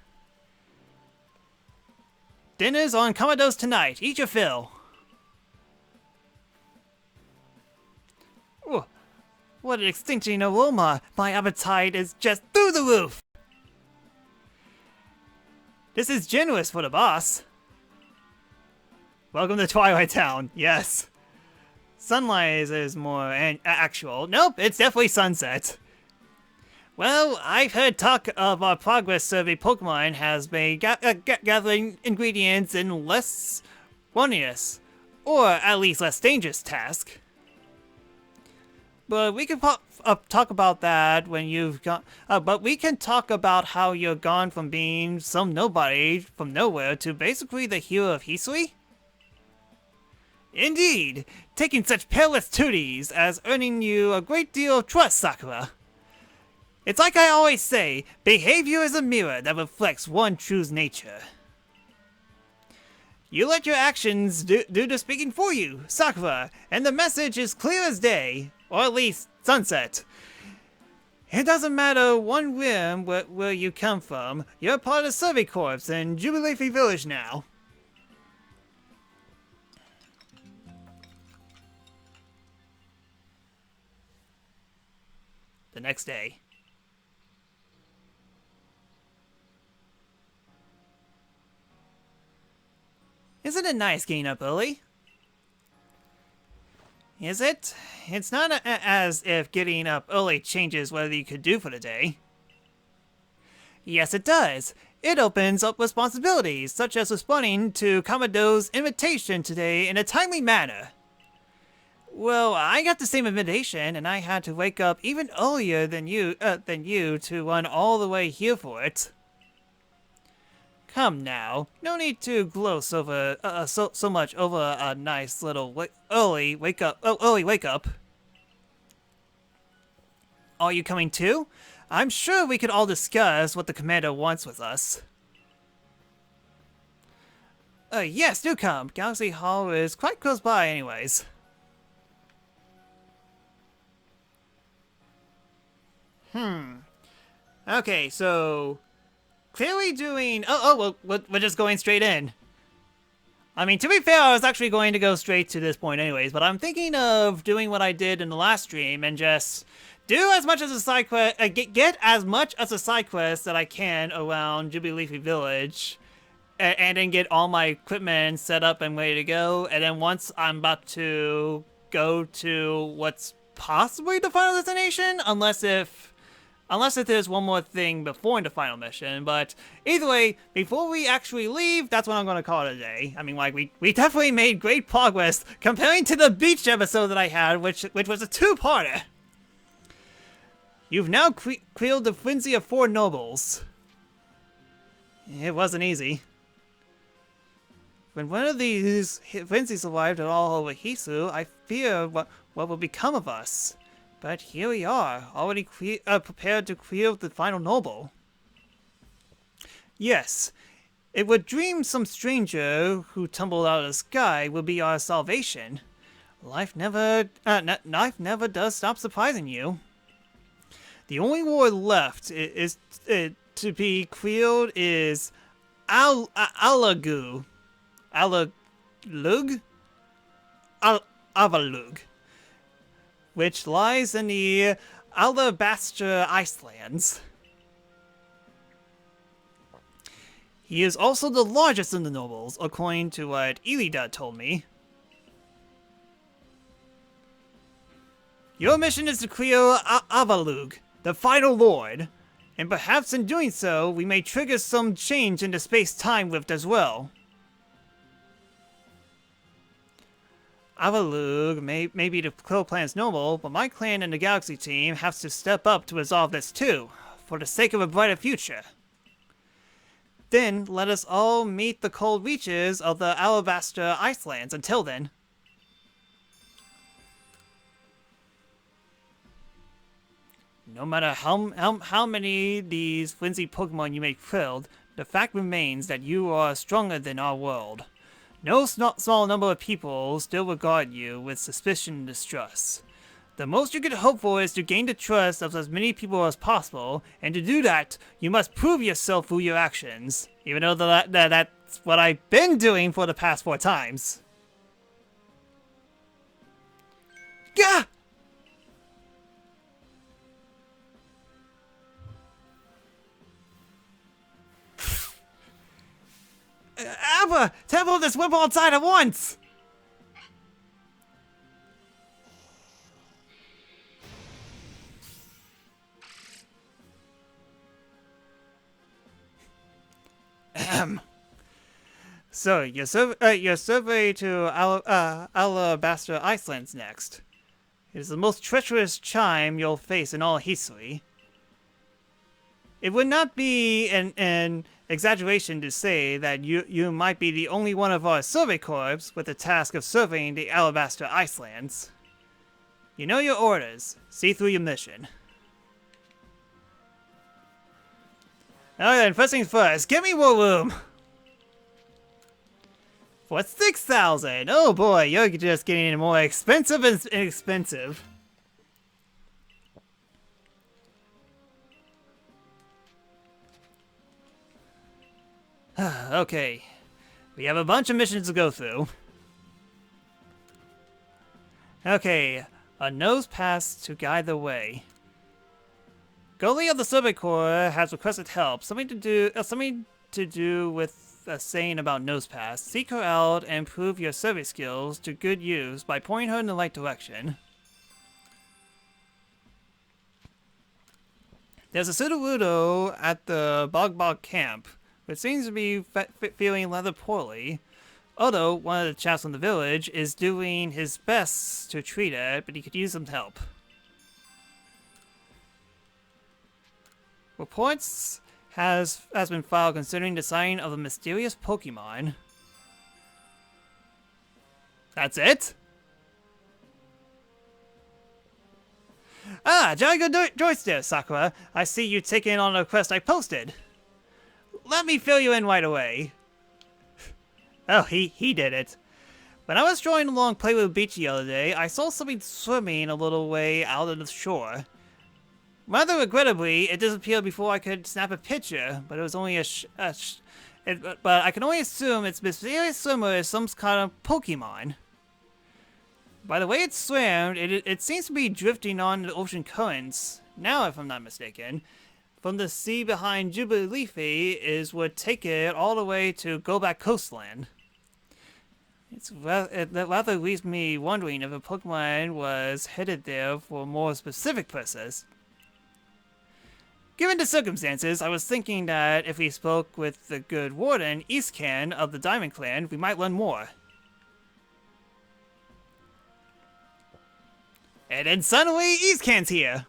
Dinner's on Commodo's tonight. Eat your fill. Ooh, what an extinction aroma. My appetite is just through the roof. This is generous for the boss. Welcome to Twilight Town. Yes. Sunrise is more actual. Nope, it's definitely sunset. Well, I've heard talk of our progress survey Pokemon has been gathering ingredients in less onerous, or at least less dangerous task. But we can talk about that when you've gone. But we can talk about how you're gone from being some nobody from nowhere to basically the hero of Hisui. Indeed, taking such perilous duties as earning you a great deal of trust, Sakura. It's like I always say, behavior is a mirror that reflects one true's nature. You let your actions do the speaking for you, Sakura, and the message is clear as day, or at least sunset. It doesn't matter one whim where you come from, you're part of the Survey Corps in Jubilee Village now. The next day. Isn't it nice getting up early? Is it? It's not as if getting up early changes what you could do for the day. Yes, it does. It opens up responsibilities, such as responding to Commodo's invitation today in a timely manner. Well, I got the same invitation, and I had to wake up even earlier than you to run all the way here for it. Come now, no need to gloss over so much over a nice little early wake up. Are you coming too? I'm sure we could all discuss what the commander wants with us. Yes, do come. Galaxy Hall is quite close by, anyways. Okay, so clearly doing. Well, we're just going straight in. I mean, to be fair, I was actually going to go straight to this point anyways, but I'm thinking of doing what I did in the last stream and just do as much as a side quest, get as much as a side quest that I can around Jubilee Village, and then get all my equipment set up and ready to go, and then once I'm about to go to what's possibly the final destination, unless if there's one more thing before the final mission, but either way, before we actually leave, that's what I'm going to call it a day. I mean, like, we definitely made great progress comparing to the beach episode that I had, which was a two-parter. You've now cleared the frenzy of 4 nobles. It wasn't easy. When one of these frenzies arrived at all over Hisu, I fear what will become of us. But here we are, already prepared to clear the final noble. Yes, it would dream some stranger who tumbled out of the sky will be our salvation. Life never does stop surprising you. The only war left to be quilled is Alagu. Avalug? Avalug, which lies in the Alabaster Icelands. He is also the largest of the nobles, according to what Elida told me. Your mission is to clear Avalug, the final lord, and perhaps in doing so, we may trigger some change in the space-time rift as well. Avalug may be the Crow Clan's noble, but my clan and the Galaxy team have to step up to resolve this too, for the sake of a brighter future. Then, let us all meet the cold reaches of the Alabaster Icelands. Until then. No matter how many these frenzied Pokemon you may killed, the fact remains that you are stronger than our world. No small number of people still regard you with suspicion and distrust. The most you could hope for is to gain the trust of as many people as possible, and to do that, you must prove yourself through your actions, even though that's what I've been doing for the past 4 times. Gah! Abba! Temple this whip outside at once! So, your survey to Alabaster Icelands next. It is the most treacherous chime you'll face in all history. It would not be an exaggeration to say that you might be the only one of our survey corps with the task of surveying the Alabaster Icelands. You know your orders. See through your mission. Alright then, first things first, get me more room! For 6,000! Oh boy, you're just getting more expensive and expensive. Okay, we have a bunch of missions to go through. Okay, a nose pass to guide the way. Goalie of the Survey Corps has requested help. Something to do with a saying about nose pass. Seek her out and prove your survey skills to good use by pointing her in the right direction. There's a Sudowoodo at the Bog camp, which seems to be feeling rather poorly. Although one of the chaps from the village is doing his best to treat it, but he could use some help. Reports has been filed concerning the sighting of a mysterious Pokemon. That's it? Ah, jolly good choice there, Sakura. I see you taking on a quest I posted. Let me fill you in right away. Oh, he did it. When I was strolling along Playwood Beach the other day, I saw something swimming a little way out of the shore. Rather regrettably, it disappeared before I could snap a picture, but it was only but I can only assume its mysterious swimmer is some kind of Pokemon. By the way it swam, it seems to be drifting on the ocean currents. Now, if I'm not mistaken, from the sea behind Jubileefi is would take it all the way to Goback Coastland. It rather leaves me wondering if a Pokemon was headed there for a more specific purpose. Given the circumstances, I was thinking that if we spoke with the good warden, Eastcan of the Diamond Clan, we might learn more. And then suddenly, Eastcan's here!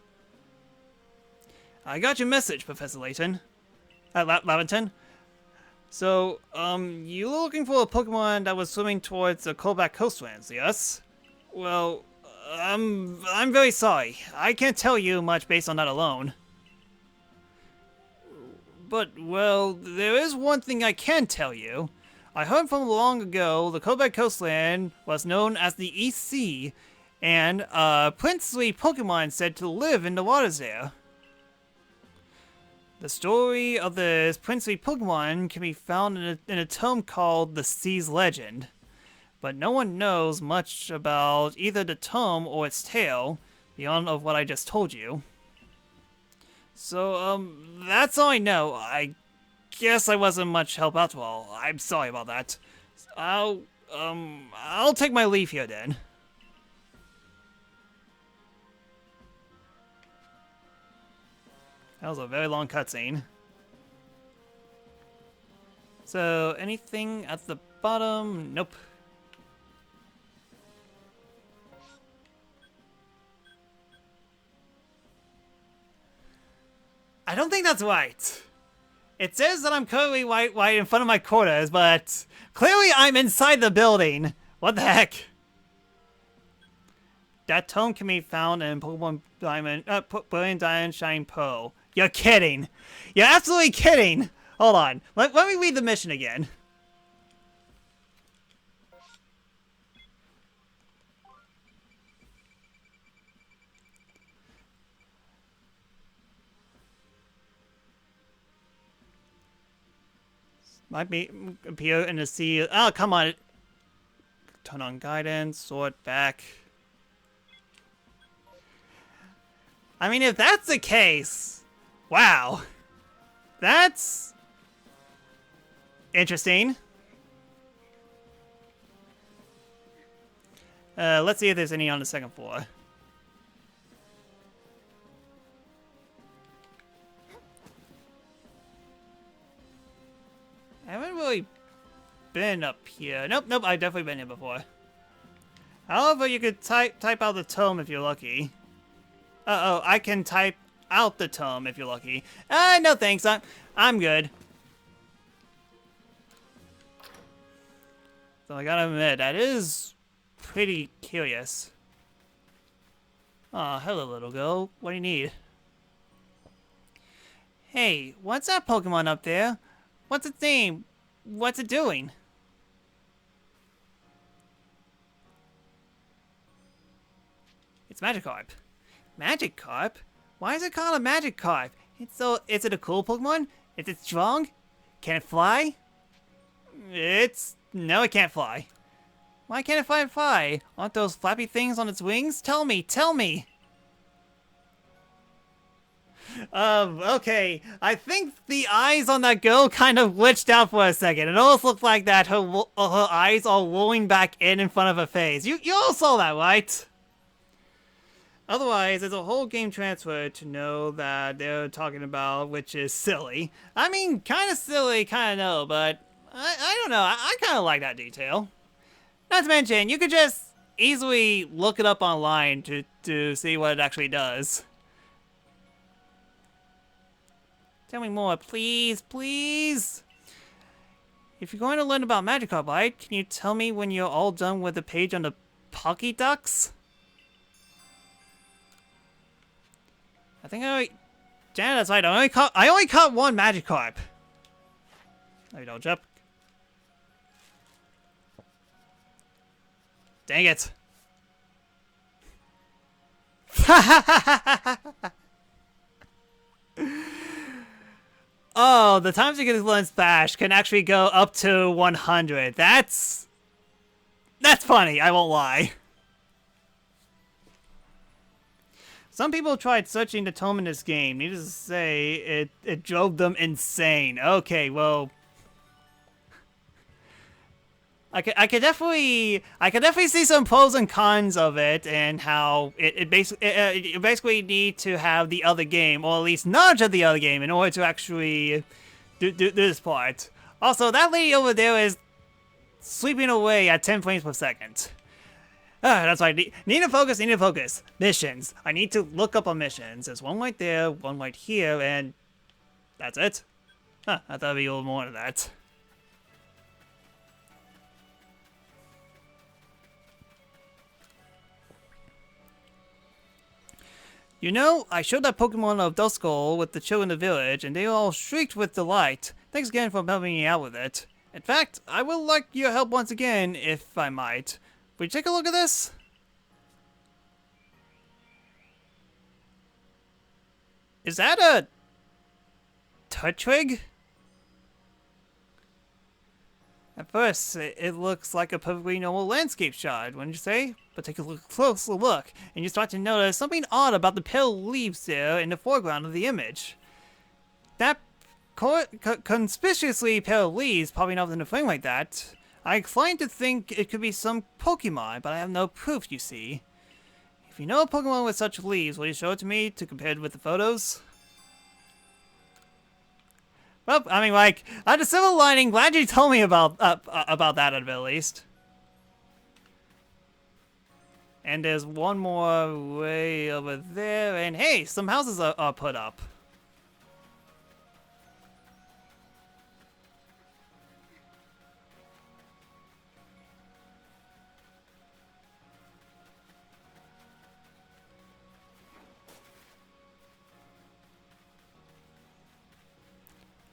I got your message, Professor Layton. Laventon. So, you were looking for a Pokemon that was swimming towards the Colback Coastlands, yes? Well, I'm very sorry. I can't tell you much based on that alone. But, well, there is one thing I can tell you. I heard from long ago the Coronet coastland was known as the East Sea, and princely Pokemon said to live in the waters there. The story of this princely Pokemon can be found in a tome called The Sea's Legend, but no one knows much about either the tome or its tale, beyond of what I just told you. So, that's all I know. I guess I wasn't much help after all. I'm sorry about that. I'll take my leave here then. That was a very long cutscene. So, anything at the bottom? Nope. I don't think that's right. It says that I'm currently right in front of my quarters, but clearly I'm inside the building. What the heck? That tome can be found in Pokemon Diamond, Brilliant Diamond Shining Pearl. You're kidding. You're absolutely kidding. Hold on. Let me read the mission again. Might be appear in the sea. Oh, come on. Turn on guidance, sort back. I mean, if that's the case, wow. That's interesting. Let's see if there's any on the second floor. I haven't really been up here. Nope, I've definitely been here before. However, you could type out the tome if you're lucky. I can type out the tome if you're lucky. No thanks, I'm good. So I gotta admit, that is pretty curious. Aw, hello little girl. What do you need? Hey, what's that Pokemon up there? What's its name? What's it doing? It's Magikarp. Magikarp? Why is it called a Magikarp? Is it a cool Pokemon? Is it strong? Can it fly? No, it can't fly. Why can't it fly? Aren't those flappy things on its wings? Tell me! Okay. I think the eyes on that girl kind of glitched out for a second. It almost looked like that her eyes all rolling back in front of her face. You all saw that, right? Otherwise, there's a whole game transfer to know that they're talking about, which is silly. I mean, kind of silly, kind of no, but I don't know. I kind of like that detail. Not to mention, you could just easily look it up online to see what it actually does. Tell me more, please, please. If you're going to learn about Magikarp, right, can you tell me when you're all done with the page on the Pokédex? I think Janet, that's right. I only caught one Magikarp. There you go, jump. Dang it. Oh, the times you can learn Splash can actually go up to 100. That's funny, I won't lie. Some people tried searching the tome in this game. Needless to say, it drove them insane. Okay, well, I could definitely see some pros and cons of it, and how you basically need to have the other game, or at least knowledge of the other game, in order to actually do this part. Also, that lady over there is sleeping away at 10 frames per second. That's right. Need to focus. Missions. I need to look up on missions. There's one right there, one right here, and that's it. I thought there'd be a little more to that. You know, I showed that Pokemon of Duskull with the children in the village, and they all shrieked with delight. Thanks again for helping me out with it. In fact, I would like your help once again, if I might. Would you take a look at this? Is that a Turtwig? At first, it looks like a perfectly normal landscape shot, wouldn't you say? But take a closer look, and you start to notice something odd about the pale leaves there in the foreground of the image. That conspicuously pale leaves popping up in the frame like that, I incline to think it could be some Pokemon, but I have no proof, you see. If you know a Pokemon with such leaves, will you show it to me to compare it with the photos? Well, I mean, like, on a silver lining, glad you told me about that at the very least. And there's one more way over there, and hey, some houses are put up.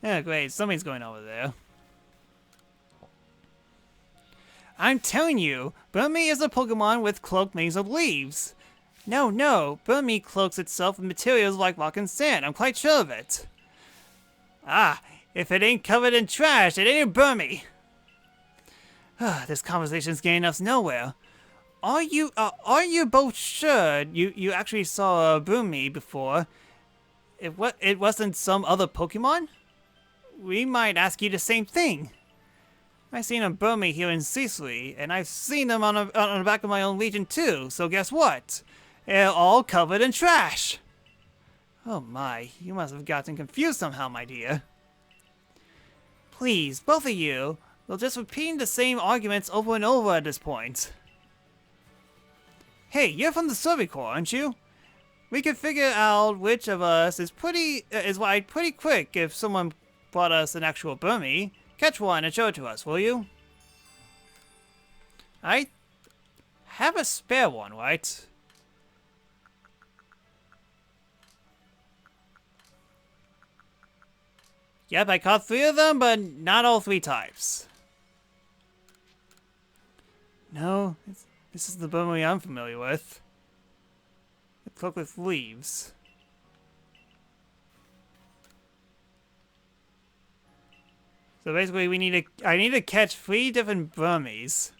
Yeah, great, something's going over there. I'm telling you, Burmy is a Pokemon with cloak made of leaves. No, Burmy cloaks itself with materials like rock and sand. I'm quite sure of it. Ah, if it ain't covered in trash, it ain't a Burmy. This conversation's getting us nowhere. Are you both sure you actually saw a Burmy before? It wasn't some other Pokemon? We might ask you the same thing. I've seen a Burmy here in Sicily, and I've seen them on the back of my own Legion too, so guess what? They're all covered in trash! Oh my, you must have gotten confused somehow, my dear. Please, both of you, you're just repeating the same arguments over and over at this point. Hey, you're from the Survey Corps, aren't you? We could figure out which of us is white pretty quick if someone brought us an actual Burmy. Catch one and show it to us, will you? I have a spare one, right? Yep, I caught 3 of them, but not all 3 types. No, this is the Burmy I'm familiar with. The cloak with leaves. So basically, I need to catch 3 different Burmies.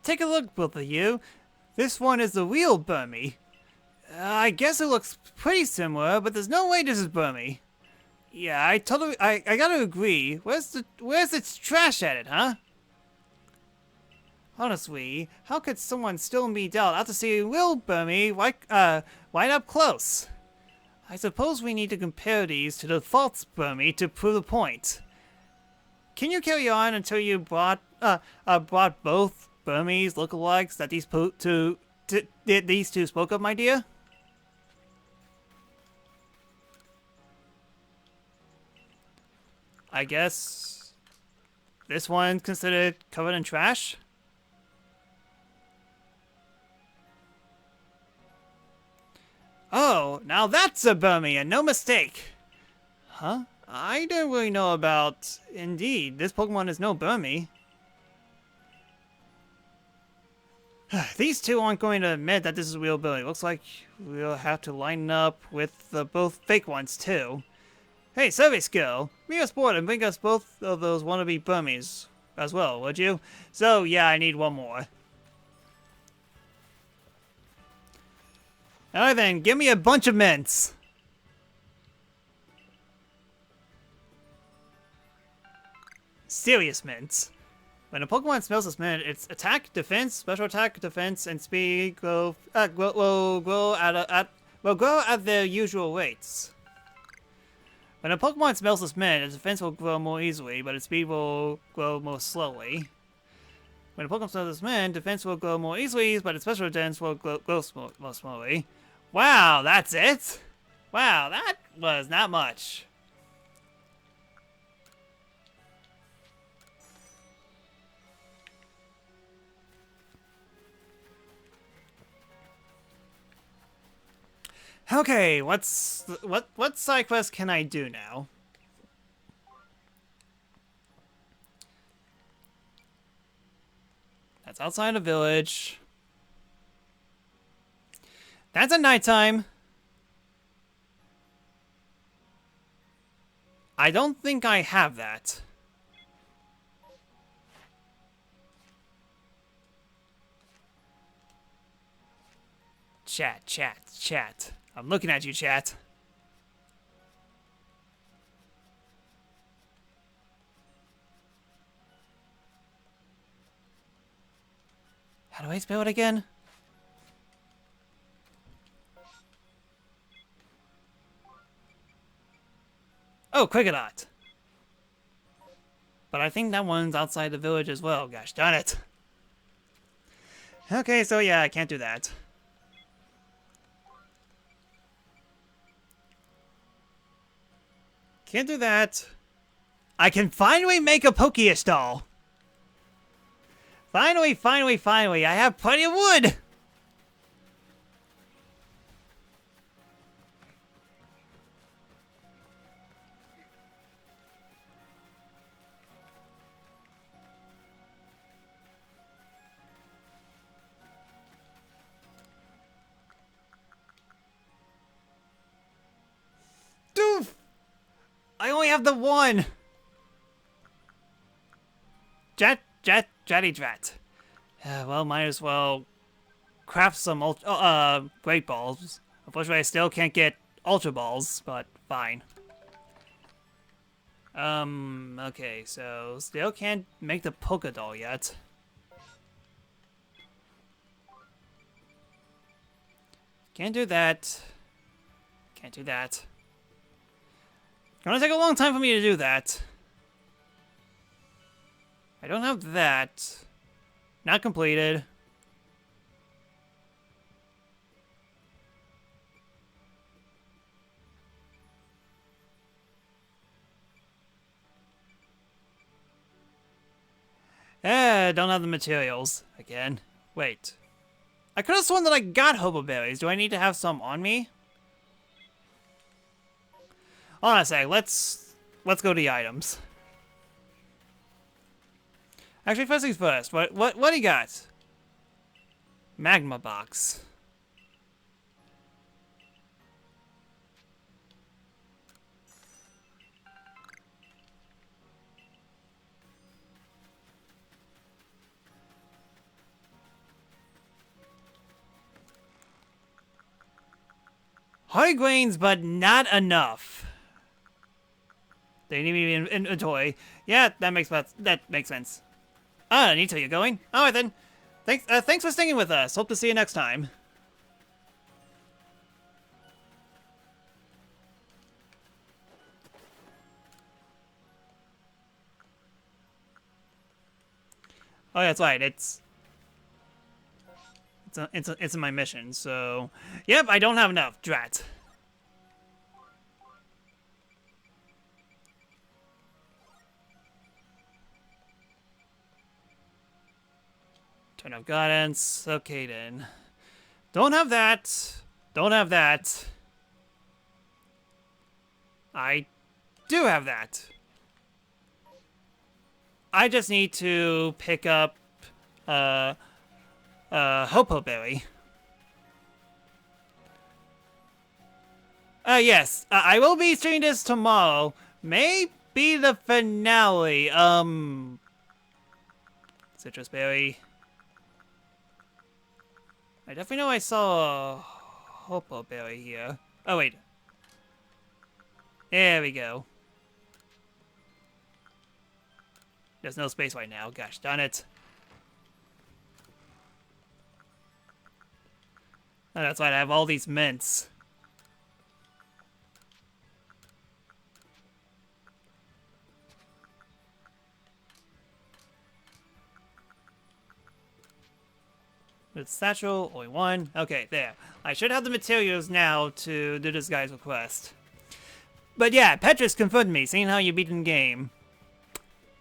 Take a look, both of you. This one is the real Burmy. I guess it looks pretty similar, but there's no way this is Burmy. Yeah, I gotta agree. Where's its trash at it, huh? Honestly, how could someone still me doubt after seeing real Burmy right up close? I suppose we need to compare these to the false Burmy to prove the point. Can you carry on until you brought both Burmese lookalikes that these two spoke of, my dear? I guess this one's considered covered in trash? Oh, now that's a Burmy and no mistake! Huh? I don't really know about... Indeed, this Pokemon is no Burmy. These two aren't going to admit that this is real Burmy. Looks like we'll have to line up with the both fake ones too. Hey, survey skill, meet us board and bring us both of those wannabe Burmies as well, would you? So, yeah, I need one more. Alright then, give me a bunch of mints. Serious mints. When a Pokemon smells this mint, its attack, defense, special attack, defense, and speed will grow at their usual rates. When a Pokemon smells this mint, its defense will grow more easily, but its speed will grow more slowly. When a Pokemon smells this mint, defense will grow more easily, but its special defense will grow more slowly. Wow, that's it? Wow, that was not much. Okay, what side quest can I do now? That's outside the village. That's at nighttime. I don't think I have that. Chat, chat, chat. I'm looking at you, chat. How do I spell it again? Oh, Quickadot. But I think that one's outside the village as well. Gosh darn it. Okay, so yeah, I can't do that. Can't do that. I can finally make a Pokeish doll. Finally, finally, finally. I have plenty of wood. Doof! I only have the one. Jatty drat. Well, might as well craft some great balls. Unfortunately, I still can't get ultra balls, but fine. Okay, so still can't make the polka doll yet. Can't do that. Can't do that. Gonna take a long time for me to do that. I don't have that. Not completed. Don't have the materials. Again. Wait. I could have sworn that I got hobo berries. Do I need to have some on me? Hold on a sec. Let's go to the items. Actually, first things first. What do you got? Magma box. Hard grains, but not enough. They need me in inventory. Yeah, that makes sense. Ah, Anita, you going? Alright then. Thanks for sticking with us. Hope to see you next time. Oh, yeah, that's right. It's in my mission. So, yep, I don't have enough. Drat. Turn off guidance. Okay, then. Don't have that. Don't have that. I do have that. I just need to pick up, Hopo Berry. Yes. I will be streaming this tomorrow. Maybe the finale. Citrus Berry. I definitely know I saw a Hopo Berry here. Oh, wait. There we go. There's no space right now. Gosh darn it. Oh, that's why I have all these mints. With satchel, only one. Okay, there. I should have the materials now to do this guy's request. But yeah, Petrus confirmed me, seeing how you beat the game.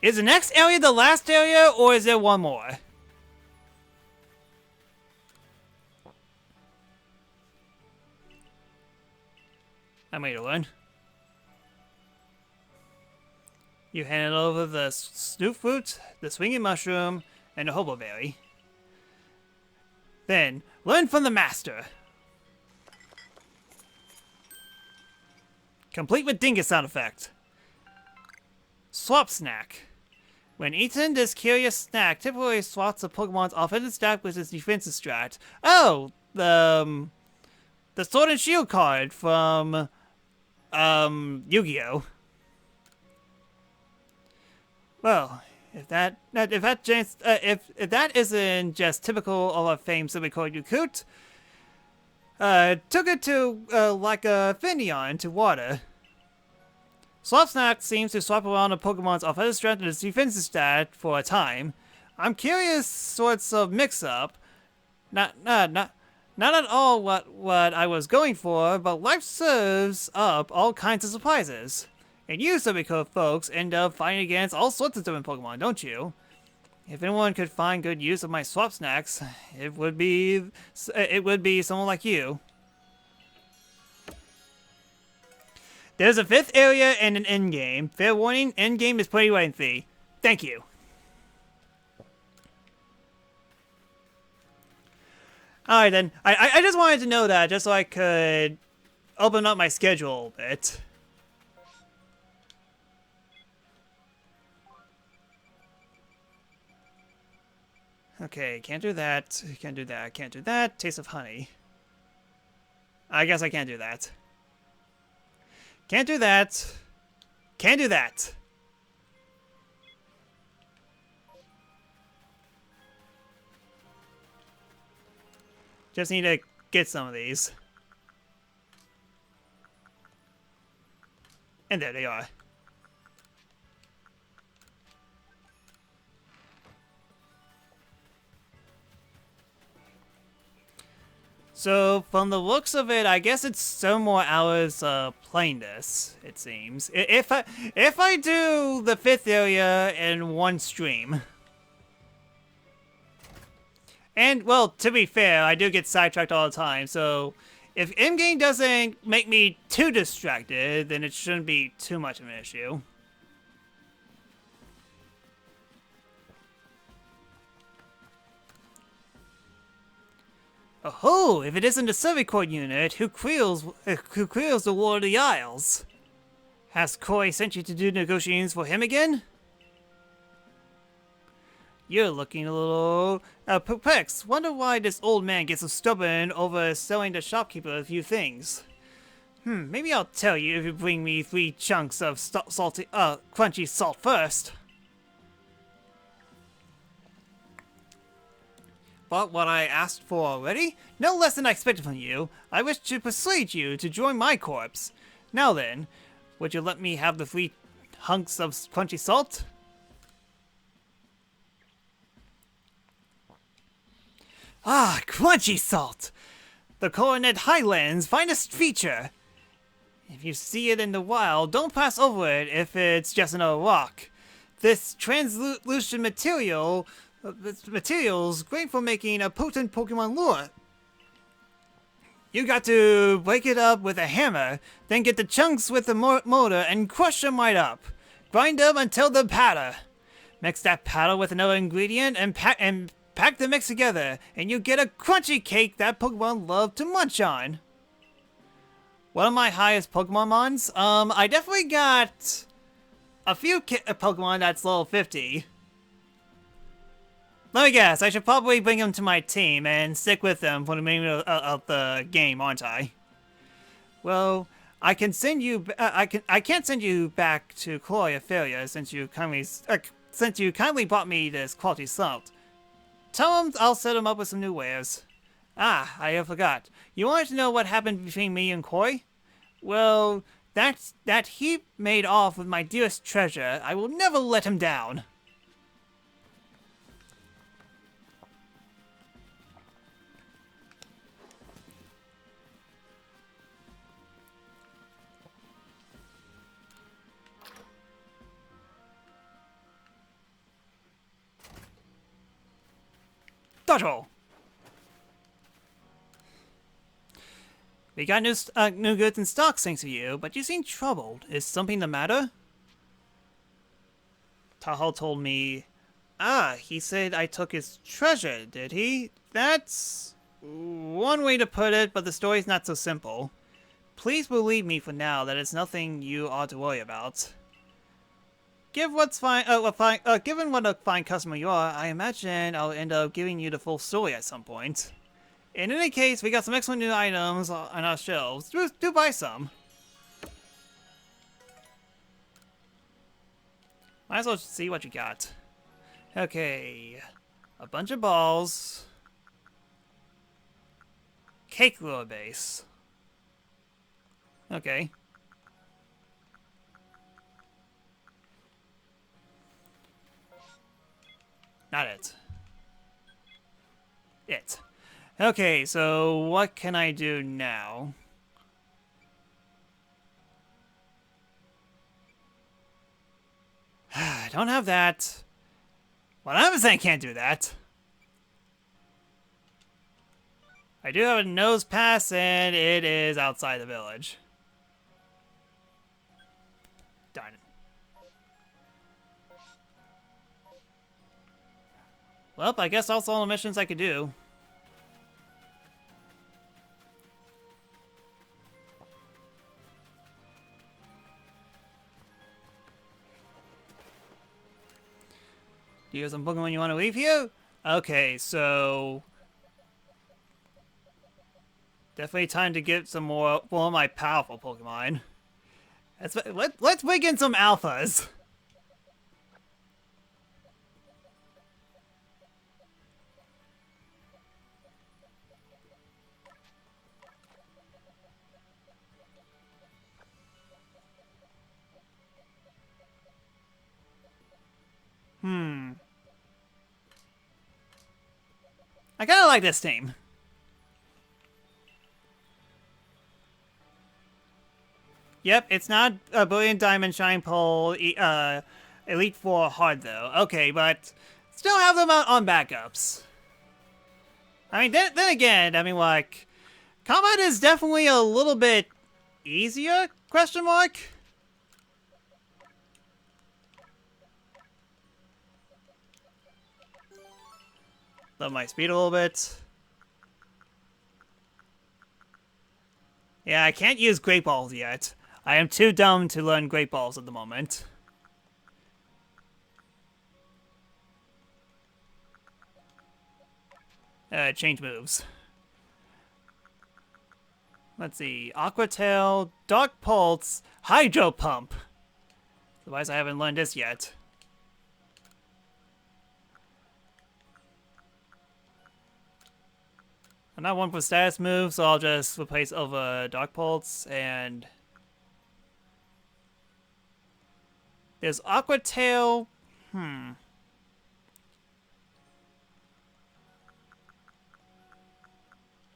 Is the next area the last area, or is there one more? I'm ready to learn. You handed over the snoot fruit, the swinging mushroom, and the hoboberry. Then, learn from the master. Complete with dingus sound effect. Swap snack. When eaten, this curious snack typically swaps a Pokemon's offensive stat with its defensive strat. Oh, the Sword and Shield card from Yu-Gi-Oh. Well, if that isn't just typical of a famed simply called Yakut, took it to like a Finneon to water. Swap Snack seems to swap around a Pokemon's offensive strength and its defensive stat for a time. I'm curious sorts of mix-up. Not at all what I was going for, but life serves up all kinds of surprises. And you, Subico folks, end up fighting against all sorts of different Pokemon, don't you? If anyone could find good use of my swap snacks, it would be someone like you. There's a 5th area and an endgame. Fair warning, endgame is pretty lengthy. Thank you. Alright then, I just wanted to know that, just so I could open up my schedule a bit. Okay, can't do that, can't do that, can't do that. Taste of honey. I guess I can't do that. Can't do that. Can't do that. Just need to get some of these. And there they are. So, from the looks of it, I guess it's some more hours playing this, it seems. If I do the 5th area in one stream. And, well, to be fair, I do get sidetracked all the time, so if in-game doesn't make me too distracted, then it shouldn't be too much of an issue. Oh, if it isn't the Servicord unit, who quills the War of the Isles? Has Koi sent you to do negotiations for him again? You're looking a little perplexed. Wonder why this old man gets so stubborn over selling the shopkeeper a few things. Maybe I'll tell you if you bring me 3 chunks of crunchy salt first. But what I asked for already? No less than I expected from you. I wish to persuade you to join my corps. Now then, would you let me have the 3 hunks of crunchy salt? Ah, crunchy salt! The Coronet Highlands' finest feature. If you see it in the wild, don't pass over it if it's just another rock. This translucent material's great for making a potent Pokemon lure. You got to break it up with a hammer, then get the chunks with the motor and crush them right up. Grind them until they patter. Mix that powder with another ingredient and pack the mix together, and you get a crunchy cake that Pokemon love to munch on. One of my highest Pokemon mons? I definitely got a few Pokemon that's level 50. Let me guess, I should probably bring them to my team and stick with them for the remainder of the game, aren't I? Well, I can send you. I can't send you back to Cloria Failure since you kindly brought me this quality salt. Tell them I'll set them up with some new wares. Ah, I forgot. You wanted to know what happened between me and Koi? Well, that he made off with my dearest treasure. I will never let him down. Dodgeball. We got new goods in stock thanks to you, but you seem troubled. Is something the matter? Tahoe told me... Ah, he said I took his treasure, did he? That's... one way to put it, but the story's not so simple. Please believe me for now that it's nothing you ought to worry about. Given what a fine customer you are, I imagine I'll end up giving you the full story at some point. In any case, we got some excellent new items on our shelves. Do buy some. Might as well see what you got. Okay. A bunch of balls. Cake lure base. Okay. Not it. It. Okay, so what can I do now? I don't have that. 100% can't do that. I do have a nose pass, and it is outside the village. Darn it. Well, I guess that's all the missions I could do. Do you have some Pokemon you want to leave here? Okay, so... definitely time to get some more of my powerful Pokemon. Let's bring in some alphas. I kind of like this team. Yep, it's not a Brilliant Diamond Shine Pole Elite Four hard though. Okay, but still have them on backups. I mean, then again, I mean, like, combat is definitely a little bit easier? Question mark. Love my speed a little bit. Yeah, I can't use Great Balls yet. I am too dumb to learn Great Balls at the moment. Change moves. Let's see. Aqua Tail, Dark Pulse, Hydro Pump. Otherwise, I haven't learned this yet. I'm not one for status moves, so I'll just replace over Dark Pulse and... there's Aqua Tail.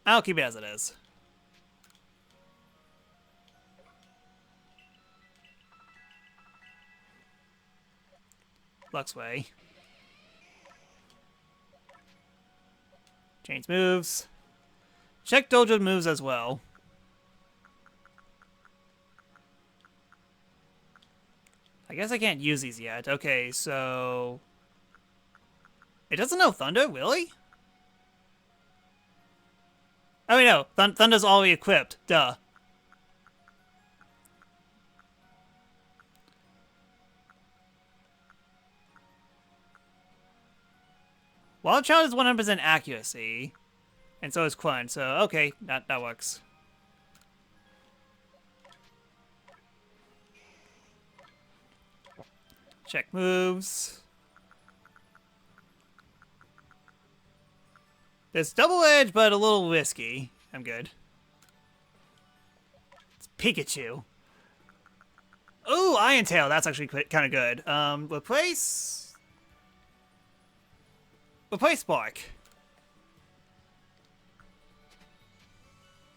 I'll keep it as it is. Luxway. Change moves. Check Dojo moves as well. I guess I can't use these yet. Okay, so... it doesn't know Thunder, really? Oh, wait, no. Thunder's already equipped. Duh. Wild Child is 100% accuracy. And so is Quinn, so okay, that works. Check moves. It's double edge, but a little risky. I'm good. It's Pikachu. Ooh, Iron Tail. That's actually kind of good. Replace Spark.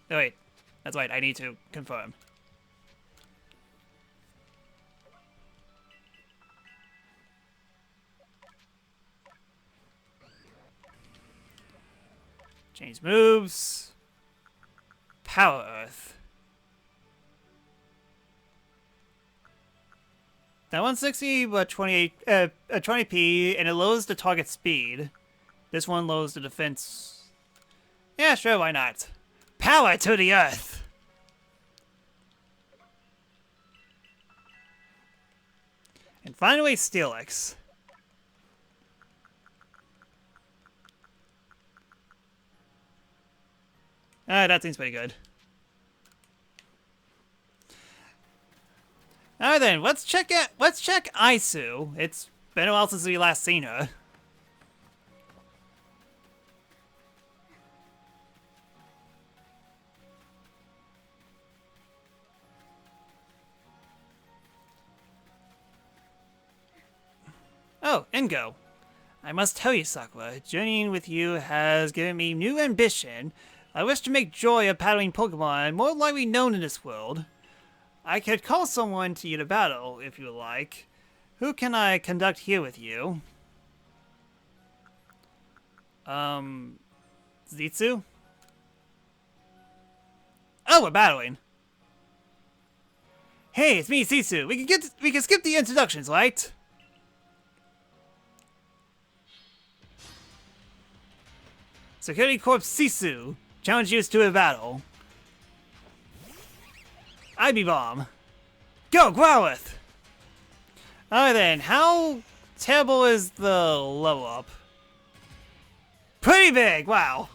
Oh, wait. That's right. I need to confirm. Change moves. Power Earth. Now 160, but 20p, and it lowers the target speed. This one lowers the defense. Yeah, sure, why not? Power to the Earth! And finally, Steelix. Alright, that seems pretty good. Alright then, let's check Isu. It's been a while since we last seen her. Oh, Ingo. I must tell you, Sakura, journeying with you has given me new ambition. I wish to make joy of battling Pokemon more widely known in this world. I could call someone to you to battle, if you like. Who can I conduct here with you? Zitsu? Oh, we're battling. Hey, it's me, Zitsu. We can skip the introductions, right? Security Corps Sisu challenge you to a battle. IB Bomb. Go, Growlithe! Alright then, how terrible is the level up? Pretty big, wow.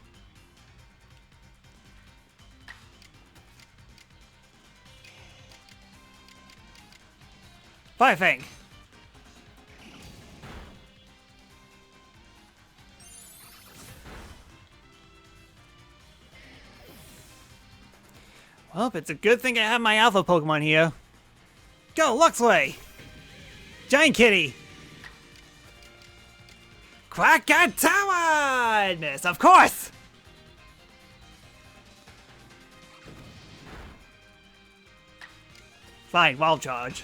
Fire Fang. Well, it's a good thing I have my alpha Pokemon here. Go, Luxray! Giant Kitty! Krakatoa! Miss, of course! Fine, Wild Charge.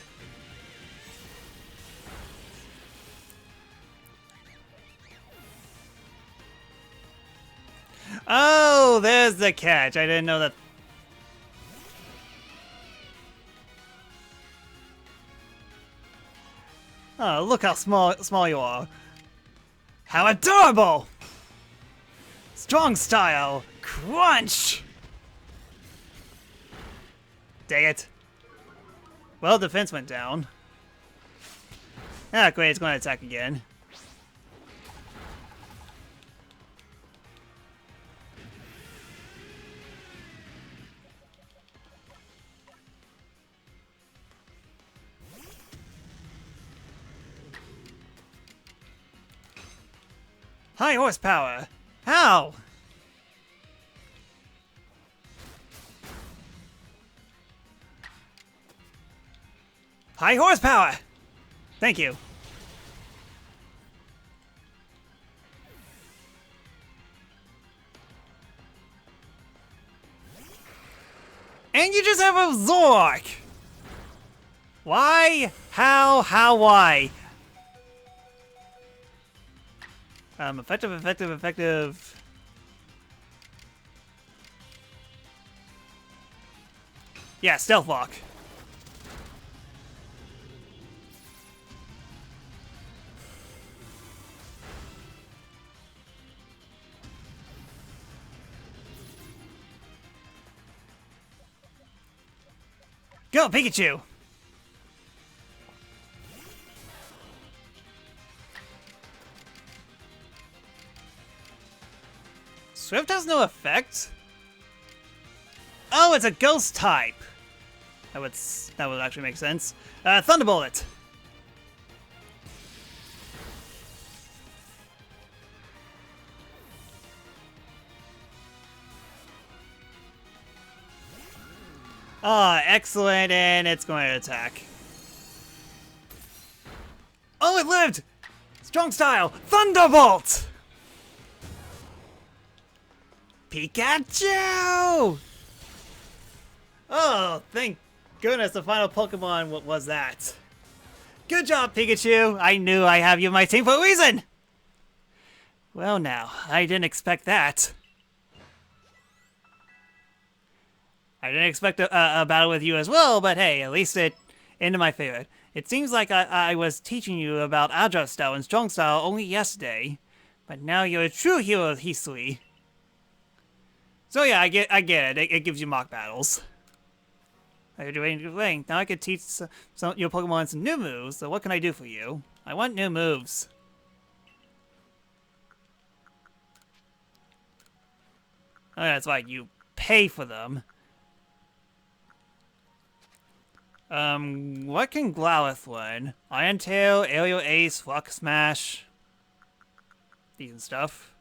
Oh, there's the catch. I didn't know that. Oh, look how small you are. How adorable! Strong style! Crunch! Dang it. Well, defense went down. Ah, great, it's going to attack again. High horsepower! How? High horsepower! Thank you. And you just have a Zork! Why? How, why? Effective. Yeah, Stealth Lock. Go, Pikachu! Swift has no effect? Oh, it's a ghost type! That would actually make sense. Thunderbolt it! Ah, excellent, and it's going to attack. Oh, it lived! Strong style! Thunderbolt! Pikachu! Oh, thank goodness the final Pokemon was that. Good job, Pikachu! I knew I have you on my team for a reason! Well now, I didn't expect that. I didn't expect a battle with you as well, but hey, at least it ended my favor. It seems like I was teaching you about agile style and strong style only yesterday, but now you're a true hero of Hisui. So yeah, I get it. It gives you mock battles. You're doing good thing. Now I could teach your Pokemon some new moves, so what can I do for you? I want new moves. Oh, that's right, you pay for them. What can Growlithe learn? Iron Tail, Aerial Ace, Rock Smash. Decent stuff.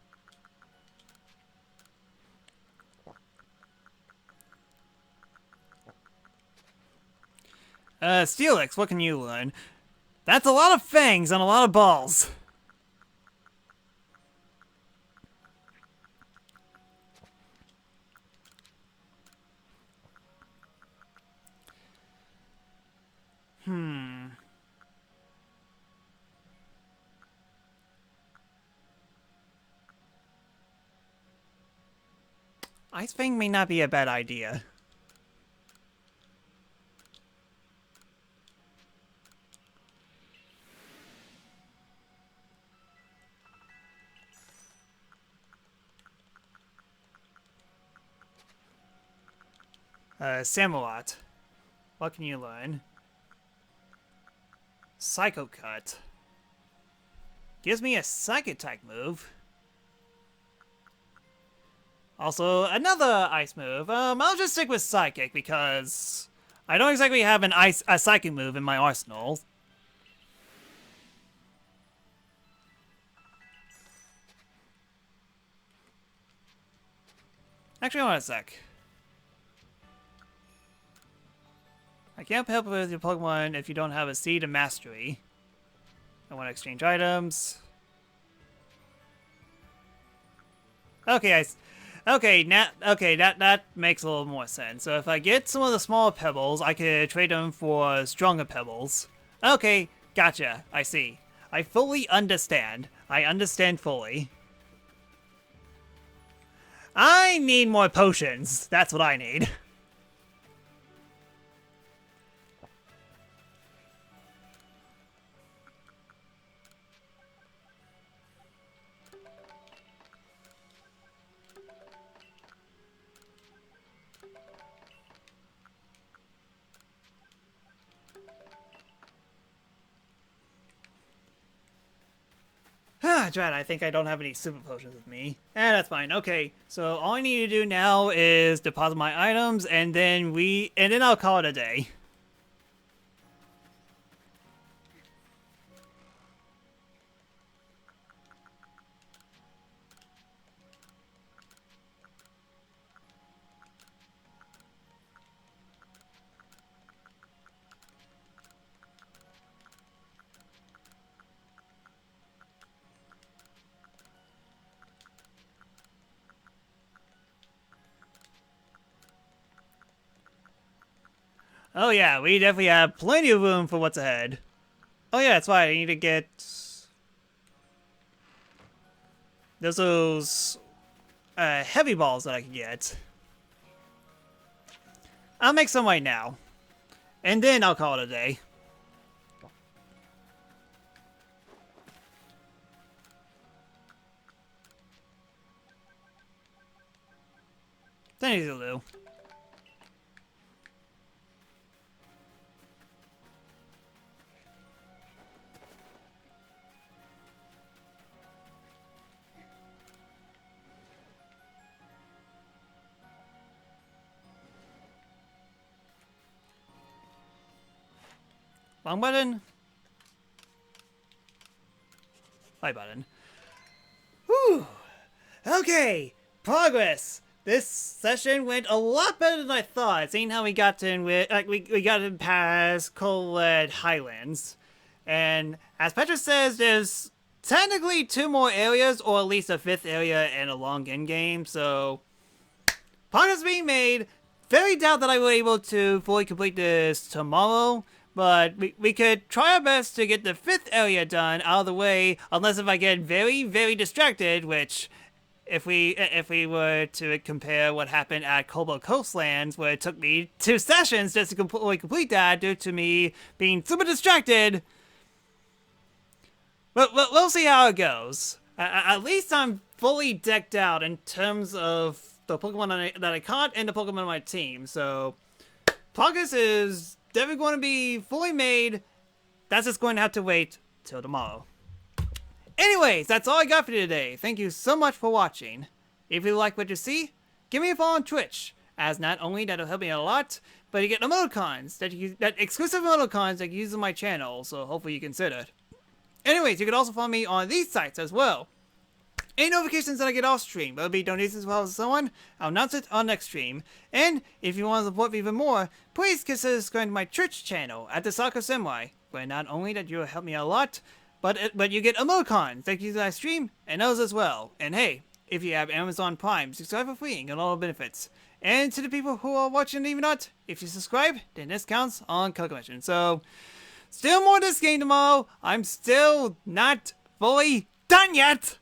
Steelix, what can you learn? That's a lot of fangs and a lot of balls. Ice Fang may not be a bad idea. Samurai, what can you learn? Psycho Cut. Gives me a Psychic type move. Also, another ice move. I'll just stick with Psychic because I don't exactly have a Psychic move in my arsenal. Actually, hold on a sec. I can't help with your Pokemon if you don't have a Seed of Mastery. I want to exchange items. Okay, that makes a little more sense. So if I get some of the smaller pebbles, I could trade them for stronger pebbles. Okay, gotcha. I see. I fully understand. I understand fully. I need more potions. That's what I need. That's right, I think I don't have any super potions with me. That's fine. Okay, so all I need to do now is deposit my items, and then I'll call it a day. Oh yeah, we definitely have plenty of room for what's ahead. Oh yeah, that's why I need to get... There's those heavy balls that I can get. I'll make some right now. And then I'll call it a day. Thanks, Lulu. Wrong button. Right button. Whew. Okay, progress. This session went a lot better than I thought. Seeing how we got in with, we got in past Coronet Highlands, and as Petra says, there's technically 2 more areas, or at least a 5th area and a long end game. So progress being made. Very doubt that I will be able to fully complete this tomorrow. But we could try our best to get the 5th area done out of the way, unless if I get very, very distracted, which if we were to compare what happened at Kobo Coastlands, where it took me 2 sessions just to complete that due to me being super distracted. But we'll see how it goes. At least I'm fully decked out in terms of the Pokemon that I caught and the Pokemon on my team. So progress is definitely going to be fully made. That's just going to have to wait till tomorrow. Anyways, that's all I got for you today. Thank you so much for watching. If you like what you see, give me a follow on Twitch, as not only that'll help me a lot, but you get emoticons that exclusive emoticons that you use on my channel, so hopefully you consider it. Anyways, you can also follow me on these sites as well. Any notifications that I get off stream, whether it be donations as well as so on, I'll announce it on next stream. And if you want to support me even more, please consider subscribing to my Twitch channel at The-Sakura-Samurai, where not only that you'll help me a lot, but you get emoticons that you use I stream, and those as well. And hey, if you have Amazon Prime, subscribe for free and get all the benefits. And to the people who are watching and even not, if you subscribe, then discounts on calculation. So, still more of this game tomorrow. I'm still not fully done yet,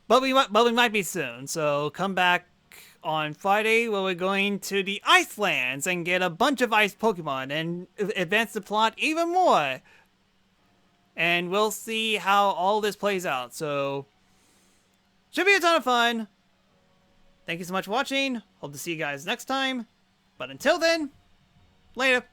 but we might be soon. So come back on Friday where we're going to the Icelands and get a bunch of ice Pokemon and advance the plot even more. And we'll see how all this plays out. So, should be a ton of fun. Thank you so much for watching. Hope to see you guys next time. But until then, later.